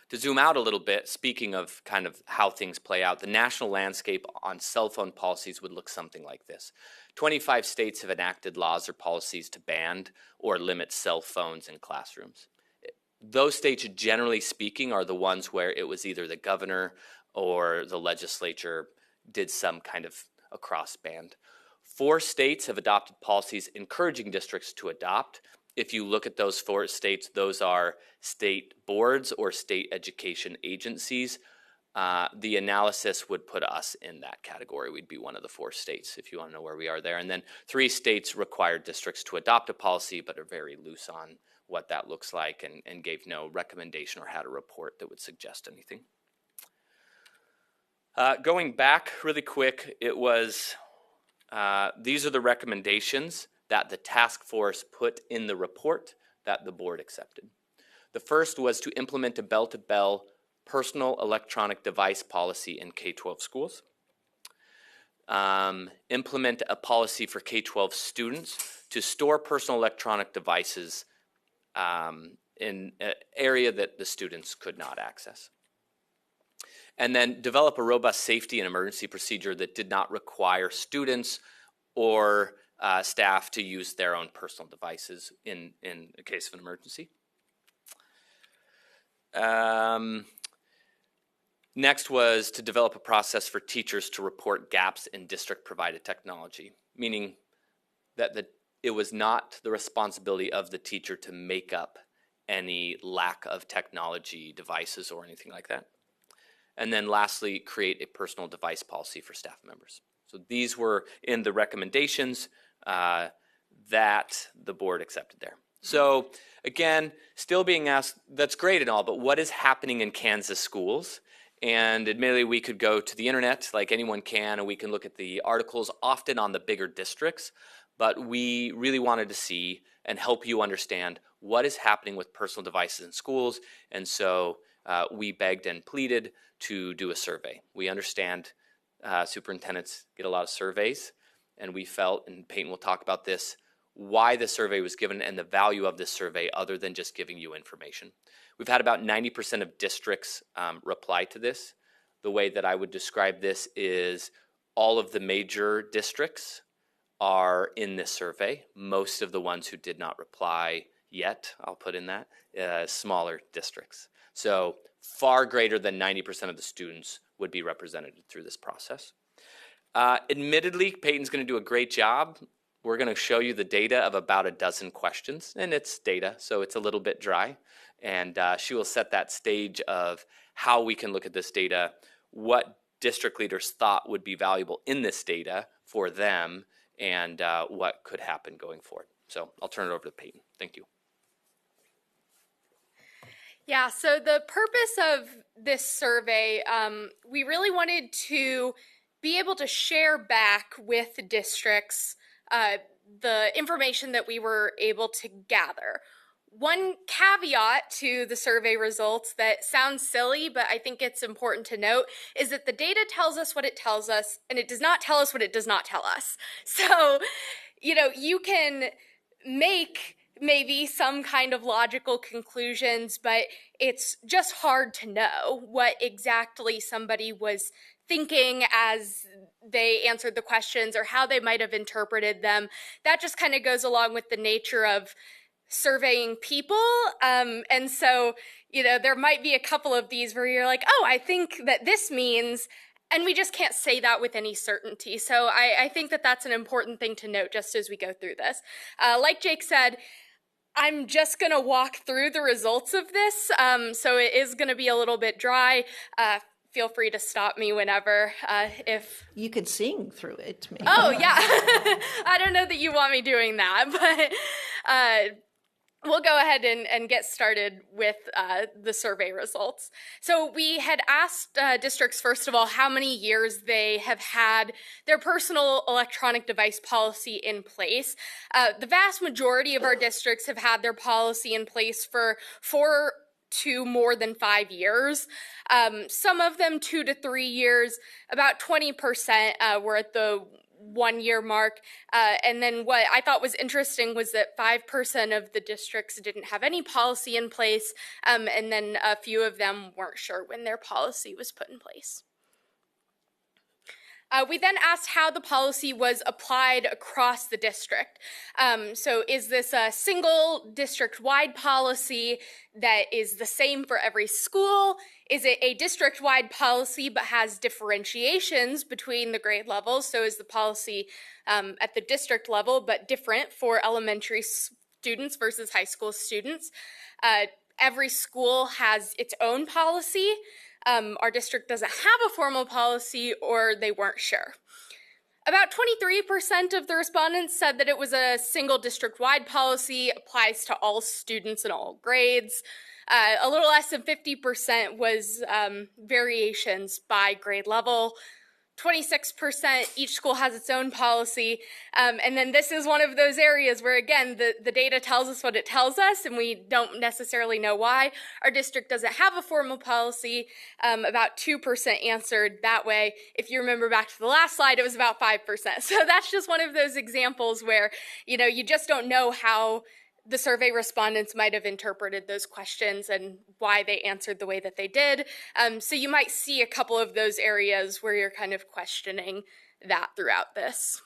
B: To zoom out a little bit, speaking of kind of how things play out, the national landscape on cell phone policies would look something like this. 25 states have enacted laws or policies to ban or limit cell phones in classrooms. Those states, generally speaking, are the ones where it was either the governor or the legislature did some kind of across ban. 4 states have adopted policies encouraging districts to adopt. If you look at those 4 states, those are state boards or state education agencies. The analysis would put us in that category. We'd be one of the 4 states if you want to know where we are there. And then 3 states require districts to adopt a policy but are very loose on what that looks like and gave no recommendation or had a report that would suggest anything. Going back really quick, it was, these are the recommendations that the task force put in the report that the board accepted. The first was to implement a bell-to-bell personal electronic device policy in K-12 schools. Implement a policy for K-12 students to store personal electronic devices in an area that the students could not access. And then develop a robust safety and emergency procedure that did not require students or staff to use their own personal devices in a case of an emergency. Next was to develop a process for teachers to report gaps in district-provided technology, meaning that it was not the responsibility of the teacher to make up any lack of technology devices or anything like that. And then lastly, create a personal device policy for staff members. So these were in the recommendations that the board accepted there. So again, still being asked, that's great and all, but what is happening in Kansas schools? And admittedly, we could go to the internet like anyone can, and we can look at the articles often on the bigger districts, but we really wanted to see and help you understand what is happening with personal devices in schools. And so we begged and pleaded to do a survey. We understand superintendents get a lot of surveys, and we felt, and Peyton will talk about this, why the survey was given and the value of this survey other than just giving you information. We've had about 90% of districts reply to this. The way that I would describe this is all of the major districts are in this survey. Most of the ones who did not reply yet, I'll put in that, smaller districts. So far greater than 90% of the students would be represented through this process. Admittedly, Peyton's going to do a great job. We're going to show you the data of about a dozen questions, and it's data, so it's a little bit dry. And she will set that stage of how we can look at this data, what district leaders thought would be valuable in this data for them, and what could happen going forward. So I'll turn it over to Peyton. Thank you.
K: Yeah, so the purpose of this survey, we really wanted to be able to share back with districts the information that we were able to gather. One caveat to the survey results that sounds silly, but I think it's important to note, is that the data tells us what it tells us, and it does not tell us what it does not tell us. So, you know, you can make maybe some kind of logical conclusions, but it's just hard to know what exactly somebody was thinking as they answered the questions or how they might have interpreted them. That just kind of goes along with the nature of surveying people. And so, you know, there might be a couple of these where you're like, oh, I think that this means, and we just can't say that with any certainty. So I think that that's an important thing to note just as we go through this. Like Jake said, I'm just going to walk through the results of this. So it is going to be a little bit dry. Feel free to stop me whenever if...
A: You could sing through it, maybe.
K: Oh, yeah. I don't know that you want me doing that, but we'll go ahead and get started with the survey results. So we had asked districts, first of all, how many years they have had their personal electronic device policy in place. The vast majority of our districts have had their policy in place for 4 to more than 5 years. Some of them 2 to 3 years. About 20% were at the 1-year mark. And then what I thought was interesting was that 5% of the districts didn't have any policy in place, and then a few of them weren't sure when their policy was put in place. We then asked how the policy was applied across the district. So is this a single district-wide policy that is the same for every school? Is it a district-wide policy but has differentiations between the grade levels? So is the policy at the district level but different for elementary students versus high school students? Every school has its own policy. Our district doesn't have a formal policy, or they weren't sure. About 23% of the respondents said that it was a single district-wide policy, applies to all students in all grades. A little less than 50% was variations by grade level. 26%, each school has its own policy. And then this is one of those areas where, again, the data tells us what it tells us, and we don't necessarily know why. Our district doesn't have a formal policy. About 2% answered that way. If you remember back to the last slide, it was about 5%. So that's just one of those examples where, you just don't know how the survey respondents might have interpreted those questions and why they answered the way that they did. So you might see a couple of those areas where you're kind of questioning that throughout this.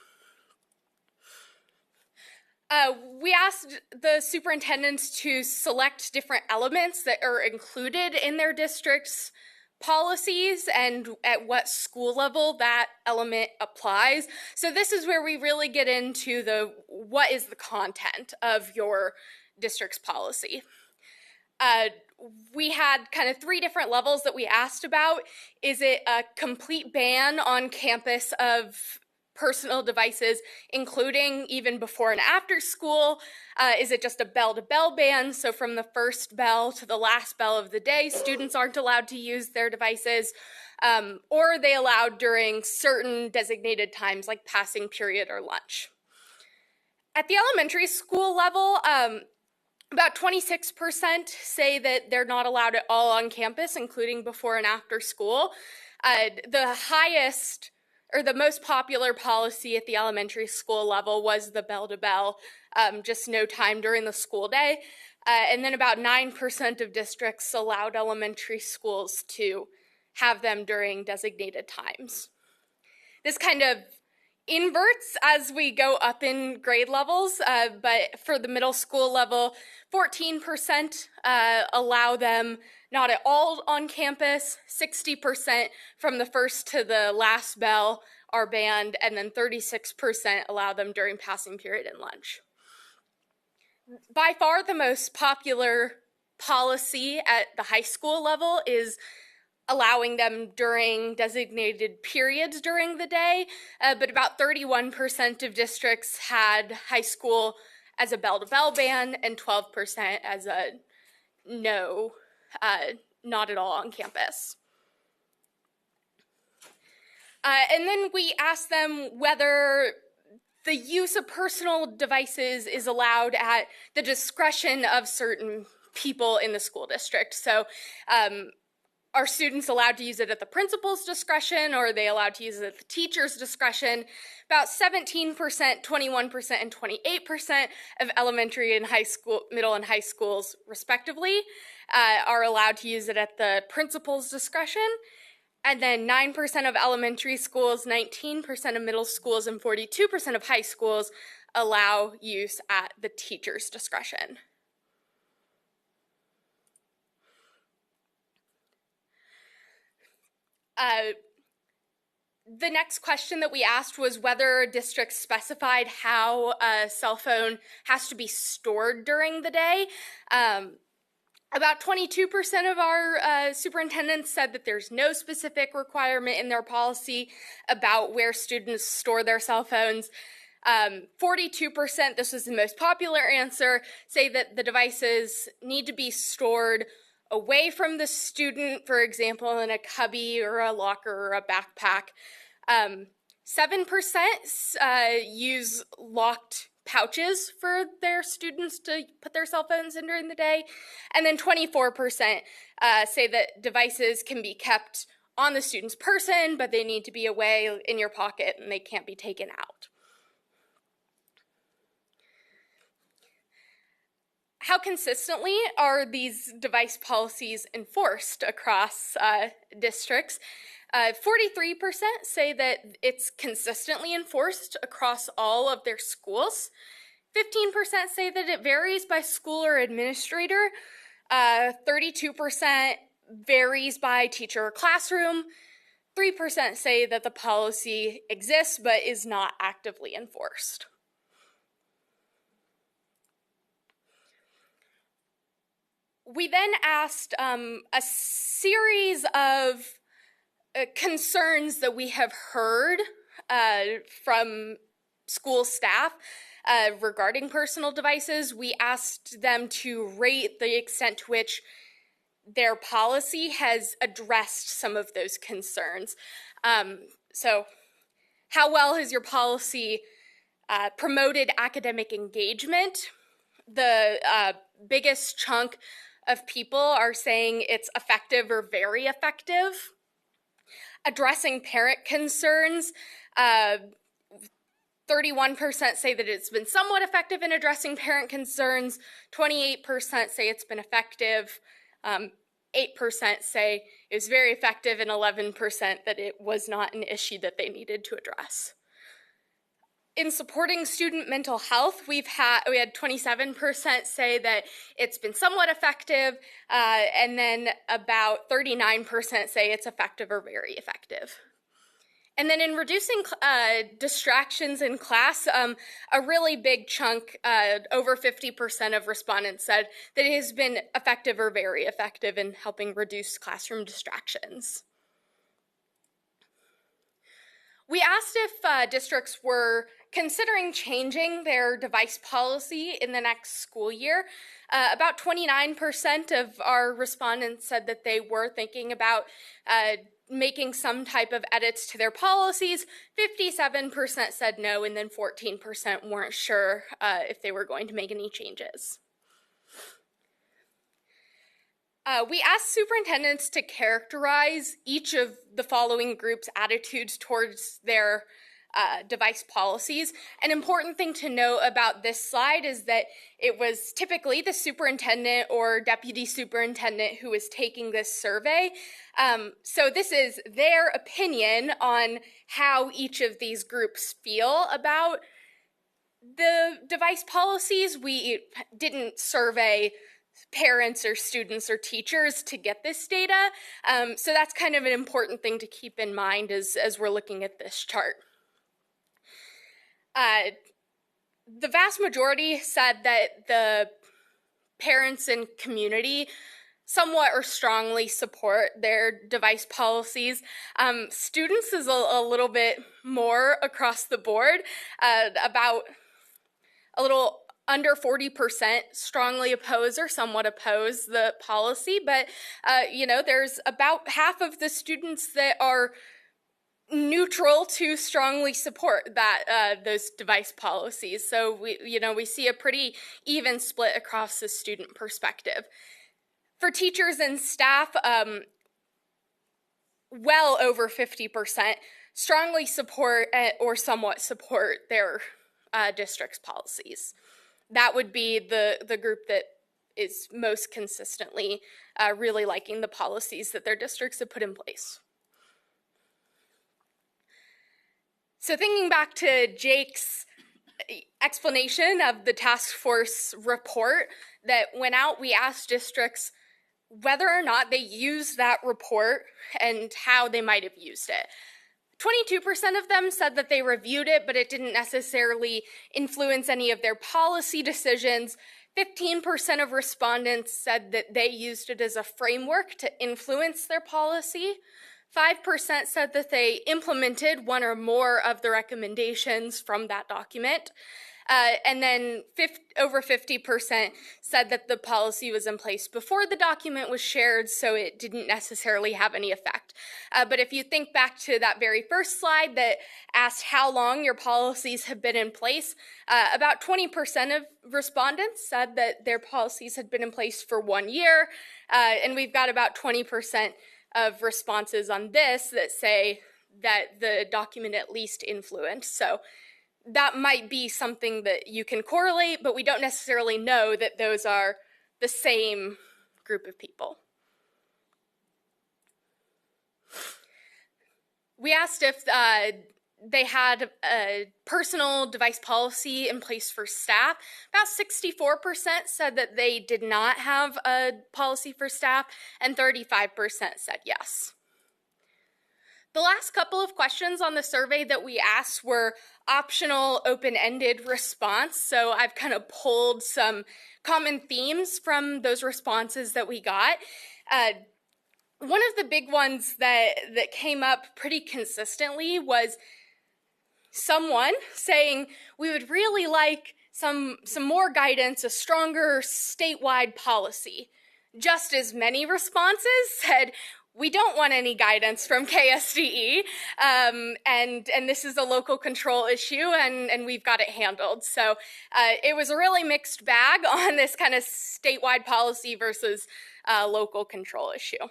K: We asked the superintendents to select different elements that are included in their district's policies and at what school level that element applies. So this is where we really get into what is the content of your district's policy. We had kind of 3 different levels that we asked about. Is it a complete ban on campus of personal devices, including even before and after school? Is it just a bell-to-bell ban? So from the first bell to the last bell of the day, students aren't allowed to use their devices. Or are they allowed during certain designated times like passing period or lunch? At the elementary school level, about 26% say that they're not allowed at all on campus, including before and after school. The highest or the most popular policy at the elementary school level was the bell-to-bell, just no time during the school day. And then about 9% of districts allowed elementary schools to have them during designated times. This kind of inverts as we go up in grade levels, but for the middle school level, 14% allow them not at all on campus, 60% from the first to the last bell are banned, and then 36% allow them during passing period and lunch. By far the most popular policy at the high school level is allowing them during designated periods during the day, but about 31% of districts had high school as a bell-to-bell ban and 12% as a no, not at all on campus. And then we asked them whether the use of personal devices is allowed at the discretion of certain people in the school district. So are students allowed to use it at the principal's discretion, or are they allowed to use it at the teacher's discretion? About 17%, 21%, and 28% of elementary and high school, middle and high schools, respectively, are allowed to use it at the principal's discretion. And then 9% of elementary schools, 19% of middle schools, and 42% of high schools allow use at the teacher's discretion. The next question that we asked was whether districts specified how a cell phone has to be stored during the day. About 22% of our superintendents said that there's no specific requirement in their policy about where students store their cell phones. 42%, this was the most popular answer, say that the devices need to be stored away from the student, for example, in a cubby or a locker or a backpack. 7% use locked pouches for their students to put their cell phones in during the day. And then 24% say that devices can be kept on the student's person, but they need to be away in your pocket and they can't be taken out. How consistently are these device policies enforced across districts? 43% say that it's consistently enforced across all of their schools. 15% say that it varies by school or administrator. 32% varies by teacher or classroom. 3% say that the policy exists but is not actively enforced. We then asked a series of concerns that we have heard from school staff regarding personal devices. We asked them to rate the extent to which their policy has addressed some of those concerns. So, how well has your policy promoted academic engagement? The biggest chunk of people are saying it's effective or very effective. Addressing parent concerns, 31% say that it's been somewhat effective in addressing parent concerns, 28% say it's been effective, 8% say it was very effective, and 11% that it was not an issue that they needed to address. In supporting student mental health, we had 27% say that it's been somewhat effective, and then about 39% say it's effective or very effective. And then in reducing distractions in class, a really big chunk, over 50% of respondents said that it has been effective or very effective in helping reduce classroom distractions. We asked if districts were considering changing their device policy in the next school year. About 29% of our respondents said that they were thinking about making some type of edits to their policies. 57% said no, and then 14% weren't sure if they were going to make any changes. We asked superintendents to characterize each of the following groups' attitudes towards their device policies. An important thing to know about this slide is that it was typically the superintendent or deputy superintendent who was taking this survey. So this is their opinion on how each of these groups feel about the device policies. We didn't survey parents or students or teachers to get this data. So that's kind of an important thing to keep in mind as we're looking at this chart. The vast majority said that the parents and community somewhat or strongly support their device policies. Students is a little bit more across the board, about a little under 40% strongly oppose or somewhat oppose the policy, but there's about half of the students that are neutral to strongly support that those device policies. So we see a pretty even split across the student perspective. For teachers and staff, well over 50% strongly support or somewhat support their district's policies. That would be the group that is most consistently really liking the policies that their districts have put in place. So thinking back to Jake's explanation of the task force report that went out, we asked districts whether or not they used that report and how they might have used it. 22% of them said that they reviewed it, but it didn't necessarily influence any of their policy decisions. 15% of respondents said that they used it as a framework to influence their policy.
D: 5% said that they implemented one or more of the recommendations from that document. And then over 50% said that the policy was in place before the document was shared, so it didn't necessarily have any effect. But if you think back to that very first slide that asked how long your policies have been in place, about 20% of respondents said that their policies had been in place for 1 year, and we've got about 20% of responses on this that say that the document at least influenced. So that might be something that you can correlate, but we don't necessarily know that those are the same group of people. We asked if they had a personal device policy in place for staff. About 64% said that they did not have a policy for staff, and 35% said yes. The last couple of questions on the survey that we asked were optional, open-ended response. So I've kind of pulled some common themes from those responses that we got. One of the big ones that came up pretty consistently was someone saying, we would really like some more guidance, a stronger statewide policy. Just as many responses said, we don't want any guidance from KSDE, and this is a local control issue, and we've got it handled. So it was a really mixed bag on this kind of statewide policy versus local control issue.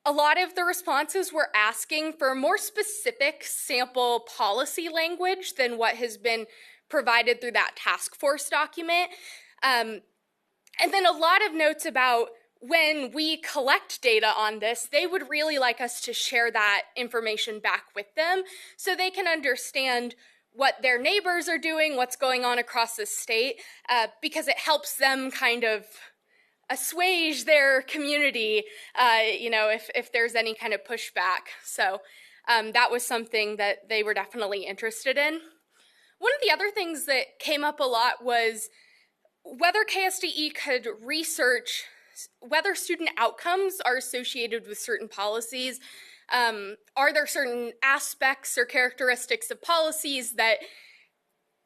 D: A lot of the responses were asking for more specific sample policy language than what has been provided through that task force document. And then a lot of notes about when we collect data on this, they would really like us to share that information back with them so they can understand what their neighbors are doing, what's going on across the state, because it helps them kind of assuage their community, if there's any kind of pushback. So that was something that they were definitely interested in. One of the other things that came up a lot was whether KSDE could research whether student outcomes are associated with certain policies. Are there certain aspects or characteristics of policies that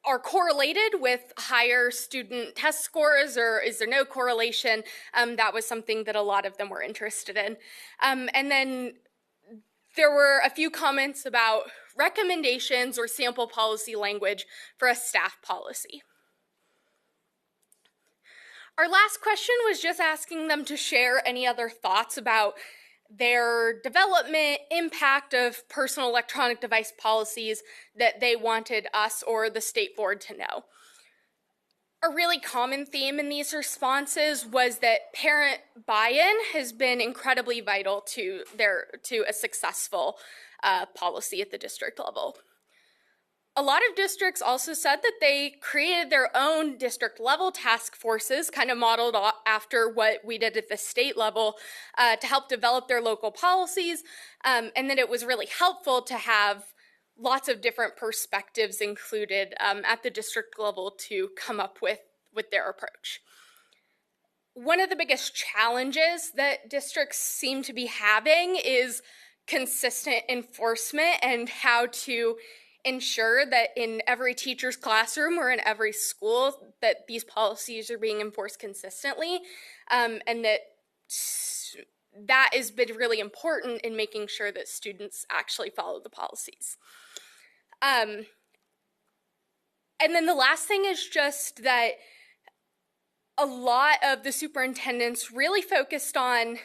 D: are correlated with higher student test scores, or is there no correlation? That was something that a lot of them were interested in. And then there were a few comments about recommendations or sample policy language for a staff policy. Our last question was just asking them to share any other thoughts about their development, impact of personal electronic device policies that they wanted us or the state board to know. A really common theme in these responses was that parent buy-in has been incredibly vital to a successful policy at the district level. A lot of districts also said that they created their own district level task forces, kind of modeled after what we did at the state level, to help develop their local policies, and that it was really helpful to have lots of different perspectives included at the district level to come up with their approach. One of the biggest challenges that districts seem to be having is consistent enforcement and how to ensure that in every teacher's classroom or in every school that these policies are being enforced consistently, and that has been really important in making sure that students actually follow the policies. And then the last thing is just that a lot of the superintendents really focused on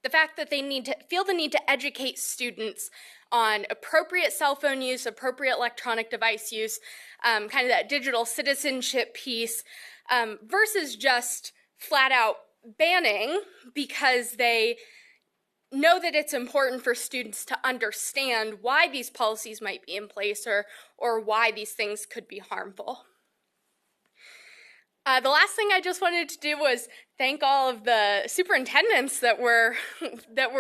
D: the fact that they feel the need to educate students on appropriate cell phone use, appropriate electronic device use, kind of that digital citizenship piece, versus just flat out banning, because they know that it's important for students to understand why these policies might be in place or why these things could be harmful. The last thing I just wanted to do was thank all of the superintendents that were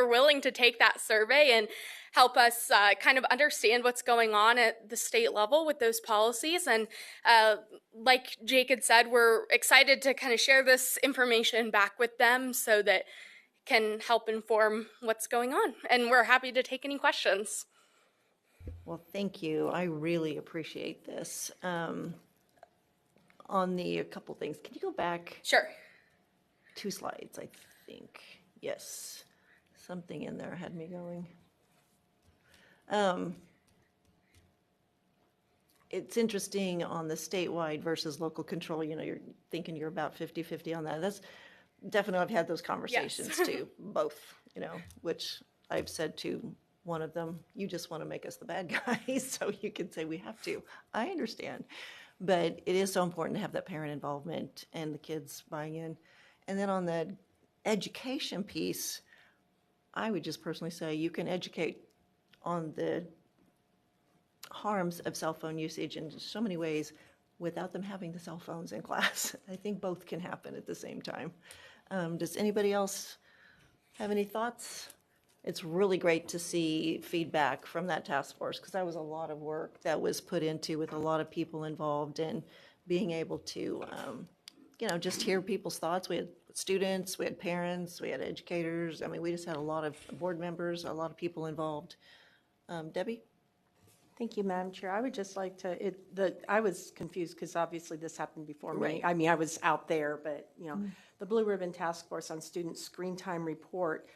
D: willing to take that survey and help us kind of understand what's going on at the state level with those policies. And like Jake had said, we're excited to kind of share this information back with them so that it can help inform what's going on. And we're happy to take any questions.
A: Well, thank you. I really appreciate this. On a couple things, can you go back?
D: Sure.
A: 2 slides, I think. Yes. Something in there had me going. It's interesting on the statewide versus local control, you're thinking you're about 50-50 on that. That's definitely, I've had those conversations too, both, which I've said to one of them, you just want to make us the bad guys so you can say we have to. I understand. But it is so important to have that parent involvement and the kids buying in. And then on the education piece, I would just personally say you can educate on the harms of cell phone usage in so many ways without them having the cell phones in class. I think both can happen at the same time. Does anybody else have any thoughts? It's really great to see feedback from that task force because that was a lot of work that was put into with a lot of people involved in being able to, just hear people's thoughts. We had students, we had parents, we had educators. I mean, we just had a lot of board members, a lot of people involved. Debbie?
H: Thank you, Madam Chair. I would just like to, I was confused because obviously this happened before me.
A: Right.
H: I mean, I was out there, but, the Blue Ribbon Task Force on Student Screen Time Report,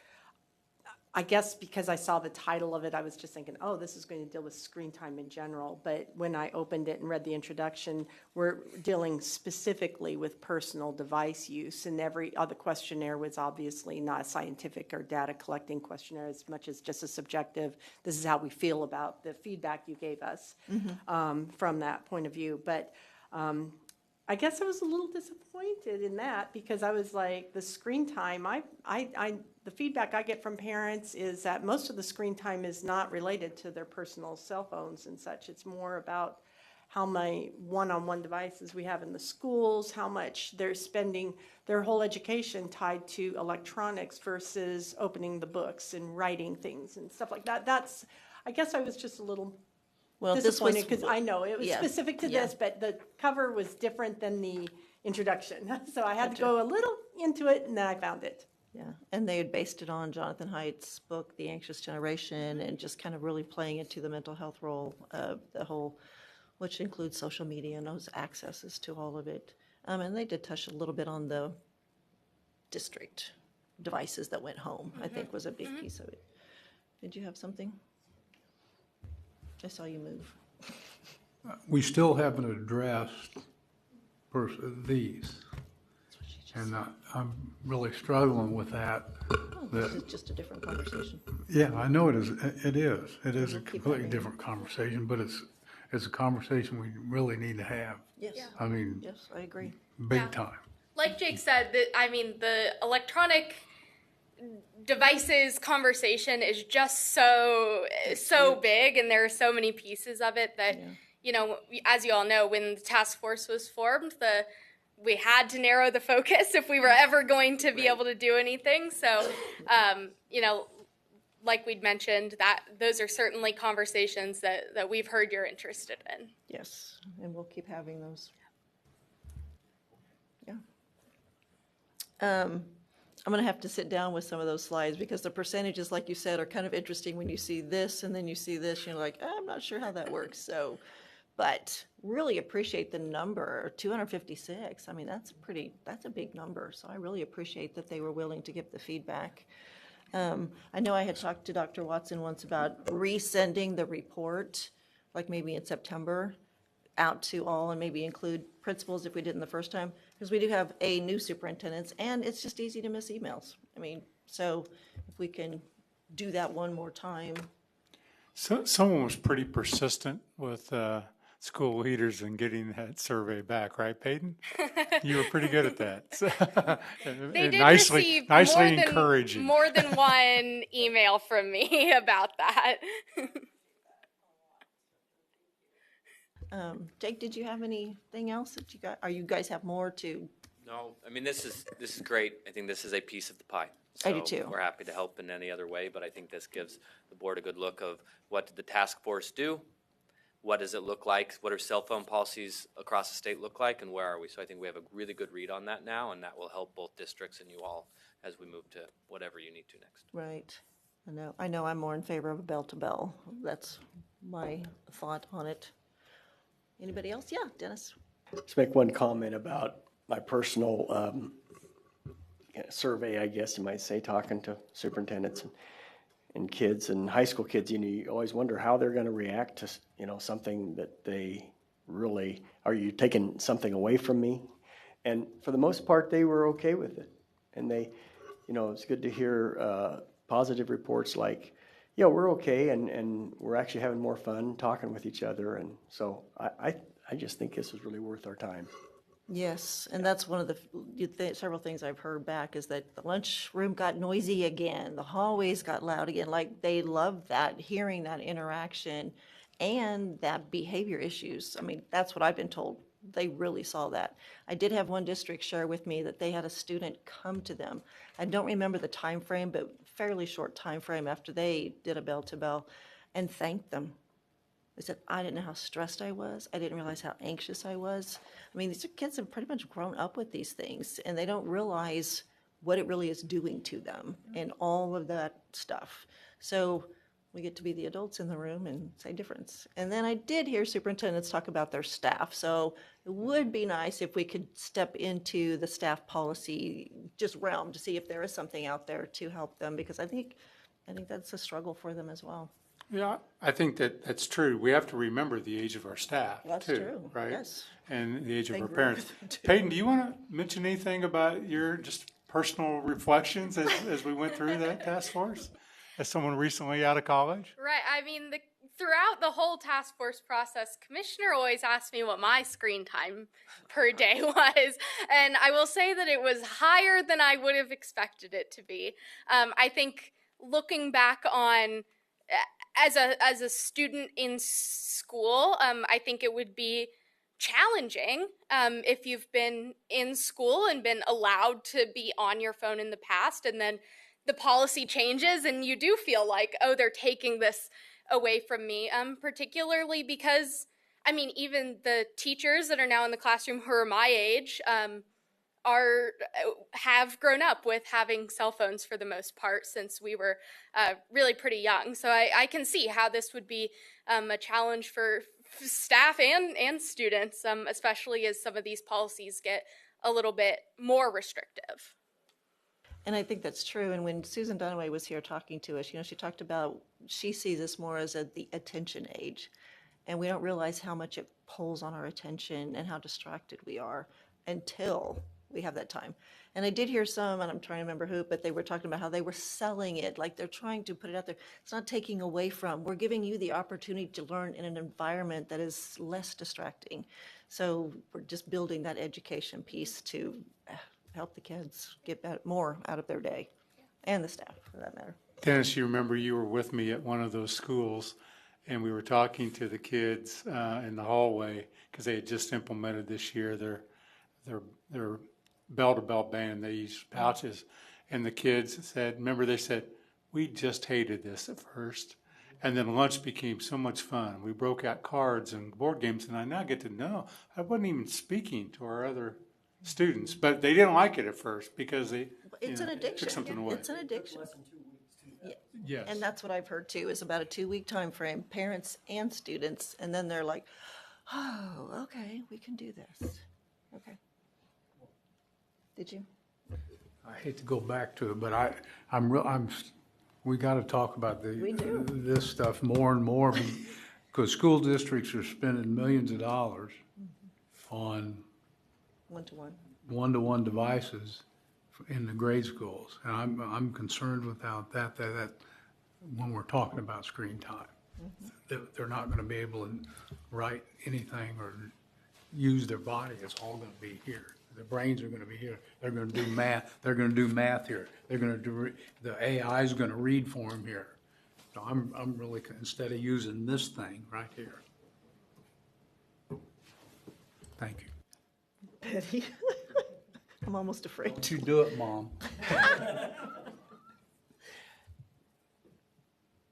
H: I guess because I saw the title of it, I was just thinking, oh, this is going to deal with screen time in general. But when I opened it and read the introduction, we're dealing specifically with personal device use. And every other questionnaire was obviously not a scientific or data collecting questionnaire as much as just a subjective, this is how we feel about the feedback you gave us from that point of view. But I guess I was a little disappointed in that because I was like, the screen time, the feedback I get from parents is that most of the screen time is not related to their personal cell phones and such. It's more about how many one-on-one devices we have in the schools, how much they're spending their whole education tied to electronics versus opening the books and writing things and stuff like that. I guess I was just a little disappointed because I know it was specific to this, but the cover was different than the introduction. So I had to go a little into it and then I found it.
A: Yeah, and they had based it on Jonathan Haidt's book, The Anxious Generation, and just kind of really playing into the mental health role of the whole, which includes social media and those accesses to all of it. And they did touch a little bit on the district devices that went home, I think was a big piece of it. Did you have something? I saw you move.
I: We still haven't addressed these. And I'm really struggling with that.
A: This is just a different conversation.
I: Yeah, I know it is. It is a completely different conversation, but it's a conversation we really need to have.
A: Yes.
I: Yeah. I mean,
A: yes, I agree.
I: Big time.
D: Like Jake said, the electronic devices conversation is just so big, and there are so many pieces of it that, as you all know, when the task force was formed, we had to narrow the focus if we were ever going to be able to do anything. So, like we'd mentioned, that those are certainly conversations that we've heard you're interested in.
A: Yes, and we'll keep having those. Yeah. I'm going to have to sit down with some of those slides because the percentages, like you said, are kind of interesting when you see this and then you see this, you're like, I'm not sure how that works. So, but really appreciate the number, 256. I mean, that's a big number. So I really appreciate that they were willing to give the feedback. I know I had talked to Dr. Watson once about resending the report, like maybe in September, out to all and maybe include principals if we didn't the first time, because we do have new superintendents and it's just easy to miss emails. I mean, so if we can do that one more time.
C: So someone was pretty persistent with school leaders in getting that survey back, right, Peyton? You were pretty good at that.
D: They did
C: nicely encouraging.
D: More than one email from me about that.
A: Jake, did you have anything else that you got? Are you guys have more to?
B: No, I mean, this is great. I think this is a piece of the pie. So
A: I do too.
B: We're happy to help in any other way, but I think this gives the board a good look of what did the task force do, what does it look like, what do cell phone policies across the state look like, and where are we? So I think we have a really good read on that now, and that will help both districts and you all as we move to whatever you need to next.
A: Right. I know I'm more in favor of a bell-to-bell. That's my thought on it. Anybody else? Yeah, Dennis.
M: Let's make one comment about my personal survey, I guess you might say, talking to superintendents and kids and high school kids. You always wonder how they're going to react to something that they really, are you taking something away from me? And for the most part, they were okay with it. And they, it's good to hear positive reports like, yeah, we're okay, and we're actually having more fun talking with each other. And so I just think this is really worth our time.
A: Yes, and that's one of the several things I've heard back is that the lunchroom got noisy again, the hallways got loud again. Like, they love that, hearing that interaction and that behavior issues. I mean, that's what I've been told. They really saw that. I did have one district share with me that they had a student come to them. I don't remember the time frame, but fairly short time frame after they did a bell-to-bell, and thanked them. They said, I didn't know how stressed I was. I didn't realize how anxious I was. I mean, these kids have pretty much grown up with these things, and they don't realize what it really is doing to them and all of that stuff. So we get to be the adults in the room and say difference. And then I did hear superintendents talk about their staff. So it would be nice if we could step into the staff policy just realm to see if there is something out there to help them, because I think that's a struggle for them as well.
C: Yeah, I think that's true. We have to remember the age of our staff,
A: That's
C: too,
A: true.
C: right?
A: Yes.
C: And the age of
A: They
C: our
A: grew
C: parents.
A: with them, too.
C: Peyton, do you want to mention anything about your just personal reflections as we went through that task force, as someone recently out of college?
D: Right. I mean, throughout the whole task force process, Commissioner always asked me what my screen time per day was. And I will say that it was higher than I would have expected it to be. I think looking back on as a student in school, I think it would be challenging if you've been in school and been allowed to be on your phone in the past, and then the policy changes and you do feel like, oh, they're taking this away from me, particularly because, I mean, even the teachers that are now in the classroom who are my age have grown up with having cell phones for the most part since we were really pretty young. So I can see how this would be a challenge for staff and students, especially as some of these policies get a little bit more restrictive.
A: And I think that's true. And when Susan Dunaway was here talking to us, she talked about, she sees this more as the attention age. And we don't realize how much it pulls on our attention and how distracted we are until we have that time. And I did hear some, and I'm trying to remember who, but they were talking about how they were selling it, like they're trying to put it out there. It's not taking away from. We're giving you the opportunity to learn in an environment that is less distracting. So we're just building that education piece to help the kids get more out of their day, and the staff, for that matter.
C: Dennis, you remember you were with me at one of those schools, and we were talking to the kids in the hallway because they had just implemented this year their bell-to-bell ban. They use pouches, and the kids said, they said, we just hated this at first, and then lunch became so much fun. We broke out cards and board games, and I now get to know I wasn't even speaking to our other students, but they didn't like it at first because
A: it's an addiction.
C: Took something away.
A: It's an addiction.
C: Yes.
A: And that's what I've heard too, is about a 2-week time frame, parents and students, and then they're like, oh, okay, we can do this. Okay. Did you?
I: I hate to go back to it, but we got to talk about this stuff more and more because school districts are spending millions of dollars on one-to-one devices in the grade schools, and I'm concerned about that when we're talking about screen time, they're not going to be able to write anything or use their body. It's all going to be here. The brains are going to be here. They're going to do math. They're going to do math here. They're going to do the AI is going to read for them here. So I'm really, instead of using this thing right here. Thank you.
A: Betty, I'm almost afraid.
I: Don't you do it, Mom.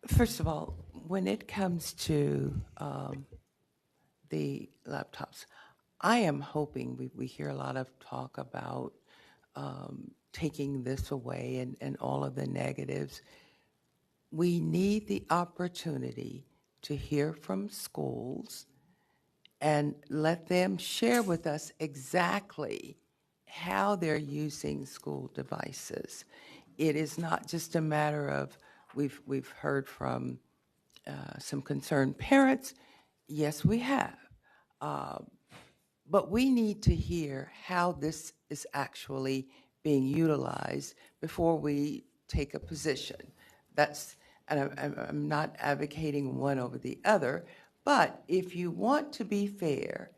E: First of all, when it comes to the laptops. I am hoping, we hear a lot of talk about taking this away and all of the negatives. We need the opportunity to hear from schools and let them share with us exactly how they're using school devices. It is not just a matter of, we've heard from some concerned parents. Yes, we have. But we need to hear how this is actually being utilized before we take a position. And I'm not advocating one over the other, but if you want to be fair,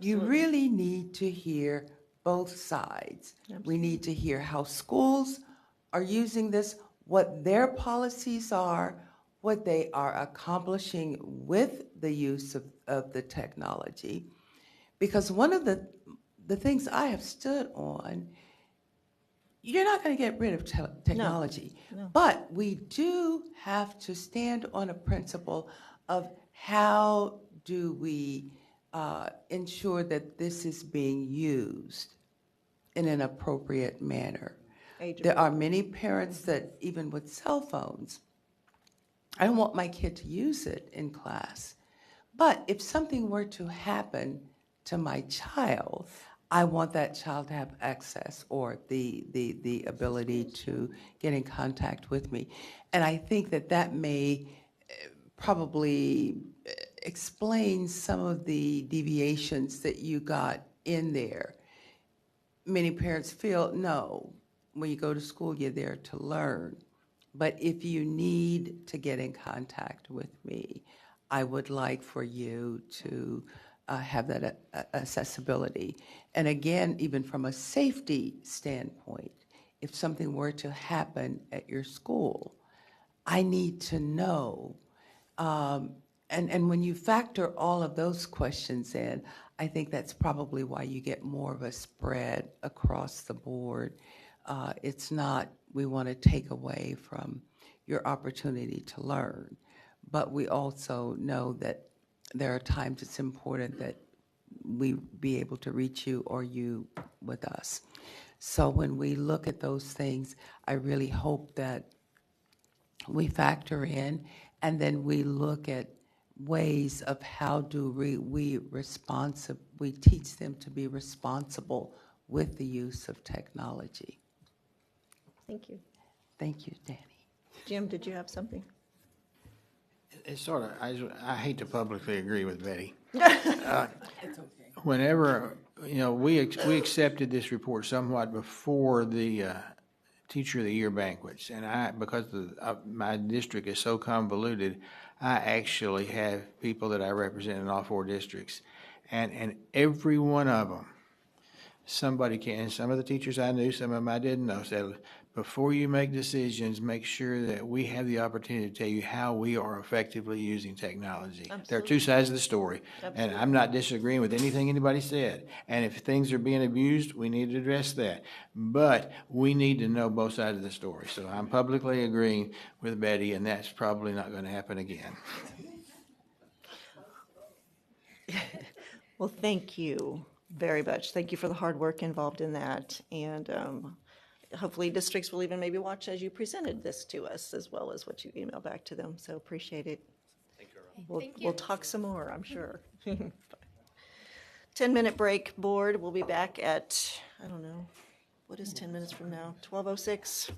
E: you really need to hear both sides. We need to hear how schools are using this, what their policies are, what they are accomplishing with the use of the technology. Because one of the things I have stood on, you're not going to get rid of technology,
A: No.
E: but we do have to stand on a principle of how do we ensure that this is being used in an appropriate manner. There are many parents that, even with cell phones, I don't want my kid to use it in class. But if something were to happen to my child, I want that child to have access or the ability to get in contact with me. And I think that may probably explain some of the deviations that you got in there. Many parents feel, no, when you go to school, you're there to learn. But if you need to get in contact with me, I would like for you to have that accessibility. And again, even from a safety standpoint, if something were to happen at your school, I need to know. And when you factor all of those questions in, I think that's probably why you get more of a spread across the board. It's not, we want to take away from your opportunity to learn, but we also know that there are times it's important that we be able to reach you or you with us. So when we look at those things, I really hope that we factor in and then we look at ways of how do we teach them to be responsible with the use of technology.
A: Thank you.
E: Thank you, Danny.
A: Jim, did you have something?
O: It's sort of, I hate to publicly agree with Betty.
E: It's okay.
O: Whenever, we accepted this report somewhat before the Teacher of the Year banquets, and because my district is so convoluted, I actually have people that I represent in all 4 districts, and every one of them, somebody can, and some of the teachers I knew, some of them I didn't know, said, before you make decisions, make sure that we have the opportunity to tell you how we are effectively using technology. There are 2 sides of the story, and I'm not disagreeing with anything anybody said. And if things are being abused, we need to address that. But we need to know both sides of the story. So I'm publicly agreeing with Betty, and that's probably not going to happen again.
A: Well, thank you very much. Thank you for the hard work involved in that. And hopefully districts will even maybe watch as you presented this to us as well as what you email back to them. So appreciate it.
B: Thank you.
A: We'll talk some more, I'm sure. 10-minute break, board. We'll be back at, I don't know, what is 10 minutes from now? 12:06.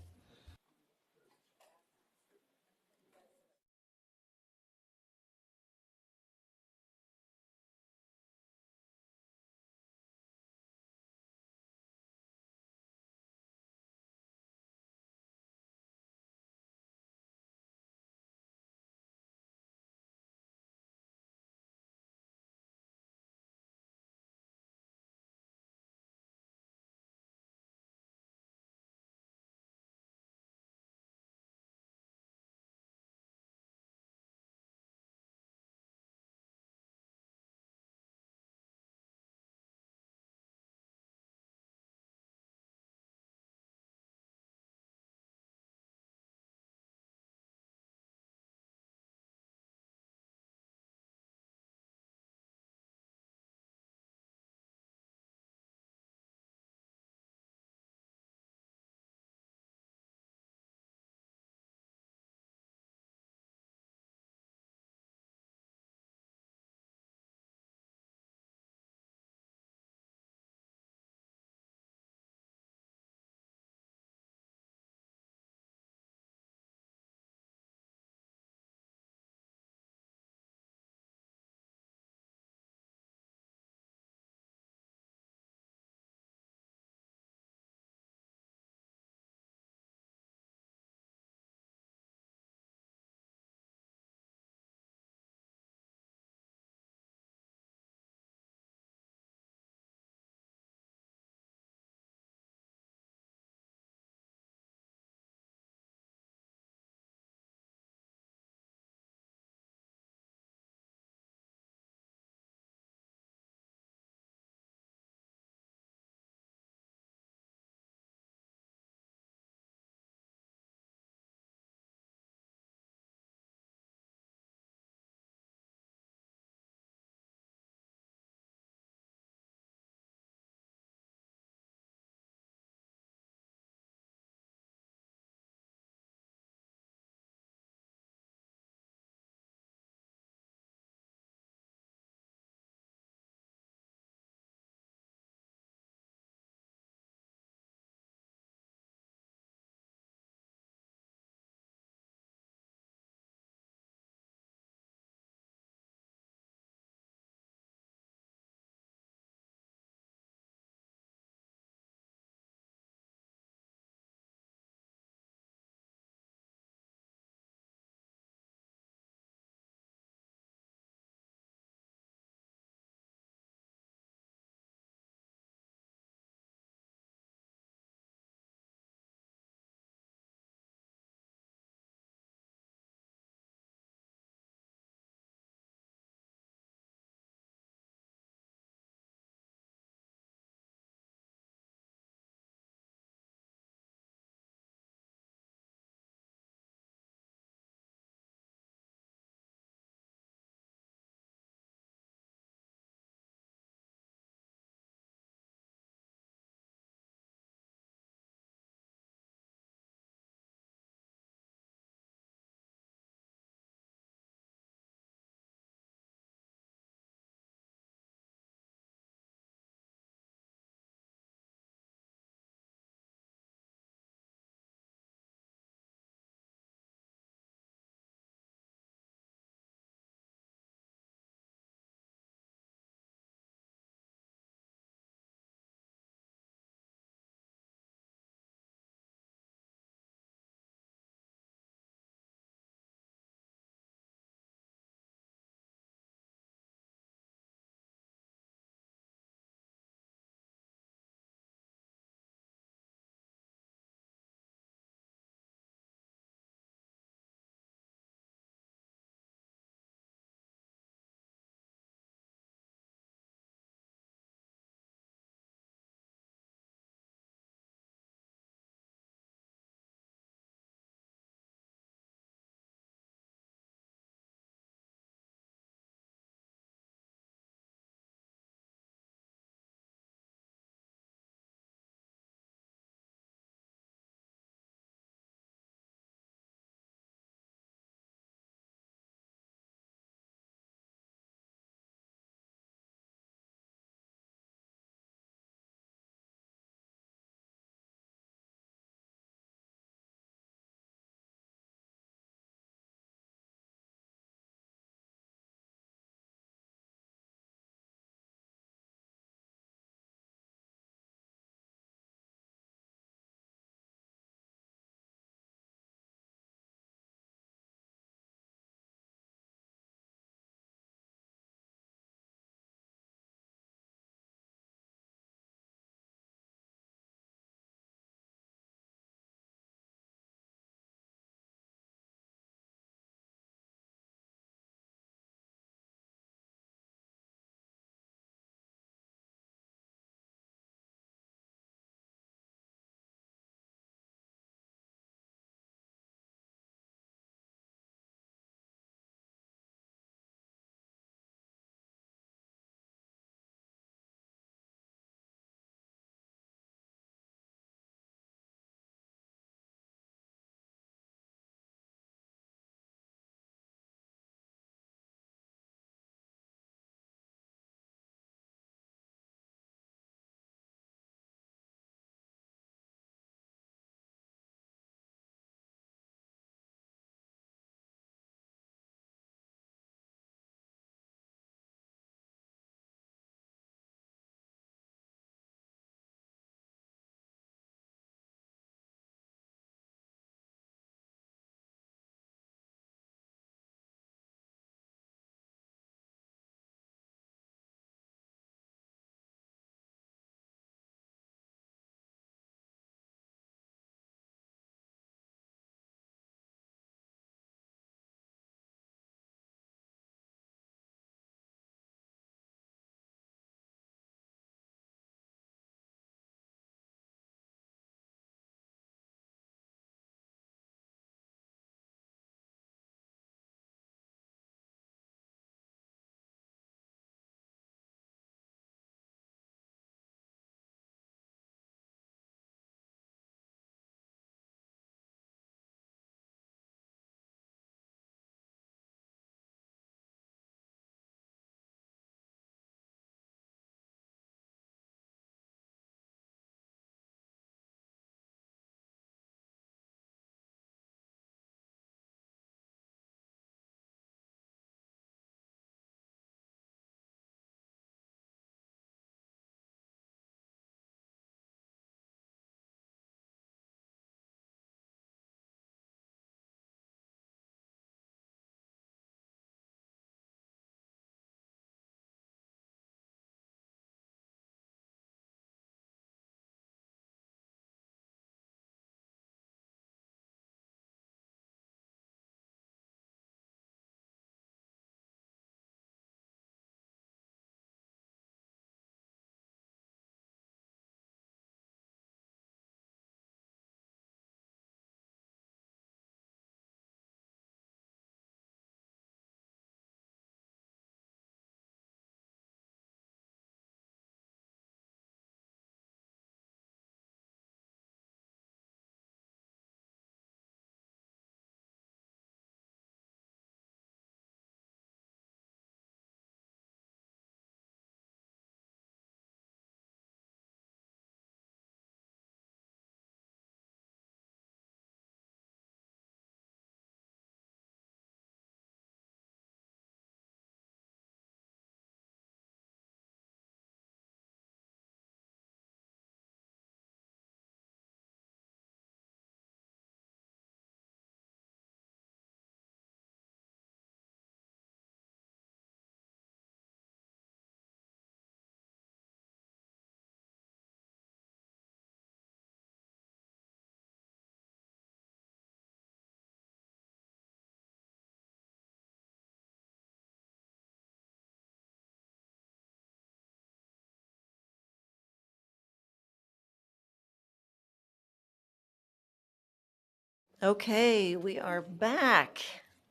A: Okay, we are back.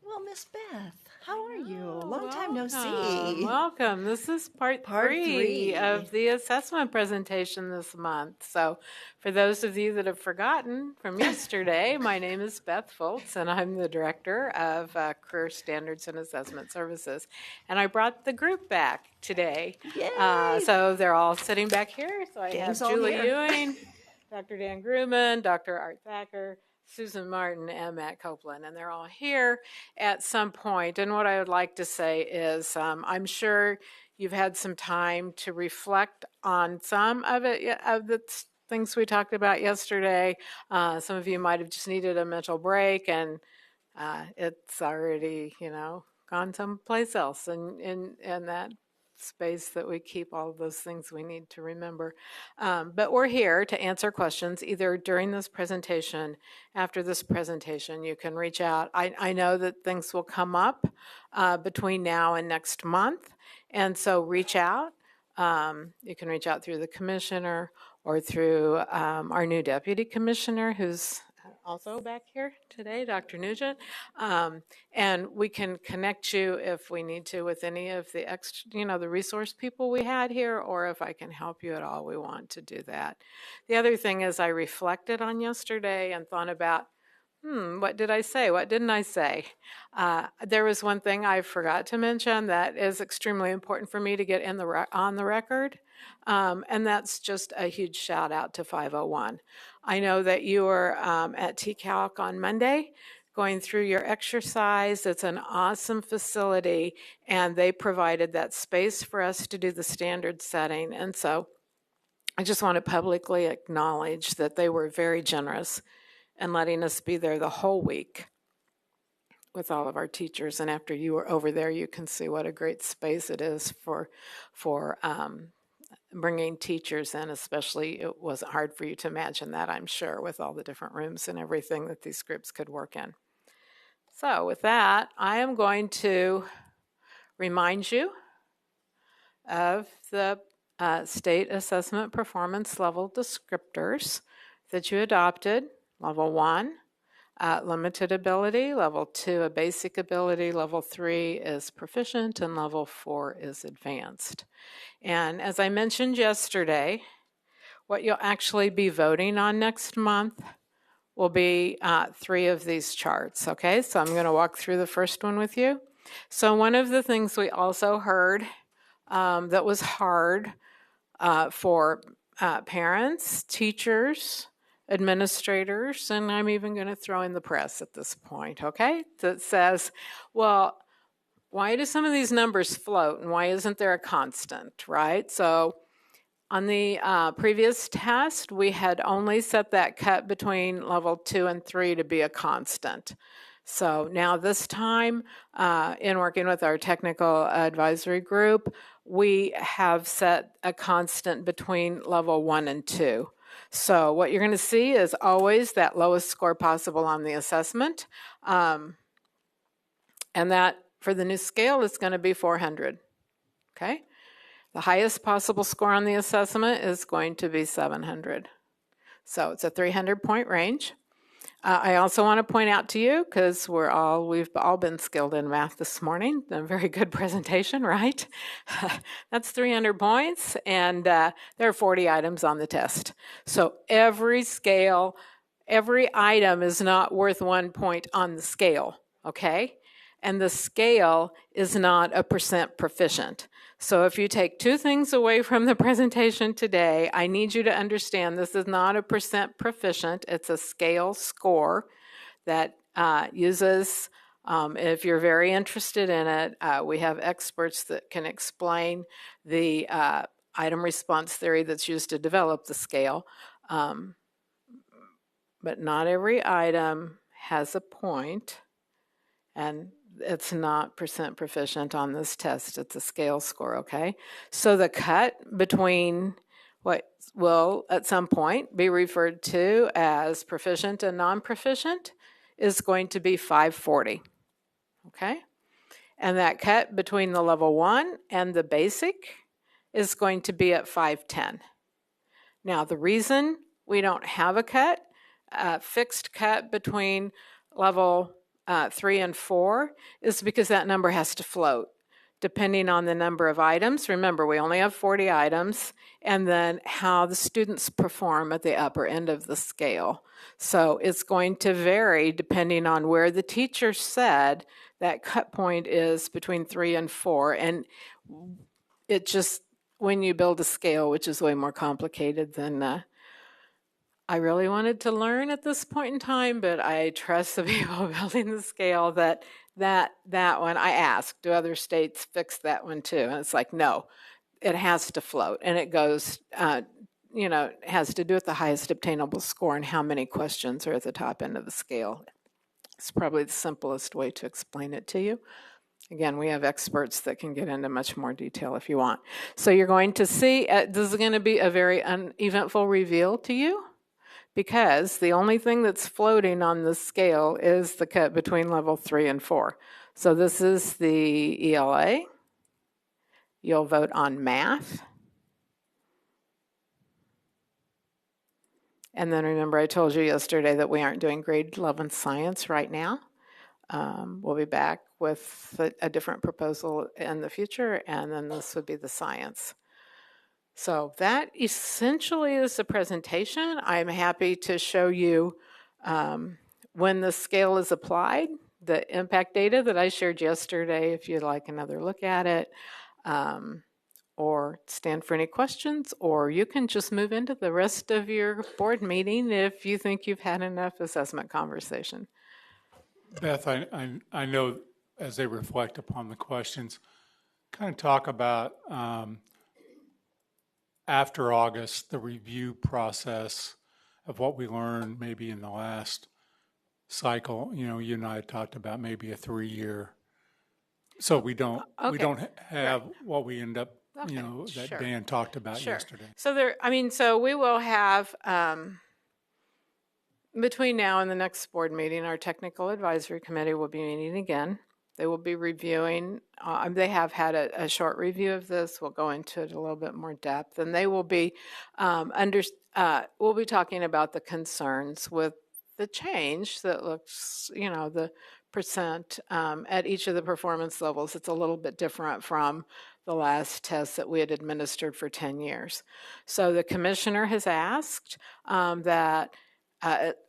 A: Well, Miss Beth, how are you? Long time no see.
N: Welcome. This is part three of the assessment presentation this month. So for those of you that have forgotten from yesterday, my name is Beth Foltz, and I'm the Director of Career Standards and Assessment Services. And I brought the group back today. So they're all sitting back here. So I
A: Gang's
N: have
A: all
N: Julie
A: here.
N: Ewing, Dr. Dan Grumman, Dr. Art Thacker, Susan Martin, and Matt Copeland, and they're all here at some point. And what I would like to say is I'm sure you've had some time to reflect on some of it, of the things we talked about yesterday. Some of you might have just needed a mental break, and it's already, gone someplace else in that space that we keep all of those things we need to remember. But we're here to answer questions either during this presentation, after this presentation. You can reach out. I know that things will come up between now and next month, and so reach out. You can reach out through the commissioner or through our new deputy commissioner, who's also back here today, Dr. Nugent, and we can connect you if we need to with any of the extra, the resource people we had here, or if I can help you at all, we want to do that. The other thing is I reflected on yesterday and thought about, what did I say? What didn't I say? There was one thing I forgot to mention that is extremely important for me to get on the record, and that's just a huge shout out to 501. I know that you were at TCALC on Monday going through your exercise. It's an awesome facility, and they provided that space for us to do the standard setting. And so I just want to publicly acknowledge that they were very generous and letting us be there the whole week with all of our teachers. And after you were over there, you can see what a great space it is for bringing teachers in. Especially, it wasn't hard for you to imagine that, I'm sure, with all the different rooms and everything that these groups could work in. So with that, I am going to remind you of the state assessment performance level descriptors that you adopted. Level 1, limited ability. Level 2, a basic ability. Level 3 is proficient, and level 4 is advanced. And as I mentioned yesterday, what you'll actually be voting on next month will be 3 of these charts, okay? So I'm going to walk through the first one with you. So one of the things we also heard that was hard for parents, teachers, administrators, and I'm even going to throw in the press at this point, okay? That says, well, why do some of these numbers float and why isn't there a constant, right? So on the previous test, we had only set that cut between level 2 and 3 to be a constant. So now this time, in working with our technical advisory group, we have set a constant between level 1 and 2. So what you're going to see is always that lowest score possible on the assessment. And that for the new scale is going to be 400. Okay? The highest possible score on the assessment is going to be 700. So it's a 300-point range. I also want to point out to you, because we've all been skilled in math this morning, a very good presentation, right? That's 300 points, and there are 40 items on the test. So every item is not worth 1 point on the scale, okay? And the scale is not a percent proficient. So if you take 2 things away from the presentation today, I need you to understand this is not a percent proficient. It's a scale score that uses, if you're very interested in it, we have experts that can explain the item response theory that's used to develop the scale. But not every item has a point, and it's not percent proficient on this test. It's a scale score, okay? So the cut between what will at some point be referred to as proficient and non-proficient is going to be 540, okay? And that cut between the level 1 and the basic is going to be at 510. Now, the reason we don't have a cut fixed cut between level 3 and 4 is because that number has to float depending on the number of items. Remember, we only have 40 items, and then how the students perform at the upper end of the scale. So it's going to vary depending on where the teacher said that cut point is between 3 and 4. And it just, when you build a scale, which is way more complicated than I really wanted to learn at this point in time, but I trust the people building the scale that one, I asked, do other states fix that one too? And it's like, no, it has to float. And it goes, it has to do with the highest obtainable score and how many questions are at the top end of the scale. It's probably the simplest way to explain it to you. Again, we have experts that can get into much more detail if you want. So you're going to see, this is going to be a very uneventful reveal to you, because the only thing that's floating on the scale is the cut between level 3 and 4. So this is the ELA. You'll vote on math. And then remember, I told you yesterday that we aren't doing grade 11 science right now. We'll be back with a different proposal in the future, and then this would be the science. So that essentially is the presentation. I'm happy to show you when the scale is applied, the impact data that I shared yesterday, if you'd like another look at it, or stand for any questions, or you can just move into the rest of your board meeting if you think you've had enough assessment conversation.
C: Beth, I know as they reflect upon the questions, kind of talk about after August, the review process of what we learned maybe in the last cycle. You and I talked about maybe a 3-year, so we don't have what we end up, that
N: Sure.
C: Dan talked about
N: Sure.
C: yesterday.
N: So we will have, between now and the next board meeting, our technical advisory committee will be meeting again. They will be reviewing, they have had a short review of this. We'll go into it a little bit more depth, and they will be we'll be talking about the concerns with the change that looks, the percent at each of the performance levels. It's a little bit different from the last test that we had administered for 10 years. So the commissioner has asked that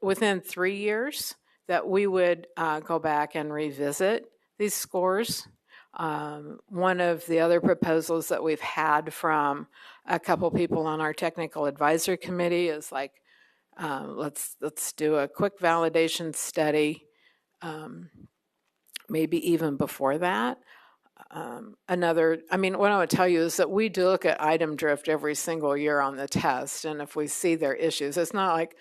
N: within 3 years that we would go back and revisit these scores. One of the other proposals that we've had from a couple people on our technical advisory committee is like, let's do a quick validation study, maybe even before that. What I would tell you is that we do look at item drift every single year on the test, and if we see there are issues, it's not like,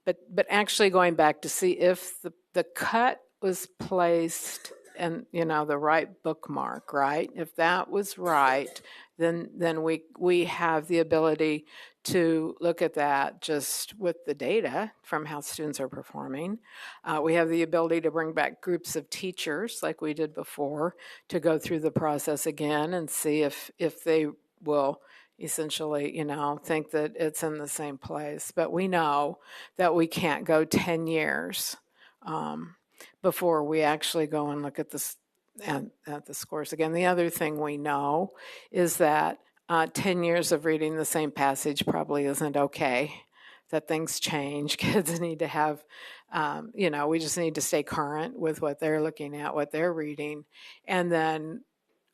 N: but actually going back to see if the cut was placed and the right bookmark, right? If that was right, then we have the ability to look at that just with the data from how students are performing. We have the ability to bring back groups of teachers like we did before to go through the process again and see if they will essentially, think that it's in the same place. But we know that we can't go 10 years before we actually go and look at this at the scores again. The other thing we know is that 10 years of reading the same passage probably isn't okay, that things change. Kids need to have, we just need to stay current with what they're looking at, what they're reading. And then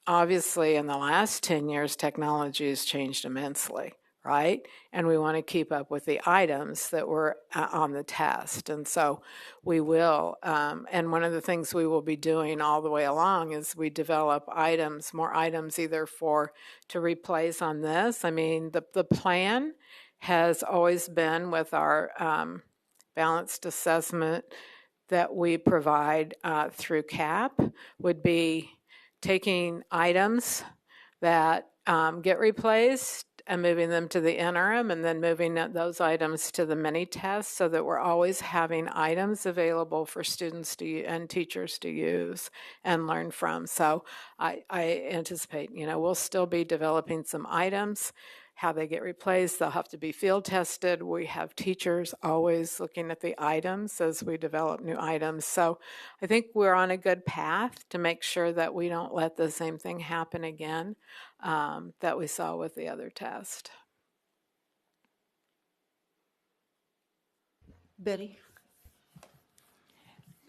N: obviously in the last 10 years, technology has changed immensely, right? And we want to keep up with the items that were on the test. And so we will, and one of the things we will be doing all the way along is we develop items, more items either to replace on this. I mean, the plan has always been with our balanced assessment that we provide through CAP would be taking items that get replaced and moving them to the interim, and then moving those items to the mini test, so that we're always having items available for students and teachers to use and learn from. So I anticipate, we'll still be developing some items how they get replaced. They'll have to be field tested. We have teachers always looking at the items as we develop new items. So I think we're on a good path to make sure that we don't let the same thing happen again that we saw with the other test.
A: Betty?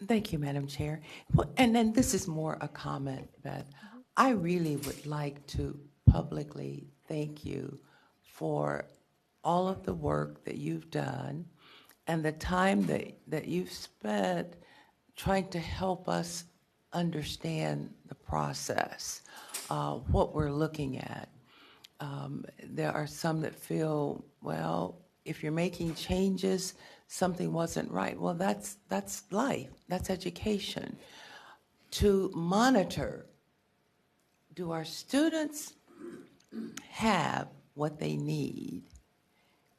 E: Thank you, Madam Chair. Well, and then this is more a comment, Beth. I really would like to publicly thank you for all of the work that you've done and the time that you've spent trying to help us understand the process, what we're looking at. There are some that feel, well, if you're making changes, something wasn't right. Well, that's life. That's education. To monitor, do our students have what they need?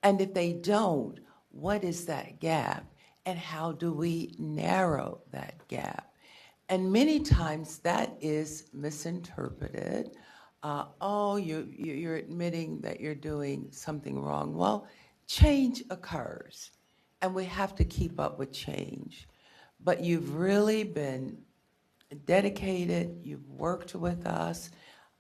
E: And if they don't, what is that gap? And how do we narrow that gap? And many times that is misinterpreted. Oh, you're admitting that you're doing something wrong. Well, change occurs, and we have to keep up with change. But you've really been dedicated. You've worked with us.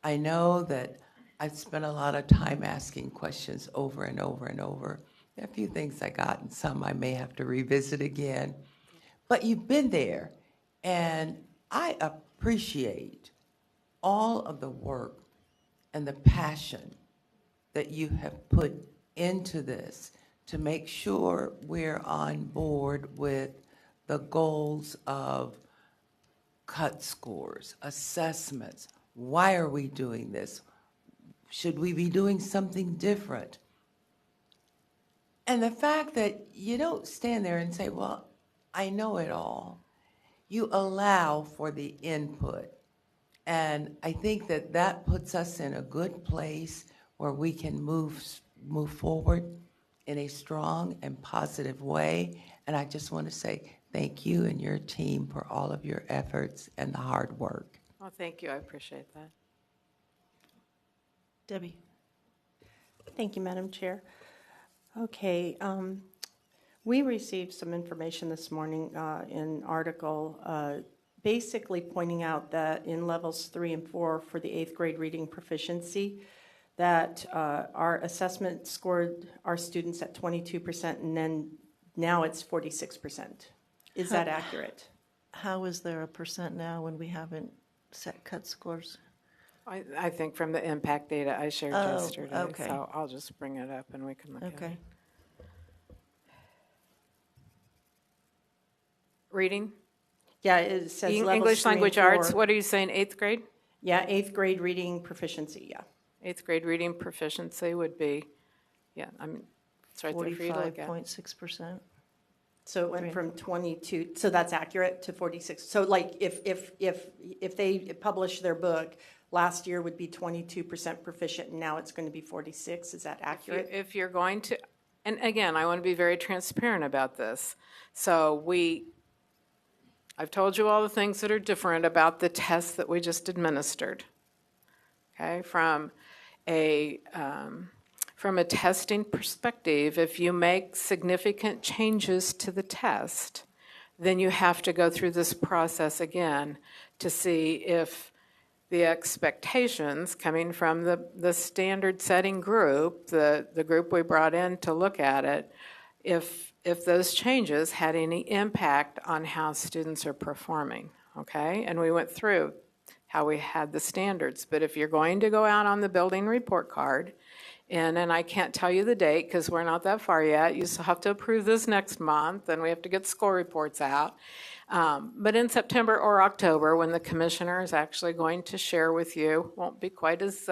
E: I know that I've spent a lot of time asking questions over and over and over. There are a few things I got, and some I may have to revisit again. But you've been there, and I appreciate all of the work and the passion that you have put into this to make sure we're on board with the goals of cut scores, assessments. Why are we doing this? Should we be doing something different? And the fact that you don't stand there and say, well, I know it all. You allow for the input. And I think that that puts us in a good place where we can move forward in a strong and positive way. And I just want to say thank you and your team for all of your efforts and the hard work.
N: Well, thank you. I appreciate that.
A: Debbie?
H: Thank you, Madam Chair. Okay, we received some information this morning in an article basically pointing out that in levels 3 and 4 for the 8th grade reading proficiency, that our assessment scored our students at 22%, and then now it's 46%. Is that accurate?
A: How is there a percent now when we haven't set cut scores?
N: I think from the impact data I shared yesterday,
A: okay.
N: so I'll just bring it up and we can look at it.
A: Okay.
N: Reading?
H: Yeah, it says levels
N: English
H: 3 and
N: language
H: 4.
N: arts, what are you saying, 8th grade?
H: Yeah, 8th grade reading proficiency, yeah.
N: 8th grade reading proficiency would be, yeah, I mean, it's right there for you to look at.
A: 45.6%.
H: So it went from 22, so that's accurate, to 46. So like if they publish their book, last year would be 22% proficient, and now it's going to be 46. Is that accurate?
N: If you're going to, and again, I want to be very transparent about this. So I've told you all the things that are different about the test that we just administered. Okay, from a testing perspective, if you make significant changes to the test, then you have to go through this process again to see if the expectations coming from the standard setting group, the group we brought in to look at it, if those changes had any impact on how students are performing, okay? And we went through how we had the standards. But if you're going to go out on the building report card, and I can't tell you the date because we're not that far yet. You still have to approve this next month, and we have to get score reports out. But in September or October, when the commissioner is actually going to share with you, won't be quite as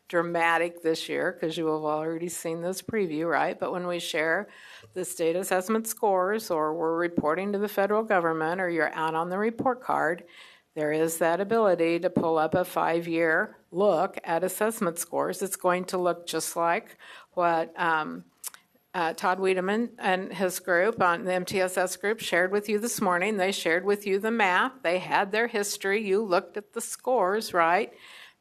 N: dramatic this year because you have already seen this preview, right? But when we share the state assessment scores, or we're reporting to the federal government, or you're out on the report card, there is that ability to pull up a 5-year look at assessment scores. It's going to look just like what Todd Wiedemann and his group on the MTSS group shared with you this morning. They shared with you the math. They had their history. You looked at the scores, right?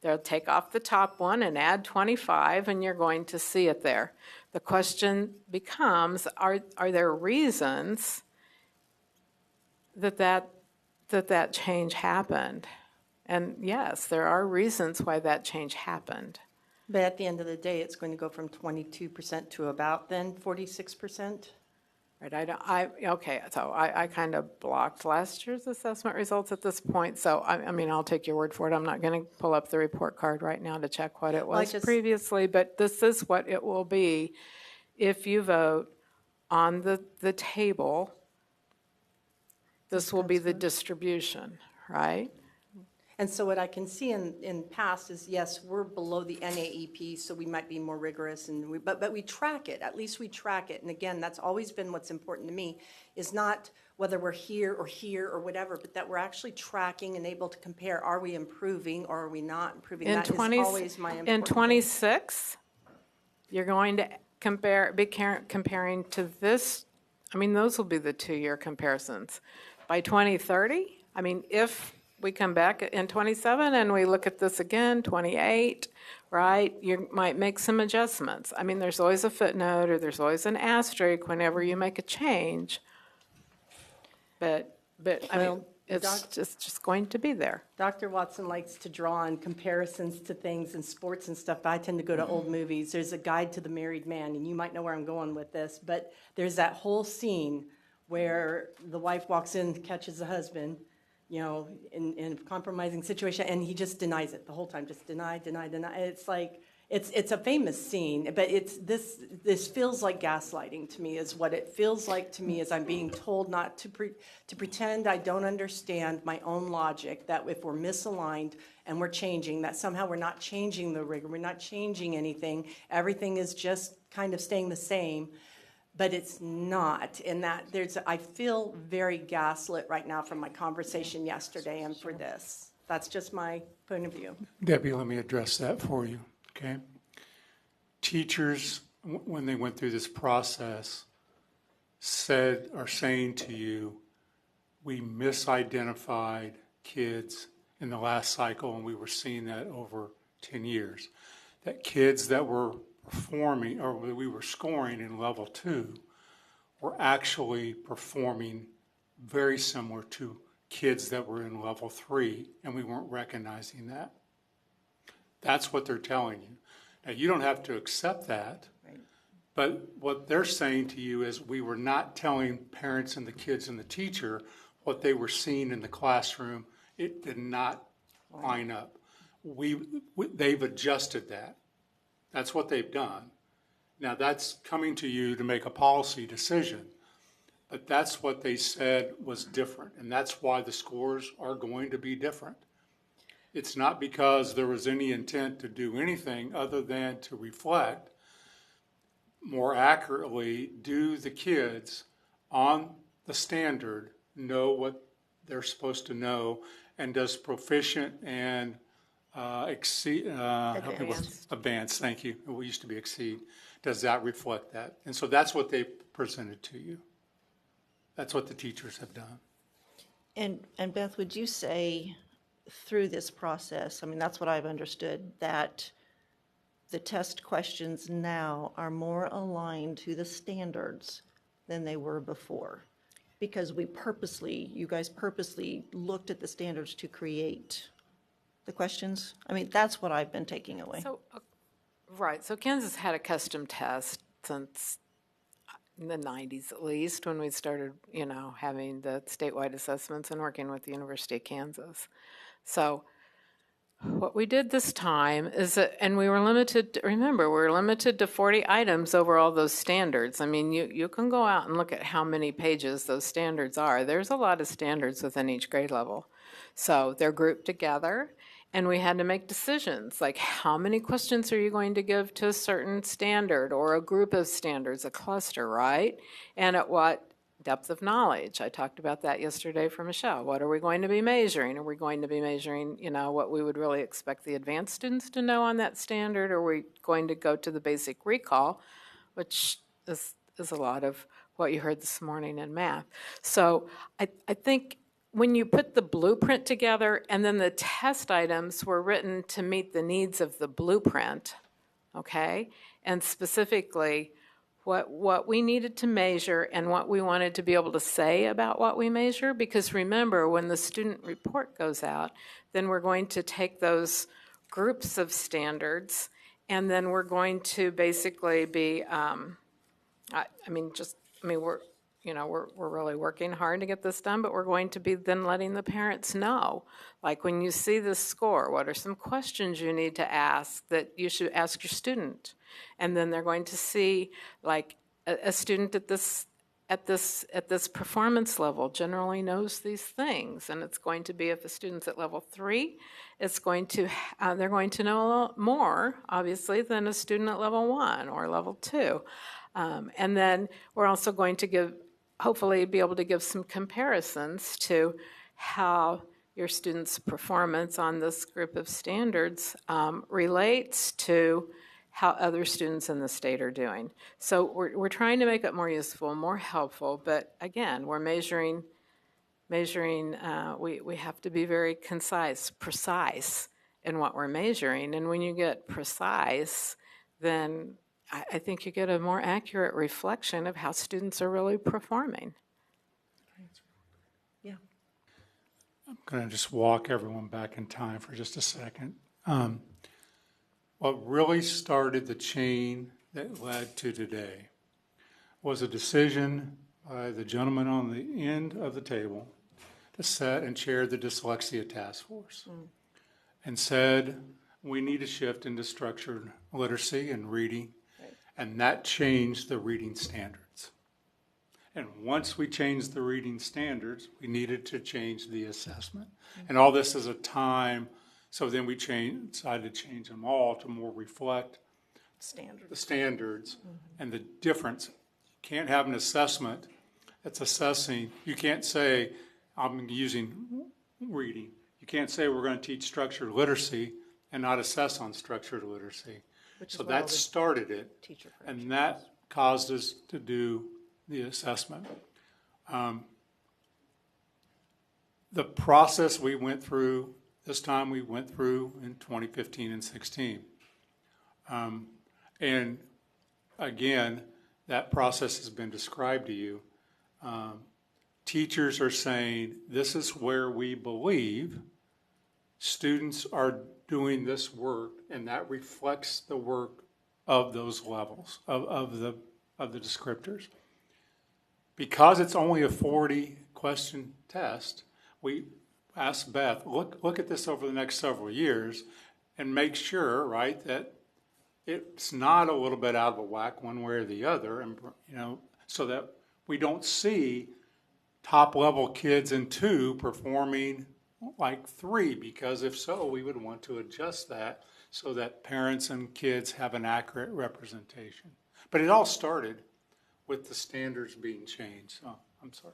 N: They'll take off the top one and add 25, and you're going to see it there. The question becomes, are there reasons that change happened? And yes, there are reasons why that change happened.
H: But at the end of the day, it's going to go from 22% to about then 46%.
N: Right, so I kind of blocked last year's assessment results at this point, so I mean, I'll take your word for it. I'm not going to pull up the report card right now to check what it was previously, but this is what it will be if you vote on the table. This will be the distribution, right?
H: And so what I can see in past is, yes, we're below the NAEP, so we might be more rigorous, but we track it. At least we track it. And again, that's always been what's important to me, is not whether we're here or whatever, but that we're actually tracking and able to compare. Are we improving or are we not improving? That is always my important
N: in 26, you're going to comparing to this. I mean, those will be the 2-year comparisons. By 2030, I mean, if we come back in 27 and we look at this again, 28, right? You might make some adjustments. I mean, there's always a footnote or there's always an asterisk whenever you make a change. But I mean, it's just going to be there.
H: Dr. Watson likes to draw on comparisons to things in sports and stuff, but I tend to go to old movies. There's a Guide to the Married Man, and you might know where I'm going with this, but there's that whole scene where the wife walks in, catches the husband, you know, in a compromising situation, and he just denies it the whole time, just deny. It's like, it's a famous scene, but this feels like gaslighting to me, is what it feels like to me, as I'm being told not to pretend I don't understand my own logic, that if we're misaligned and we're changing, that somehow we're not changing the rigor, we're not changing anything, everything is just kind of staying the same. But it's not, in that I feel very gaslit right now from my conversation yesterday and for this. That's just my point of view.
C: Debbie, let me address that for you, okay? Teachers, when they went through this process, are saying to you, we misidentified kids in the last cycle, and we were seeing that over 10 years. That kids that were performing, or we were scoring in level 2, were actually performing very similar to kids that were in level 3, and we weren't recognizing that. That's what they're telling you. Now, you don't have to accept that, right, but what they're saying to you is we were not telling parents and the kids and the teacher what they were seeing in the classroom. It did not line up. They've adjusted that. That's what they've done. Now, that's coming to you to make a policy decision, but that's what they said was different, and that's why the scores are going to be different. It's not because there was any intent to do anything other than to reflect more accurately, do the kids on the standard know what they're supposed to know, and does proficient and advanced, thank you. We used to be exceed. Does that reflect that? And so that's what they presented to you. That's what the teachers have done.
A: And Beth, would you say through this process, I mean, that's what I've understood, that the test questions now are more aligned to the standards than they were before? Because you guys purposely looked at the standards to create the questions? I mean, that's what I've been taking away.
N: Right. So Kansas had a custom test since in the 90s at least, when we started, having the statewide assessments and working with the University of Kansas. So what we did this time is that, and we were limited to 40 items over all those standards. I mean, you can go out and look at how many pages those standards are. There's a lot of standards within each grade level. So they're grouped together, and we had to make decisions, like how many questions are you going to give to a certain standard or a group of standards, a cluster, right? And at what depth of knowledge. I talked about that yesterday for Michelle. What are we going to be measuring? Are we going to be measuring, what we would really expect the advanced students to know on that standard? Or are we going to go to the basic recall, which is a lot of what you heard this morning in math. So I think when you put the blueprint together and then the test items were written to meet the needs of the blueprint, okay? And specifically what we needed to measure and what we wanted to be able to say about what we measure, because remember, when the student report goes out, then we're going to take those groups of standards and then we're going to basically be, we're really working hard to get this done, but we're going to be then letting the parents know, like when you see this score, what are some questions you need to ask that you should ask your student? And then they're going to see, like, a student at this performance level generally knows these things, and it's going to be, if a student's at level 3, it's going to they're going to know a lot more, obviously, than a student at level 1 or level 2. And then we're also going to hopefully be able to give some comparisons to how your students' performance on this group of standards relates to how other students in the state are doing. So we're trying to make it more useful, more helpful, but again, we're measuring, we have to be very precise in what we're measuring. And when you get precise, then I think you get a more accurate reflection of how students are really performing.
A: Yeah.
C: I'm going to just walk everyone back in time for just a second. What really started the chain that led to today was a decision by the gentleman on the end of the table to set and chair the dyslexia task force and said we need a shift into structured literacy and reading, and that changed the reading standards. And once we changed the reading standards, we needed to change the assessment. And all this is a time. So then we decided to change them all to more reflect the standards and the difference. You can't have an assessment that's assessing. You can't say, I'm using reading. You can't say we're going to teach structured literacy and not assess on structured literacy. So that started it, and that caused us to do the assessment. The process we went through, this time we went through in 2015 and 16. And again, that process has been described to you. Teachers are saying, this is where we believe students are doing this work, and that reflects the work of those levels, of the descriptors. Because it's only a 40-question test, we asked Beth, look at this over the next several years and make sure, right, that it's not a little bit out of whack one way or the other, and so that we don't see top-level kids in 2 performing like 3, because if so, we would want to adjust that so that parents and kids have an accurate representation. But it all started with the standards being changed. So I'm sorry.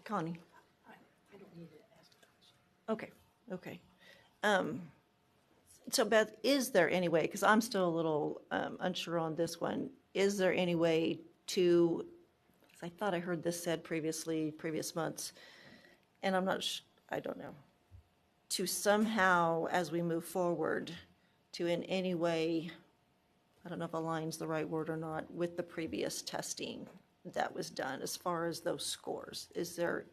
A: Connie. I don't need to ask a question. Okay. So Beth, is there any way, because I'm still a little unsure on this one, is there any way to, I thought I heard this said previous months, and I'm not I don't know, to somehow, as we move forward, to in any way, I don't know if align's the right word or not, with the previous testing that was done as far as those scores? Is there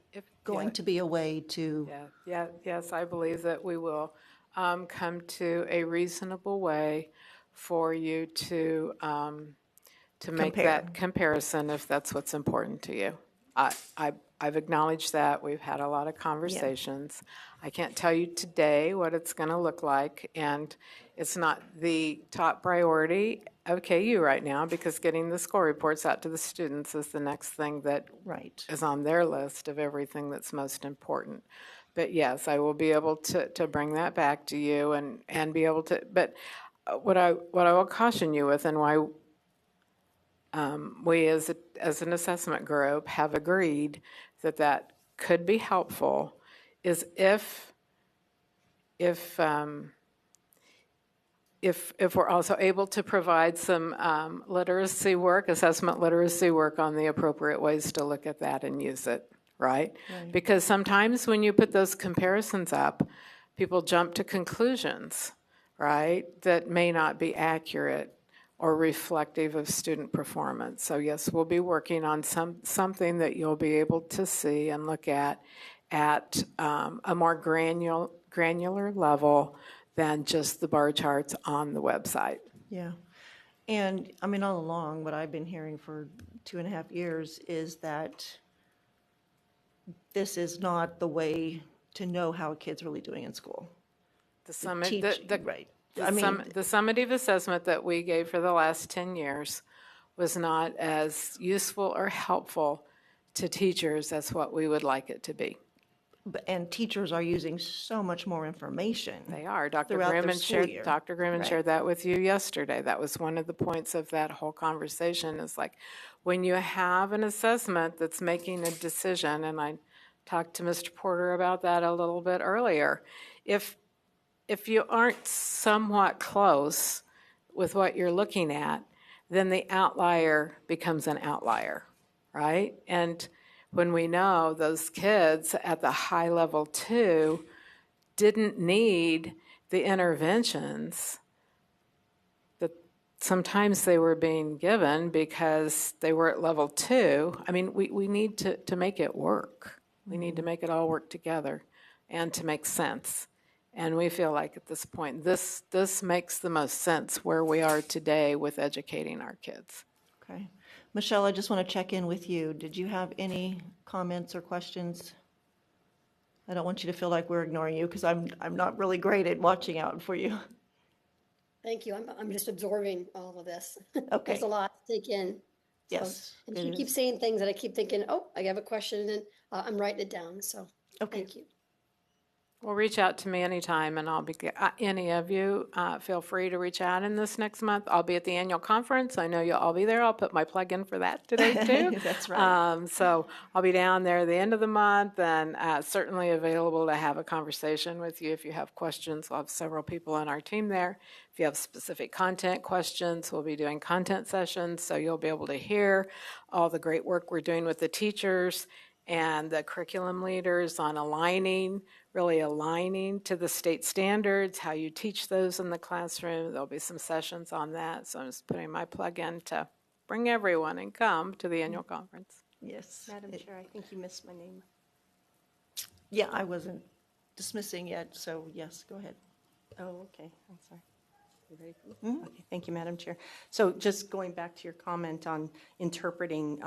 A: going to be a way to?
N: Yes, I believe that we will come to a reasonable way for you to make that comparison if that's what's important to you. I've acknowledged that. We've had a lot of conversations. I can't tell you today what it's going to look like, and it's not the top priority of KU right now, because getting the score reports out to the students is the next thing that is on their list of everything that's most important. But yes, I will be able to bring that back to you and be able to. But what I will caution you with, and why we as an assessment group have agreed that could be helpful, is if we're also able to provide some assessment literacy work on the appropriate ways to look at that and use it, right?
A: Right.
N: Because sometimes when you put those comparisons up, people jump to conclusions, right, that may not be accurate or reflective of student performance. So yes, we'll be working on something that you'll be able to see and look at a more granular level than just the bar charts on the website.
A: Yeah. And I mean, all along, what I've been hearing for 2.5 years is that this is not the way to know how a kid's really doing in school.
N: The
A: Right.
N: The,
A: I mean,
N: the summative assessment that we gave for the last 10 years was not as useful or helpful to teachers as what we would like it to be.
A: and teachers are using so much more information.
N: They are. Dr.
A: throughout their
N: Grimman
A: school year.
N: Right. shared that with you yesterday. That was one of the points of that whole conversation is like when you have an assessment that's making a decision, and I talked to Mr. Porter about that a little bit earlier, if you aren't somewhat close with what you're looking at, then the outlier becomes an outlier, right? And when we know those kids at the high level 2 didn't need the interventions that sometimes they were being given because they were at level 2, I mean, we need to make it work. We need to make it all work together and to make sense. And we feel like at this point, this makes the most sense where we are today with educating our kids.
A: Okay. Michelle, I just want to check in with you. Did you have any comments or questions? I don't want you to feel like we're ignoring you because I'm not really great at watching out for you.
P: Thank you. I'm just absorbing all of this.
A: Okay.
P: There's a lot to take in.
A: Yes.
P: And
A: it
P: you keep
A: is.
P: saying things that I keep thinking, oh, I have a question, and then I'm writing it down. So
A: Okay.
P: thank you.
N: Well, reach out to me anytime, and I'll be, any of you, feel free to reach out in this next month. I'll be at the annual conference. I know you'll all be there. I'll put my plug in for that today, too.
A: That's right.
N: So I'll be down there at the end of the month, and certainly available to have a conversation with you if you have questions. We'll have several people on our team there. If you have specific content questions, we'll be doing content sessions, so you'll be able to hear all the great work we're doing with the teachers and the curriculum leaders on really aligning to the state standards, how you teach those in the classroom. There'll be some sessions on that. So I'm just putting my plug in to bring everyone and come to the annual conference.
A: Yes.
H: Madam Chair, I think you missed my name.
A: Yeah, I wasn't dismissing yet, so yes, go ahead.
H: Oh, okay. I'm sorry. You ready for me? Okay, thank you, Madam Chair. So just going back to your comment on interpreting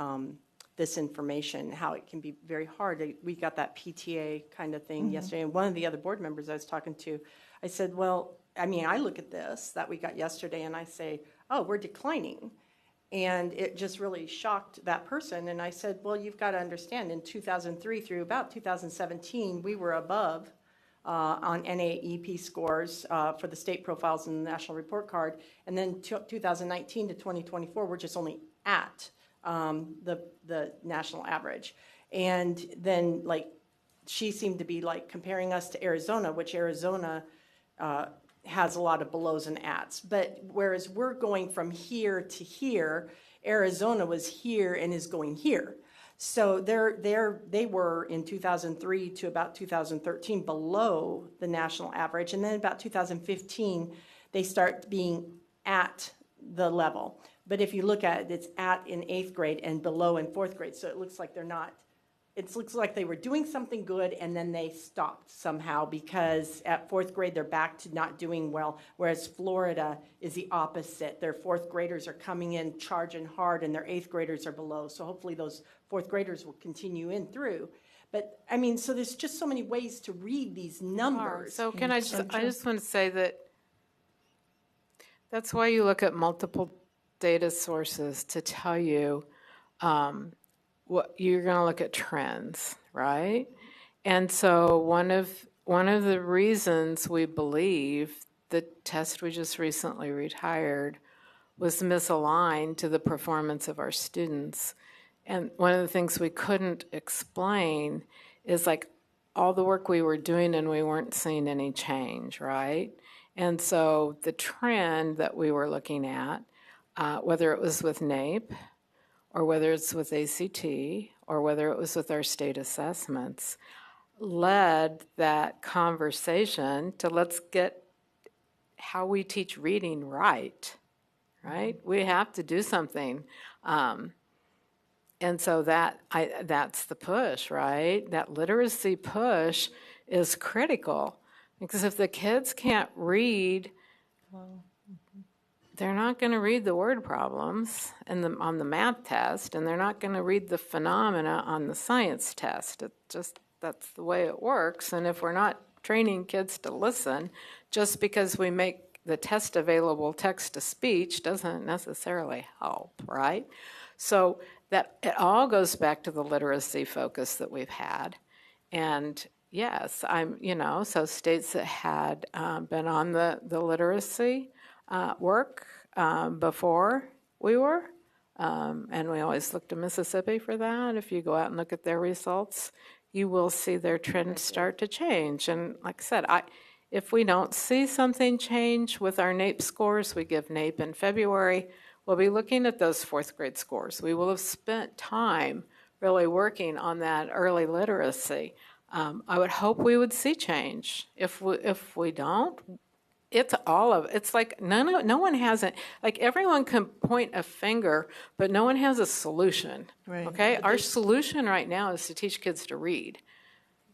H: this information, how it can be very hard. We got that PTA kind of thing yesterday, and one of the other board members I was talking to, I said, well, I mean, I look at this that we got yesterday and I say, oh, we're declining. And it just really shocked that person. And I said, well, you've got to understand, in 2003 through about 2017, we were above on NAEP scores for the state profiles and the national report card. And then 2019 to 2024, we're just only at the national average. And then, like, she seemed to be like comparing us to Arizona, which Arizona has a lot of belows and ats. But whereas we're going from here to here, Arizona was here and is going here. So they were in 2003 to about 2013 below the national average. And then about 2015, they start being at the level. But if you look at it, it's at in 8th grade and below in 4th grade. So it looks like they're not, it looks like they were doing something good and then they stopped somehow, because at 4th grade, they're back to not doing well. Whereas Florida is the opposite. Their 4th graders are coming in charging hard and their 8th graders are below. So hopefully those 4th graders will continue in through. But I mean, so there's just so many ways to read these numbers.
N: So can I just want to say that that's why you look at multiple data sources to tell you what you're going to look at trends, right? And so one of the reasons we believe the test we just recently retired was misaligned to the performance of our students. And one of the things we couldn't explain is like all the work we were doing and we weren't seeing any change, right? And so the trend that we were looking at, whether it was with NAEP or whether it's with ACT, or whether it was with our state assessments, led that conversation to let's get how we teach reading right, right? We have to do something. And so that's the push, right? That literacy push is critical, because if the kids can't read, they're not going to read the word problems on the math test, and they're not going to read the phenomena on the science test. That's the way it works. And if we're not training kids to listen, just because we make the test available text to speech doesn't necessarily help, right? So that it all goes back to the literacy focus that we've had. And yes, so states that had been on the literacy work before we were, and we always look to Mississippi for that. If you go out and look at their results, you will see their trends start to change. And like I said, if we don't see something change with our NAEP scores, we give NAEP in February, we'll be looking at those fourth grade scores. We will have spent time really working on that early literacy. I would hope we would see change. If we don't, it's like no one has it. Like everyone can point a finger, but no one has a solution.
A: Right.
N: Okay, our solution right now is to teach kids to read.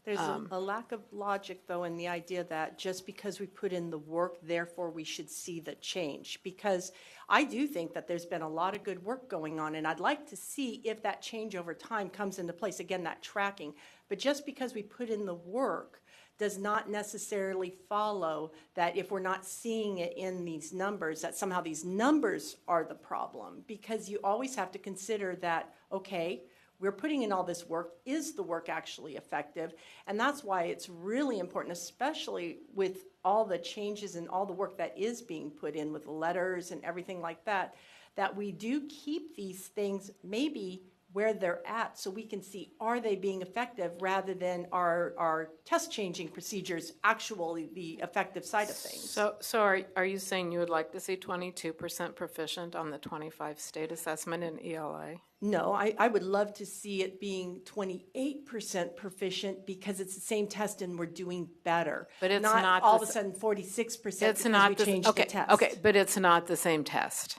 H: There's a lack of logic, though, in the idea that just because we put in the work, therefore we should see the change. Because I do think that there's been a lot of good work going on, and I'd like to see if that change over time comes into place. Again, that tracking. But just because we put in the work does not necessarily follow that if we're not seeing it in these numbers, that somehow these numbers are the problem. Because you always have to consider that, okay, we're putting in all this work. Is the work actually effective? And that's why it's really important, especially with all the changes and all the work that is being put in with the letters and everything like that, that we do keep these things maybe where they're at so we can see, are they being effective rather than our test changing procedures actually the effective side of things.
N: So are you saying you would like to see 22% proficient on the 25 state assessment in ELA?
H: No, I would love to see it being 28% proficient because it's the same test and we're doing better.
N: But it's not
H: all of a sudden 46% because we changed the test.
N: Okay, but it's not the same test.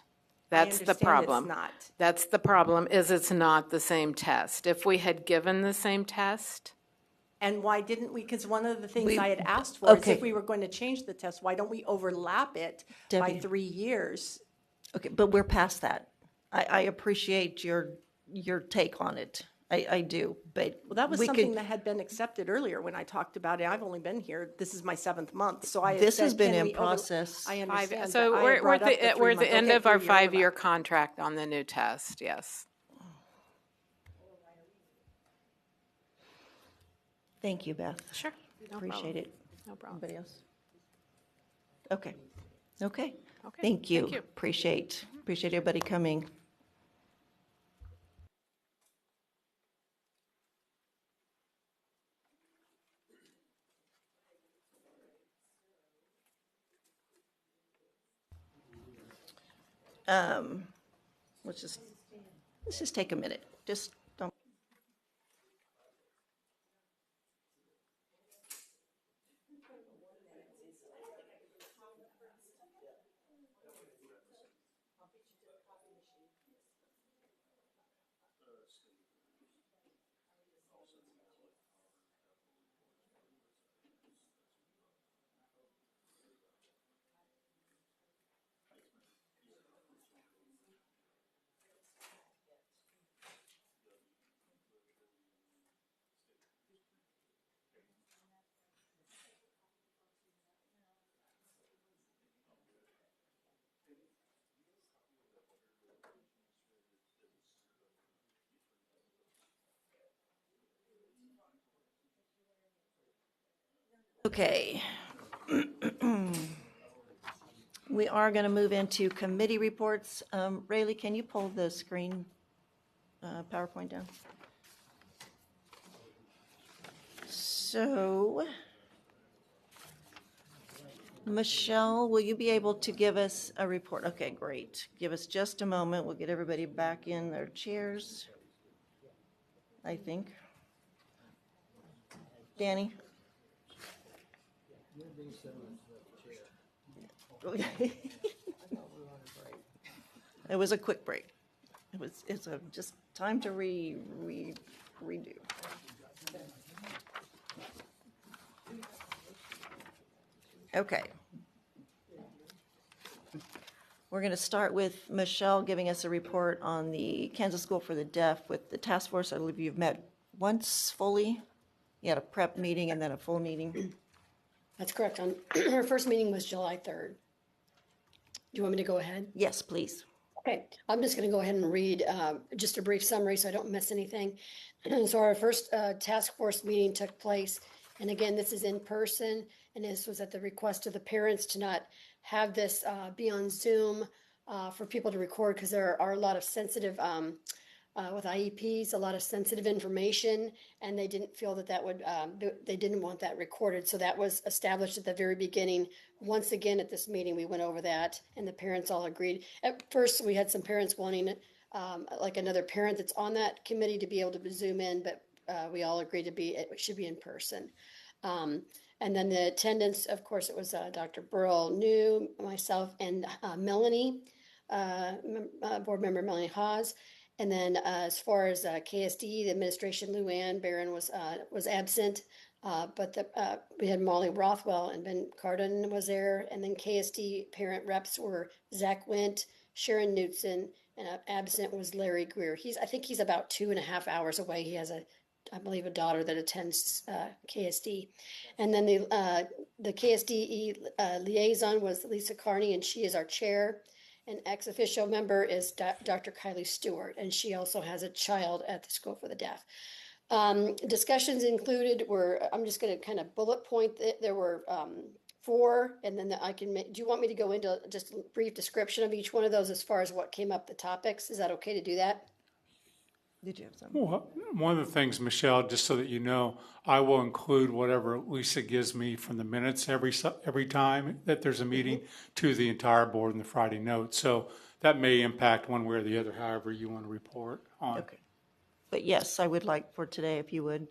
N: That's the problem.
H: It's not.
N: That's the problem, is it's not the same test. If we had given the same test.
H: And why didn't we? Because one of the things I had asked for is if we were going to change the test, why don't we overlap it by 3 years?
A: Okay, but we're past that. I appreciate your take on it. I do, but
H: well, that was something that had been accepted earlier when I talked about it. I've only been here. This is my 7th month, so
A: this has been in process.
H: I understand.
N: So we're at the end of our 5-year contract on the new test. Yes.
A: Thank you, Beth.
N: Sure. No
A: appreciate
N: problem.
A: it.
N: No problem.
A: Anybody else? Okay. Thank you.
N: Thank you.
A: Appreciate everybody coming. Let's just take a minute. Just don't. Okay. We are going to move into committee reports. Rayleigh, can you pull the screen PowerPoint down? So Michelle, will you be able to give us a report? Okay, great. Give us just a moment. We'll get everybody back in their chairs, I think. Danny? It was a quick break. It's just time to redo. Okay. We're going to start with Michelle giving us a report on the Kansas School for the Deaf with the task force. I believe you've met once fully. You had a prep meeting and then a full meeting.
P: That's correct. Our first meeting was July 3rd. Do you want me to go ahead?
A: Yes, please.
P: Okay, I'm just going to go ahead and read just a brief summary so I don't miss anything. So our first task force meeting took place, and again, this is in person, and this was at the request of the parents to not have this be on Zoom for people to record, because there are a lot of sensitive, with IEPs, a lot of sensitive information, and they didn't feel that would, they didn't want that recorded. So that was established at the very beginning. Once again, at this meeting, we went over that, and the parents all agreed. At first, we had some parents wanting, like another parent that's on that committee to be able to Zoom in, but we all agreed it should be in person. And then the attendance, of course, it was Dr. Burrell, New, myself, and Melanie, board member Melanie Haas. And then as far as KSDE, the administration, Lou Ann Barron was absent, but we had Molly Rothwell and Ben Cardin was there. And then KSD parent reps were Zach Wint, Sharon Knutson, and absent was Larry Greer. I think he's about 2.5 hours away. He has I believe, a daughter that attends KSD. And then the KSDE liaison was Lisa Carney, and she is our chair. An ex-official member is Dr. Kylie Stewart, and she also has a child at the School for the Deaf. Discussions included I'm just going to kind of bullet point that there were 4, and then do you want me to go into just a brief description of each one of those as far as what came up, the topics? Is that okay to do that?
A: Did you have something?
C: Well, one of the things, Michelle, just so that you know, I will include whatever Lisa gives me from the minutes every time that there's a meeting to the entire board in the Friday notes. So that may impact one way or the other, however you want to report on.
A: Okay. But yes, I would like for today, if you would.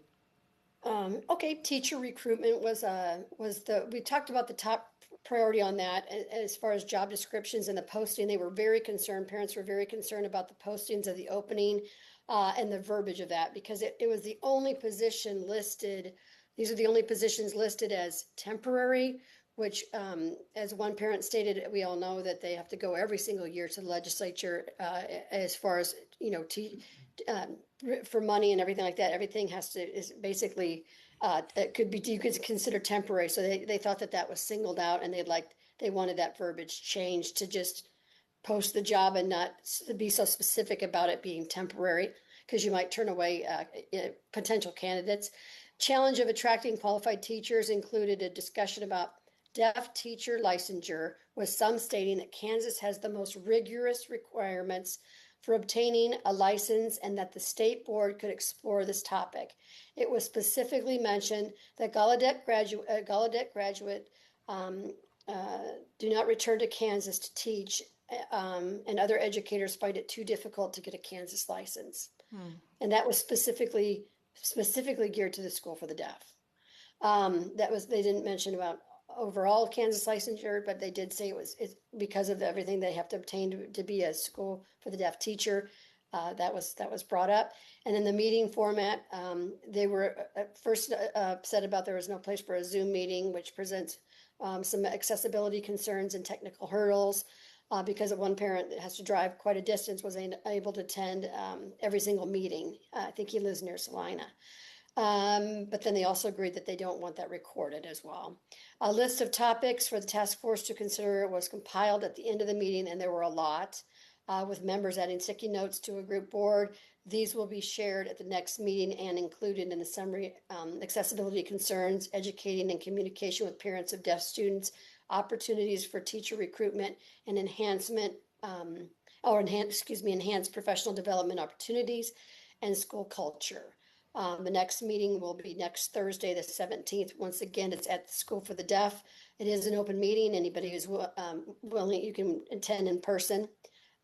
P: Okay, teacher recruitment we talked about the top priority on that. As far as job descriptions and the posting, they were very concerned. Parents were very concerned about the postings of the opening and the verbiage of that, because it was the only position listed. These are the only positions listed as temporary, which, as one parent stated, we all know that they have to go every single year to the legislature as far as, for money and everything like that. Everything is basically, you could consider temporary. So they thought that was singled out, and they wanted that verbiage changed to just post the job and not be so specific about it being temporary, because you might turn away potential candidates. Challenge of attracting qualified teachers included a discussion about deaf teacher licensure, with some stating that Kansas has the most rigorous requirements for obtaining a license, and that the state board could explore this topic. It was specifically mentioned that Gallaudet graduate do not return to Kansas to teach, and other educators find it too difficult to get a Kansas license. And that was specifically geared to the School for the Deaf. They didn't mention about overall Kansas licensure, but they did say it's because of everything they have to obtain to be a School for the Deaf teacher. That was brought up. And in the meeting format, they were at first upset about there was no place for a Zoom meeting, which presents some accessibility concerns and technical hurdles, because of one parent that has to drive quite a distance was able to attend every single meeting. I think he lives near Salina. But then they also agreed that they don't want that recorded as well. A list of topics for the task force to consider was compiled at the end of the meeting, and there were a lot, with members adding sticky notes to a group board. These will be shared at the next meeting and included in the summary. Accessibility concerns, educating and communication with parents of deaf students, opportunities for teacher recruitment and enhanced professional development opportunities, and school culture. The next meeting will be next Thursday, the 17th. Once again, it's at the School for the Deaf. It is an open meeting. Anybody who's willing, you can attend in person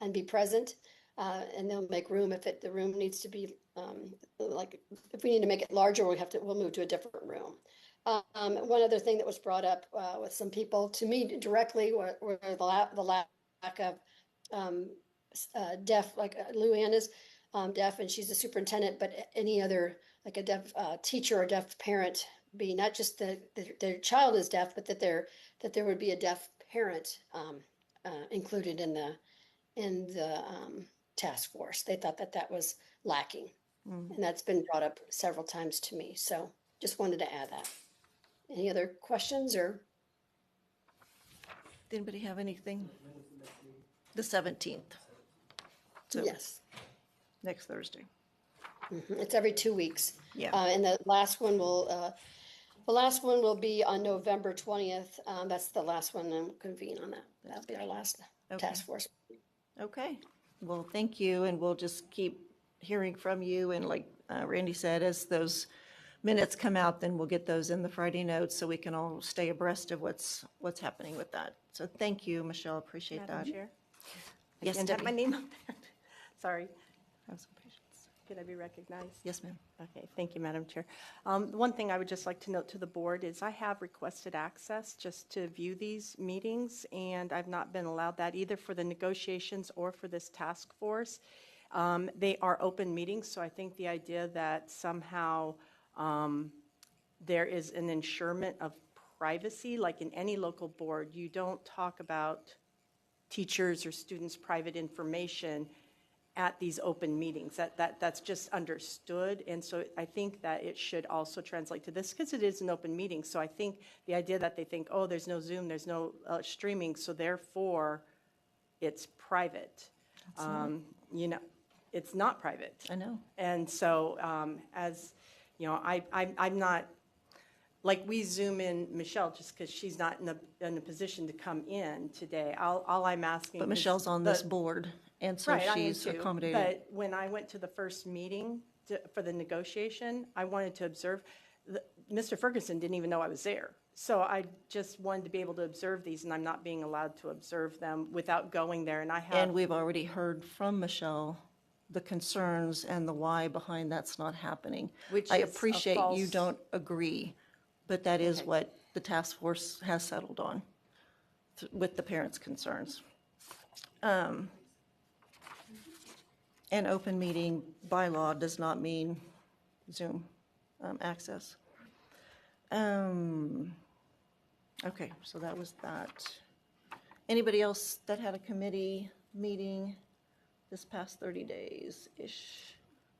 P: and be present. And they'll make room if the room needs to be, if we need to make it larger, we'll move to a different room. One other thing that was brought up with some people to me directly were the lack of deaf, like Lou Ann is deaf and she's the superintendent, but any other, like a deaf teacher or deaf parent, be not just their child is deaf, but that there would be a deaf parent included in the task force. They thought that was lacking. And that's been brought up several times to me. So just wanted to add that. Any other questions or?
A: Did anybody have anything? The 17th. So
P: yes.
A: Next Thursday.
P: It's every 2 weeks.
A: Yeah.
P: And the last one will be on November 20th. That's the last one I'm convene on that. That'll be our last task force.
A: Okay. Well, thank you. And we'll just keep hearing from you. And like Randy said, as those minutes come out, then we'll get those in the Friday notes so we can all stay abreast of what's happening with that. So thank you, Michelle. Appreciate
H: Madam
A: that.
H: Chair?
A: Yes,
H: I can't have
A: Debbie.
H: my name up there. Sorry.
A: Have some patience.
H: Could I be recognized?
A: Yes, ma'am.
H: Okay, thank you, Madam Chair. One thing I would just like to note to the board is I have requested access just to view these meetings, and I've not been allowed that either for the negotiations or for this task force. They are open meetings, so I think the idea that somehow there is an ensurement of privacy, like in any local board, you don't talk about teachers or students' private information at these open meetings. That's just understood. And so I think that it should also translate to this because it is an open meeting. So I think the idea that they think, oh, there's no Zoom, there's no streaming, so therefore it's private. It's not private.
A: I know.
H: And so as, I'm not, like we Zoom in Michelle just because she's not in a position to come in today. All I'm asking.
A: But Michelle's on this board, and so
H: Right, I am
A: she's
H: too.
A: accommodated.
H: But when I went to the first meeting for the negotiation, I wanted to observe. Mr. Ferguson didn't even know I was there. So I just wanted to be able to observe these, and I'm not being allowed to observe them without going there.
A: And we've already heard from Michelle the concerns and the why behind that's not happening.
H: Which
A: I
H: is a
A: appreciate you
H: false-
A: don't agree, but that is
H: Okay.
A: what the task force has settled on with the parents' concerns. An open meeting by law does not mean Zoom access. Okay, so that was that. Anybody else that had a committee meeting this past 30 days-ish?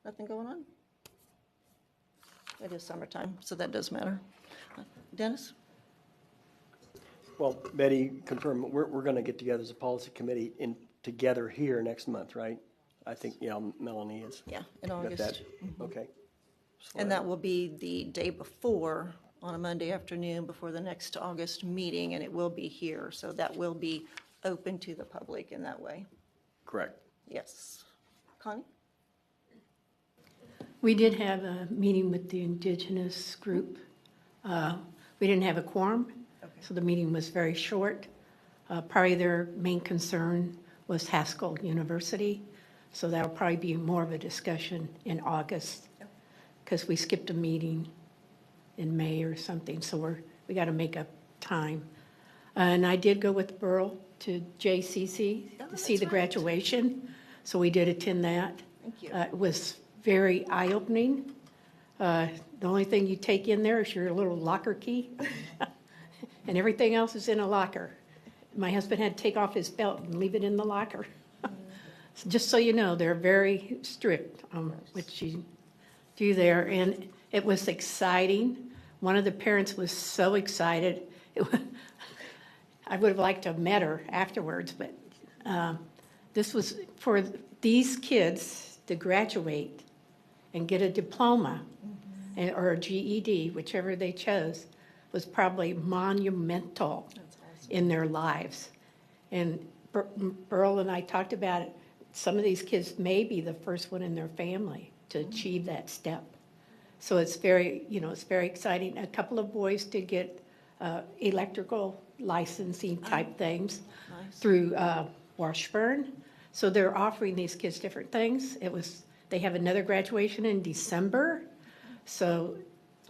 A: Nothing going on? It is summertime, so that does matter. Dennis?
M: Well, Betty, confirm, we're going to get together as a policy committee together here next month, right? I think, Melanie is.
A: Yeah, in
M: got that.
A: August.
M: Okay.
A: And that will be the day before, on a Monday afternoon, before the next August meeting, and it will be here. So that will be open to the public in that way.
M: Correct.
A: Yes. Connie?
Q: We did have a meeting with the Indigenous group. We didn't have a quorum, so the meeting was very short. Probably their main concern was Haskell University, so that'll probably be more of a discussion in August, because we skipped a meeting in May or something, so we got to make up time. And I did go with Burl to JCC to see the graduation, so we did attend that.
A: Thank you.
Q: It was very eye-opening. The only thing you take in there is your little locker key, and everything else is in a locker. My husband had to take off his belt and leave it in the locker. So just so you know, they're very strict on what you do there, and it was exciting. One of the parents was so excited. I would have liked to have met her afterwards, but this was for these kids to graduate and get a diploma or a GED, whichever they chose, was probably monumental in their lives. And Burl and I talked about it. Some of these kids may be the first one in their family to achieve that step. So it's very, it's very exciting. A couple of boys did get electrical licensing type things through Washburn. So they're offering these kids different things. They have another graduation in December. So,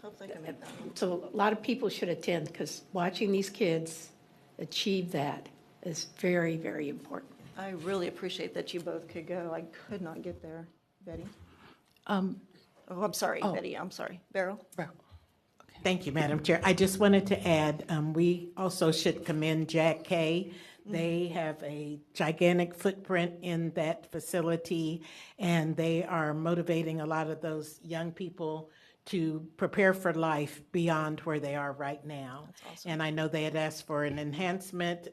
A: Hopefully I can make that one.
Q: so a lot of people should attend because watching these kids achieve that is very, very important.
A: I really appreciate that you both could go. I could not get there. Betty? Oh, I'm sorry, Betty, I'm sorry. Beryl?
R: Thank you, Madam Chair. I just wanted to add, we also should commend Jack K. They have a gigantic footprint in that facility, and they are motivating a lot of those young people to prepare for life beyond where they are right now.
A: That's awesome.
R: And I know they had asked for an enhancement,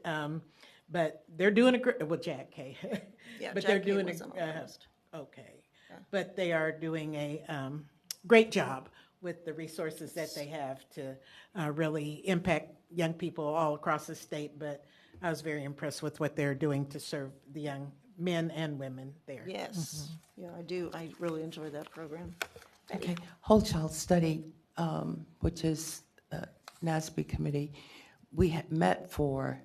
R: but they're doing a great, well, Jack K.
A: Yeah,
R: but
A: Jack
R: they're
A: K
R: doing
A: was on our list.
R: okay. But they are doing a great job with the resources that they have to really impact young people all across the state. But I was very impressed with what they're doing to serve the young men and women there.
A: Yes, yeah, I do. I really enjoy that program.
E: Okay, Whole Child Study, which is NASB committee, we had met for,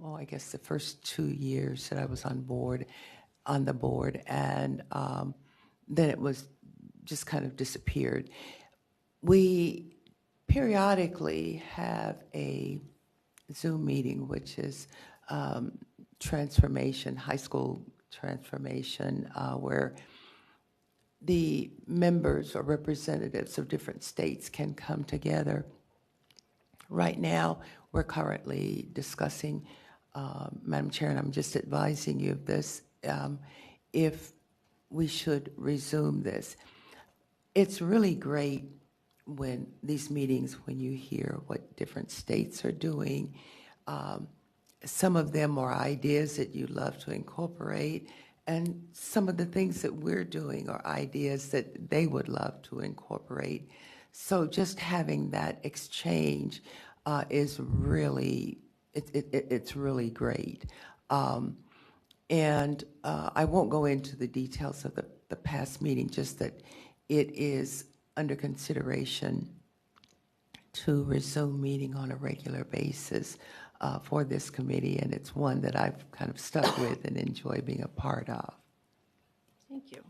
E: well, I guess the first 2 years that I was on the board, and then it was just kind of disappeared. We periodically have a Zoom meeting, which is transformation, high school transformation, where the members or representatives of different states can come together. Right now, we're currently discussing, Madam Chair, and I'm just advising you of this, if we should resume this. It's really great when these meetings, when you hear what different states are doing. Some of them are ideas that you love to incorporate, and some of the things that we're doing are ideas that they would love to incorporate. So just having that exchange is really, it's really great. And I won't go into the details of the past meeting, just that it is under consideration to resume meeting on a regular basis for this committee, and it's one that I've kind of stuck with and enjoy being a part of.
A: Thank you.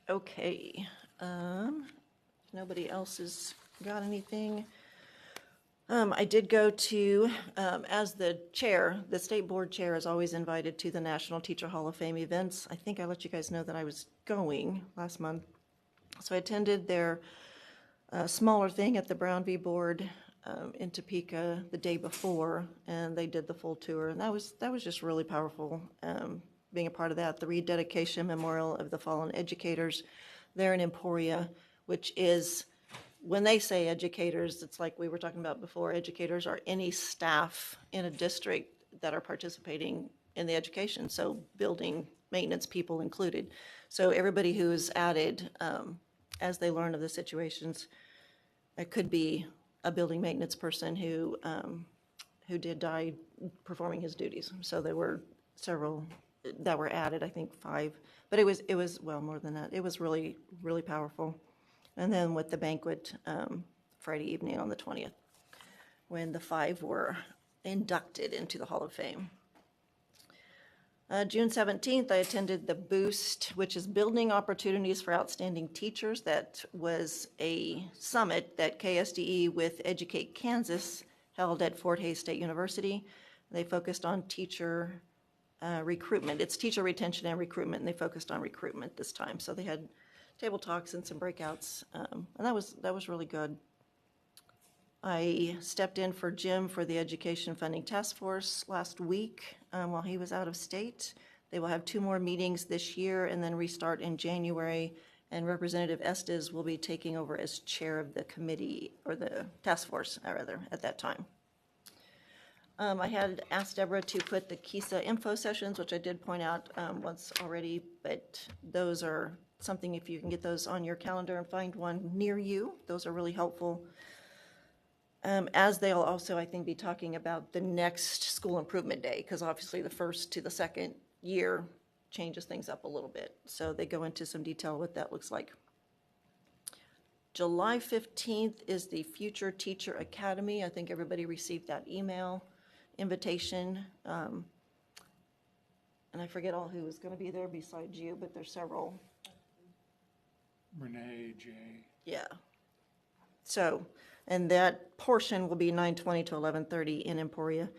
A: Okay, nobody else has got anything. I did go to, as the chair, the state board chair is always invited to the National Teacher Hall of Fame events. I think I let you guys know that I was going last month. So I attended their smaller thing at the Brown v. Board in Topeka the day before, and they did the full tour. And that was just really powerful, being a part of that. The rededication memorial of the fallen educators there in Emporia, which is, when they say educators, it's like we were talking about before, educators are any staff in a district that are participating in the education, so building maintenance people included. So everybody who is added, as they learn of the situations, it could be a building maintenance person who did die performing his duties. So there were several that were added, I think 5, but it was well more than that. It was really, really powerful. And then with the banquet Friday evening on the 20th, when the 5 were inducted into the Hall of Fame. June 17th, I attended the Boost, which is Building Opportunities for Outstanding Teachers. That was a summit that KSDE with Educate Kansas held at Fort Hays State University. They focused on teacher recruitment. It's teacher retention and recruitment, and they focused on recruitment this time. So they had table talks and some breakouts, and that was really good. I stepped in for Jim for the Education Funding Task Force last week while he was out of state. They will have 2 more meetings this year and then restart in January, and Representative Estes will be taking over as chair of the committee, or the task force, rather, at that time. I had asked Deborah to put the KISA info sessions, which I did point out once already, but those are something, if you can get those on your calendar and find one near you, those are really helpful. As they'll also, I think, be talking about the next school improvement day, because obviously the first to the second year changes things up a little bit. So they go into some detail what that looks like. July 15th is the Future Teacher Academy. I think everybody received that email invitation. And I forget all who is going to be there besides you, but there's several.
C: Renee, Jay.
A: Yeah. So, and that portion will be 9:20 to 11:30 in Emporia.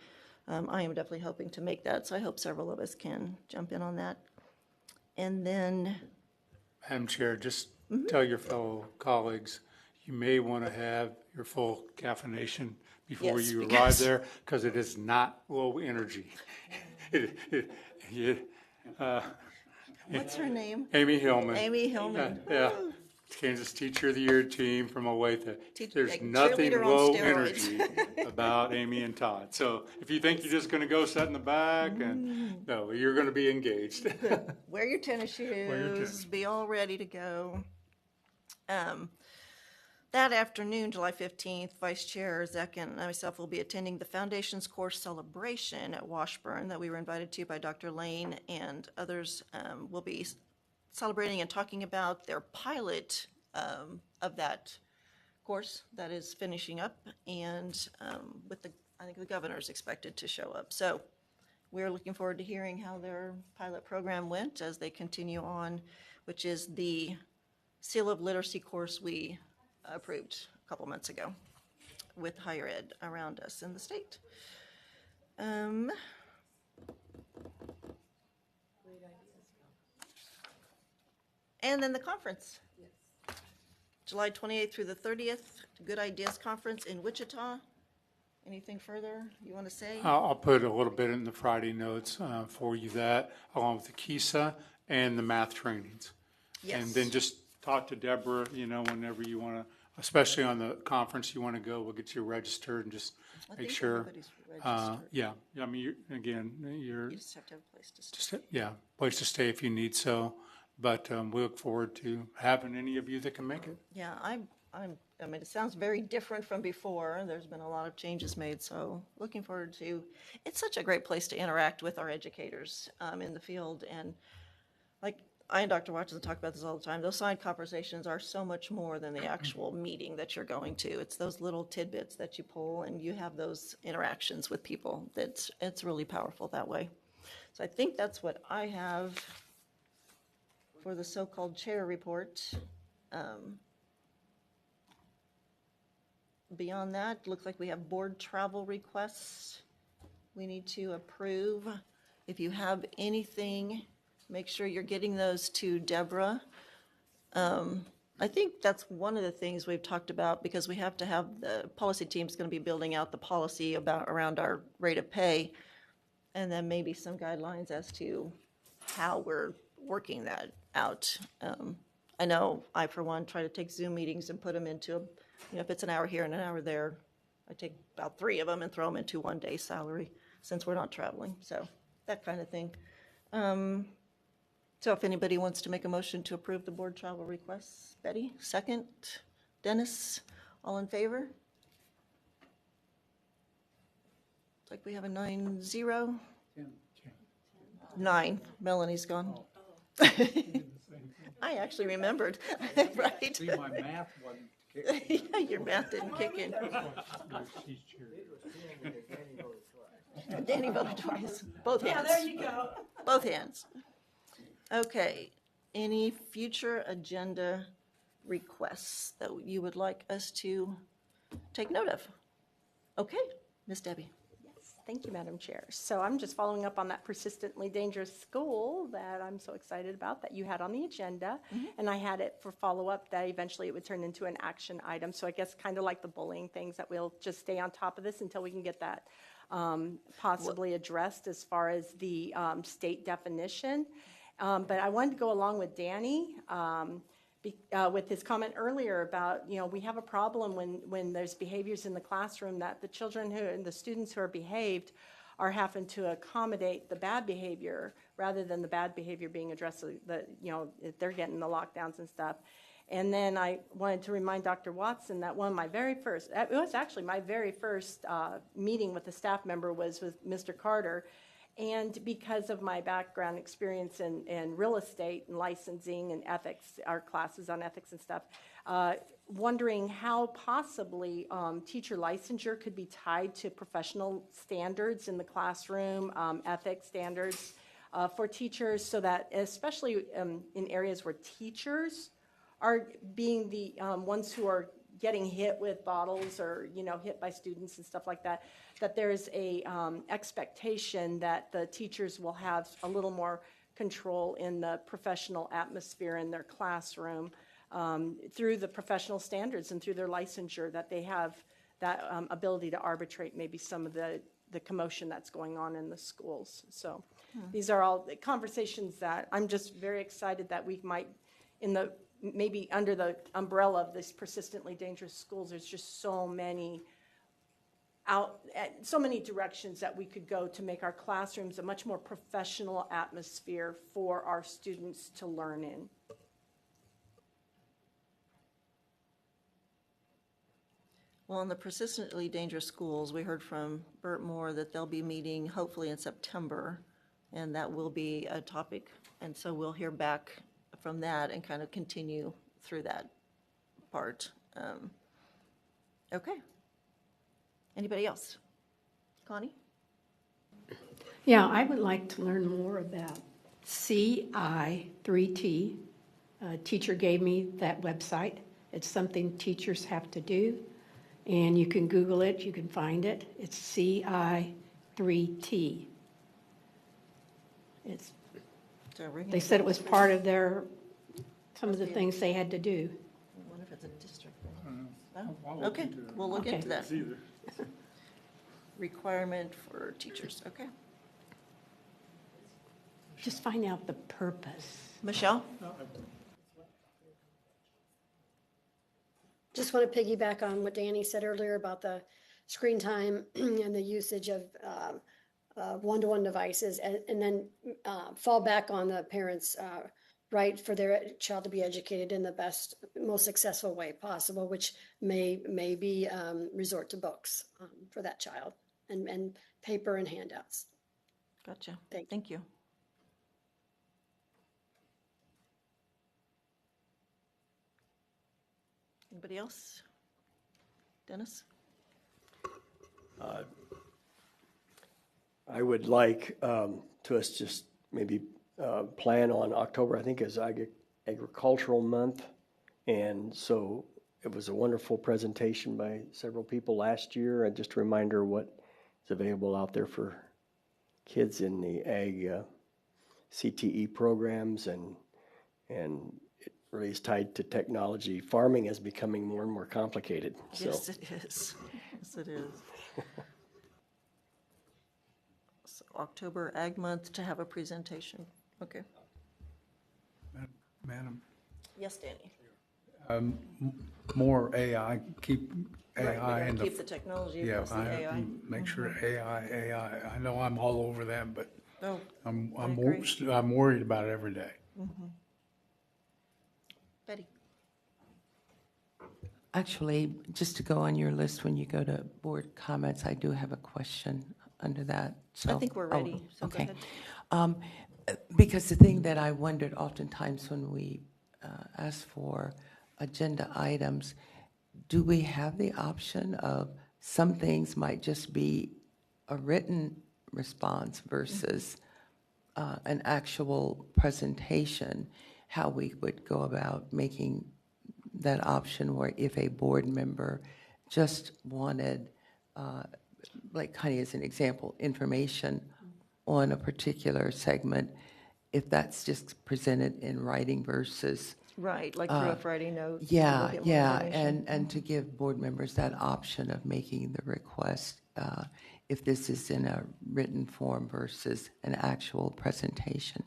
A: I am definitely hoping to make that, so I hope several of us can jump in on that. And then,
C: Madam Chair, just tell your fellow colleagues, you may want to have your full caffeination before
A: Yes,
C: you arrive
A: because-
C: there, because it is not low energy.
A: what's her name?
C: Amy Hillman.
A: Amy Hillman.
C: Yeah. Kansas Teacher of the Year team from Olathe. There's
A: like
C: nothing
A: cheerleader on
C: low
A: steroids.
C: energy about Amy and Todd. So if you think you're just going to go sit in the back, and no, you're going to be engaged.
A: Wear your tennis shoes.
C: Wear your tennis.
A: Be all ready to go. That afternoon, July 15th, Vice Chair Zek and myself will be attending the Foundations Course Celebration at Washburn that we were invited to by Dr. Lane, and others will be celebrating and talking about their pilot of that course that is finishing up, and I think the governor is expected to show up. So we're looking forward to hearing how their pilot program went as they continue on, which is the Seal of Literacy course we approved a couple months ago with higher ed around us in the state. And then the conference. July 28th through the 30th, Good Ideas Conference in Wichita. Anything further you want to say?
C: I'll put a little bit in the Friday notes for you that, along with the KISA and the math trainings.
A: Yes.
C: And then just talk to Deborah, whenever you want to, especially on the conference you want to go, we'll get you registered and just
A: I
C: make
A: think
C: sure.
A: everybody's registered.
C: Yeah, I mean, you're
A: You just have to have a place to stay.
C: place to stay if you need so. But we look forward to having any of you that can make it.
A: Yeah, I mean, it sounds very different from before. There's been a lot of changes made, so looking forward to, it's such a great place to interact with our educators in the field. And like I and Dr. Watson talk about this all the time, those side conversations are so much more than the actual meeting that you're going to. It's those little tidbits that you pull and you have those interactions with people. It's really powerful that way. So I think that's what I have for the so-called chair report. Beyond that, looks like we have board travel requests we need to approve. If you have anything, make sure you're getting those to Deborah. I think that's one of the things we've talked about, because we have to have, the policy team's going to be building out the policy around our rate of pay, and then maybe some guidelines as to how we're working that out. I know I, for one, try to take Zoom meetings and put them into, if it's an hour here and an hour there, I take about 3 of them and throw them into one day's salary since we're not traveling. So that kind of thing. So if anybody wants to make a motion to approve the board travel requests, Betty, second. Dennis, all in favor? Looks like we have a 9-0. 9. Melanie's gone. I actually remembered, right?
C: See, my math wasn't kicking.
A: Yeah, your math didn't kick in. Danny voted twice. Both hands.
H: Yeah, there you go.
A: Both hands. Okay. Any future agenda requests that you would like us to take note of? Okay, Miss Debbie.
H: Thank you, Madam Chair. So I'm just following up on that persistently dangerous school that I'm so excited about that you had on the agenda. And I had it for follow-up that eventually it would turn into an action item. So I guess kind of like the bullying things, that we'll just stay on top of this until we can get that possibly addressed as far as the state definition. But I wanted to go along with Danny with his comment earlier about, we have a problem when there's behaviors in the classroom that the children and the students who are behaved are having to accommodate the bad behavior rather than the bad behavior being addressed, if they're getting the lockdowns and stuff. And then I wanted to remind Dr. Watson that one of my very first, it was actually my very first meeting with a staff member was with Mr. Carter. And because of my background experience in real estate and licensing and ethics, our classes on ethics and stuff, wondering how possibly teacher licensure could be tied to professional standards in the classroom, ethics standards for teachers, so that especially in areas where teachers are being the ones who are getting hit with bottles or, hit by students and stuff like that, that there's a expectation that the teachers will have a little more control in the professional atmosphere in their classroom through the professional standards and through their licensure, that they have that ability to arbitrate maybe some of the commotion that's going on in the schools. So these are all the conversations that I'm just very excited that we might, maybe under the umbrella of this persistently dangerous schools, there's just so many directions that we could go to make our classrooms a much more professional atmosphere for our students to learn in.
A: Well, in the persistently dangerous schools, we heard from Bert Moore that they'll be meeting hopefully in September, and that will be a topic. And so we'll hear back from that and kind of continue through that part. Okay. Anybody else? Connie?
Q: Yeah, I would like to learn more about CI3T. A teacher gave me that website. It's something teachers have to do, and you can Google it, you can find it. It's CI3T. They said it was part of some of the things they had to do.
A: I wonder if it's a district. Oh, okay, we'll look into that. Requirement for teachers, okay.
Q: Just find out the purpose.
A: Michelle?
P: Just want to piggyback on what Danny said earlier about the screen time and the usage of one-to-one devices, and then fall back on the parents' right for their child to be educated in the best, most successful way possible, which may be resort to books for that child and paper and handouts.
A: Gotcha. Thank you. Anybody else? Dennis?
M: I would like to us just maybe plan on October, I think, is Agricultural Month. And so it was a wonderful presentation by several people last year. And just a reminder what is available out there for kids in the ag CTE programs. And it really is tied to technology. Farming is becoming more and more complicated.
A: Yes, it is. Yes, it is. So October Ag Month to have a presentation. Okay.
I: Madam,
A: Yes, Danny.
I: more AI, keep
A: Right, we
I: AI
A: gotta
I: in the.
A: keep the technology
I: Yeah,
A: plus the
I: I have
A: AI.
I: to make sure AI. I know I'm all over that, but
A: Oh,
I: I'm
A: agree.
I: I'm worried about it every day.
A: Betty?
E: Actually, just to go on your list, when you go to board comments, I do have a question under that.
A: I think we're ready, so go
E: okay.
A: ahead.
E: Because the thing that I wondered oftentimes when we ask for agenda items, do we have the option of some things might just be a written response versus an actual presentation, how we would go about making that option where if a board member just wanted, like Connie as an example, information on a particular segment, if that's just presented in writing versus
A: Right, like through a Friday note.
E: yeah,
A: we'll get more
E: yeah,
A: information.
E: and to give board members that option of making the request if this is in a written form versus an actual presentation.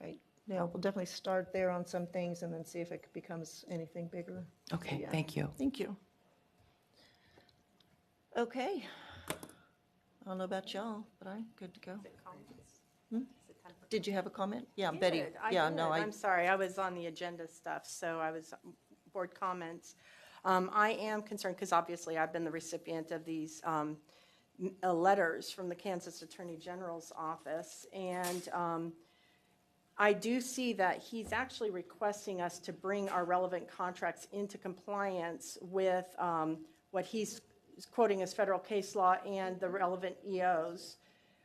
A: Right. Yeah, we'll definitely start there on some things and then see if it becomes anything bigger.
E: Okay,
A: So, yeah.
E: thank you.
A: Thank you. Okay. I don't know about y'all, but I'm good to go. Did you have a comment? Yeah, Betty.
H: I'm sorry, I was on the agenda stuff, so I was board comments. I am concerned because obviously I've been the recipient of these letters from the Kansas Attorney General's office, and I do see that he's actually requesting us to bring our relevant contracts into compliance with what he's quoting as federal case law and the relevant EOs.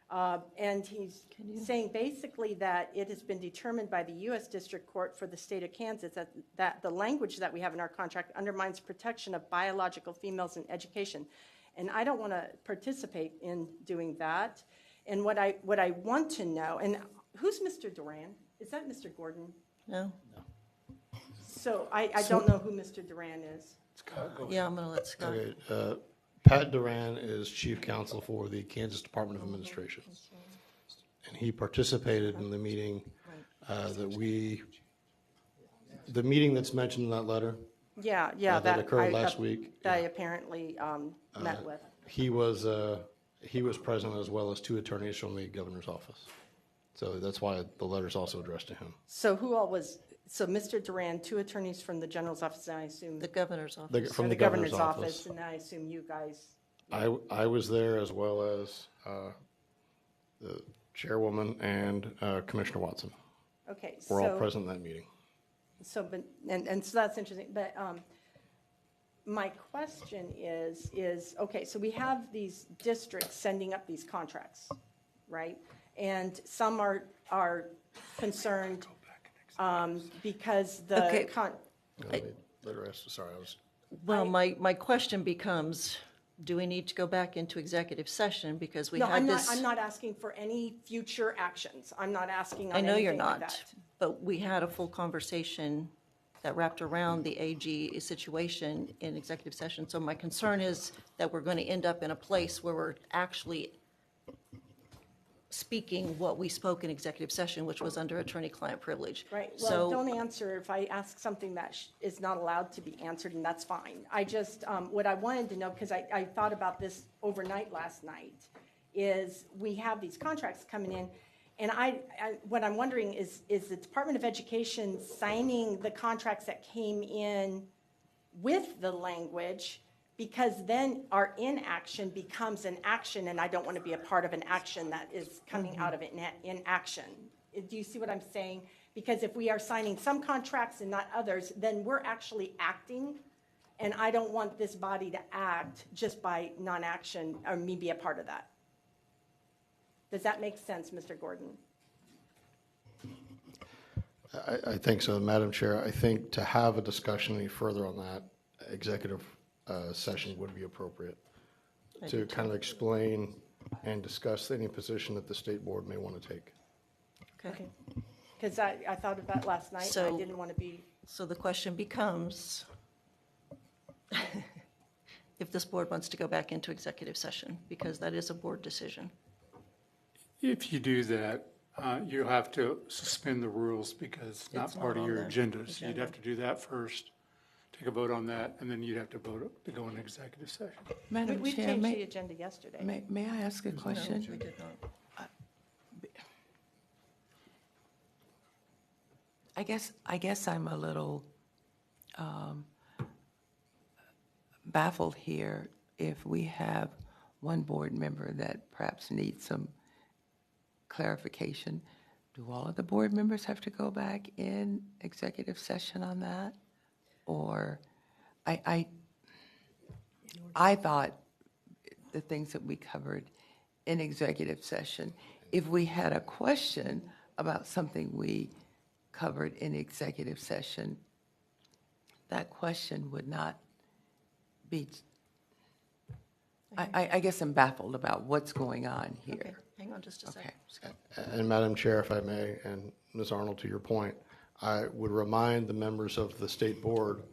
H: And he's saying basically that it has been determined by the U.S. District Court for the state of Kansas that the language that we have in our contract undermines protection of biological females in education. And I don't want to participate in doing that. And what I want to know, and who's Mr. Duran? Is that Mr. Gordon?
A: No.
H: So I don't know who Mr. Duran is.
A: Yeah, I'm going to let Scott.
S: Okay, Pat Duran is chief counsel for the Kansas Department of Administration. And he participated in the meeting the meeting that's mentioned in that letter.
H: Yeah,
S: that occurred last week.
H: That I apparently met with.
S: He was present, as well as two attorneys from the governor's office. So that's why the letter's also addressed to him.
H: So who all was, so Mr. Duran, two attorneys from the general's office, and I assume.
A: The governor's office.
S: From the governor's
H: office, and I assume you guys.
S: I was there, as well as the chairwoman and Commissioner Watson.
H: Okay.
S: We're all present in that meeting.
H: So, but, and so that's interesting, but my question is, okay, so we have these districts sending up these contracts, right? And some are concerned because the
A: Okay.
S: Sorry, I was.
A: Well, my question becomes, do we need to go back into executive session because we
H: No,
A: had this?
H: I'm not asking for any future actions. I'm not asking on
A: I know you're
H: anything like
A: not,
H: that.
A: but we had a full conversation that wrapped around the AG situation in executive session. So my concern is that we're going to end up in a place where we're actually speaking what we spoke in executive session, which was under attorney-client privilege.
H: Right, well,
A: So
H: don't answer if I ask something that is not allowed to be answered, and that's fine. I just, what I wanted to know, because I thought about this overnight last night, is we have these contracts coming in, and what I'm wondering is the Department of Education signing the contracts that came in with the language, because then our inaction becomes an action, and I don't want to be a part of an action that is coming out of it in action. Do you see what I'm saying? Because if we are signing some contracts and not others, then we're actually acting, and I don't want this body to act just by non-action, or me be a part of that. Does that make sense, Mr. Gordon?
S: I think so, Madam Chair. I think to have a discussion any further on that, executive session would be appropriate to kind of explain and discuss any position that the state board may want to take.
H: Okay. Because I thought of that last night, and I didn't want to be.
A: So the question becomes, if this board wants to go back into executive session, because that is a board decision.
C: If you do that, you'll have to suspend the rules because it's not part of your agenda. So you'd have to do that first, take a vote on that, and then you'd have to vote to go into executive session.
E: Madam
H: We
E: Chair,
H: changed the agenda yesterday.
E: may I ask a question?
A: No, we did not.
E: I guess I'm a little baffled here if we have one board member that perhaps needs some clarification. Do all of the board members have to go back in executive session on that? Or I thought the things that we covered in executive session, if we had a question about something we covered in executive session, that question would not be, I guess I'm baffled about what's going on here.
A: Okay, hang on just a second.
S: And Madam Chair, if I may, and Ms. Arnold, to your point, I would remind the members of the state board,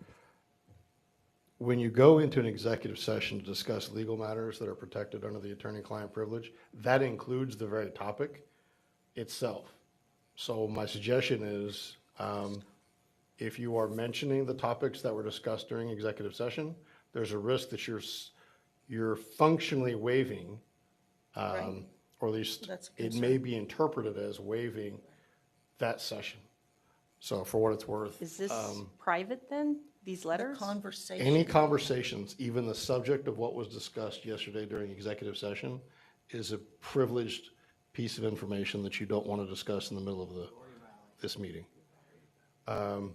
S: when you go into an executive session to discuss legal matters that are protected under the attorney-client privilege, that includes the very topic itself. So my suggestion is, if you are mentioning the topics that were discussed during executive session, there's a risk that you're functionally waiving, or at least it may be interpreted as waiving that session. So for what it's worth.
H: Is this private then? These letters?
A: Conversation.
S: Any conversations, even the subject of what was discussed yesterday during executive session, is a privileged piece of information that you don't want to discuss in the middle of this meeting. I'm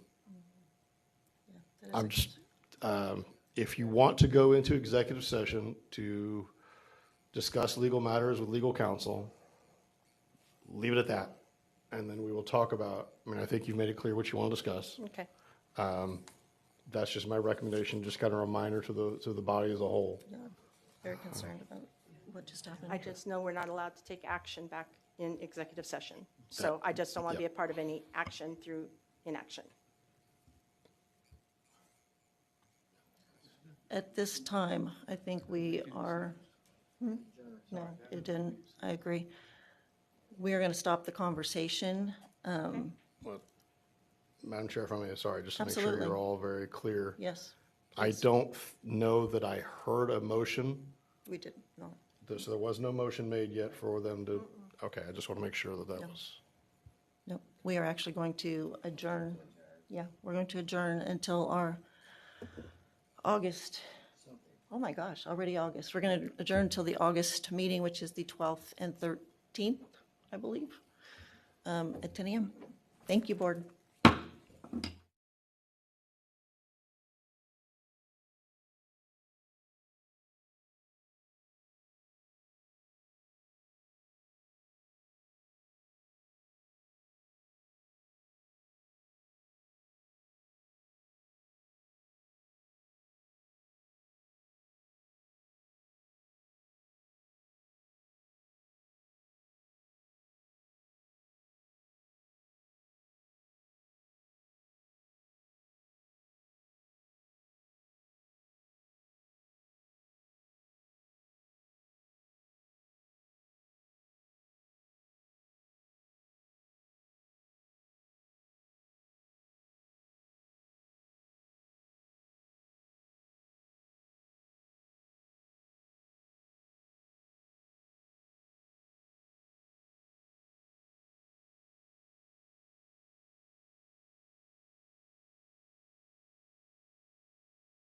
S: just, if you want to go into executive session to discuss legal matters with legal counsel, leave it at that. And then we will talk about, I mean, I think you've made it clear what you want to discuss.
H: Okay.
S: That's just my recommendation, just kind of a reminder to the body as a whole.
A: Yeah, very concerned about what just happened.
H: I just know we're not allowed to take action back in executive session. So I just don't want to be a part of any action through inaction.
A: At this time, I think we are, no, it didn't, I agree. We are going to stop the conversation.
S: Well, Madam Chair, if I may, sorry, just to make sure
A: Absolutely.
S: you're all very clear.
A: Yes,
S: I
A: please.
S: don't know that I heard a motion.
A: We did not.
S: So there was no motion made yet for them to, okay, I just want to make sure that
A: No.
S: was.
A: No, we are actually going to adjourn. Yeah, we're going to adjourn until our August. Oh my gosh, already August. We're going to adjourn until the August meeting, which is the 12th and 13th, I believe, at 10 a.m. Thank you, board.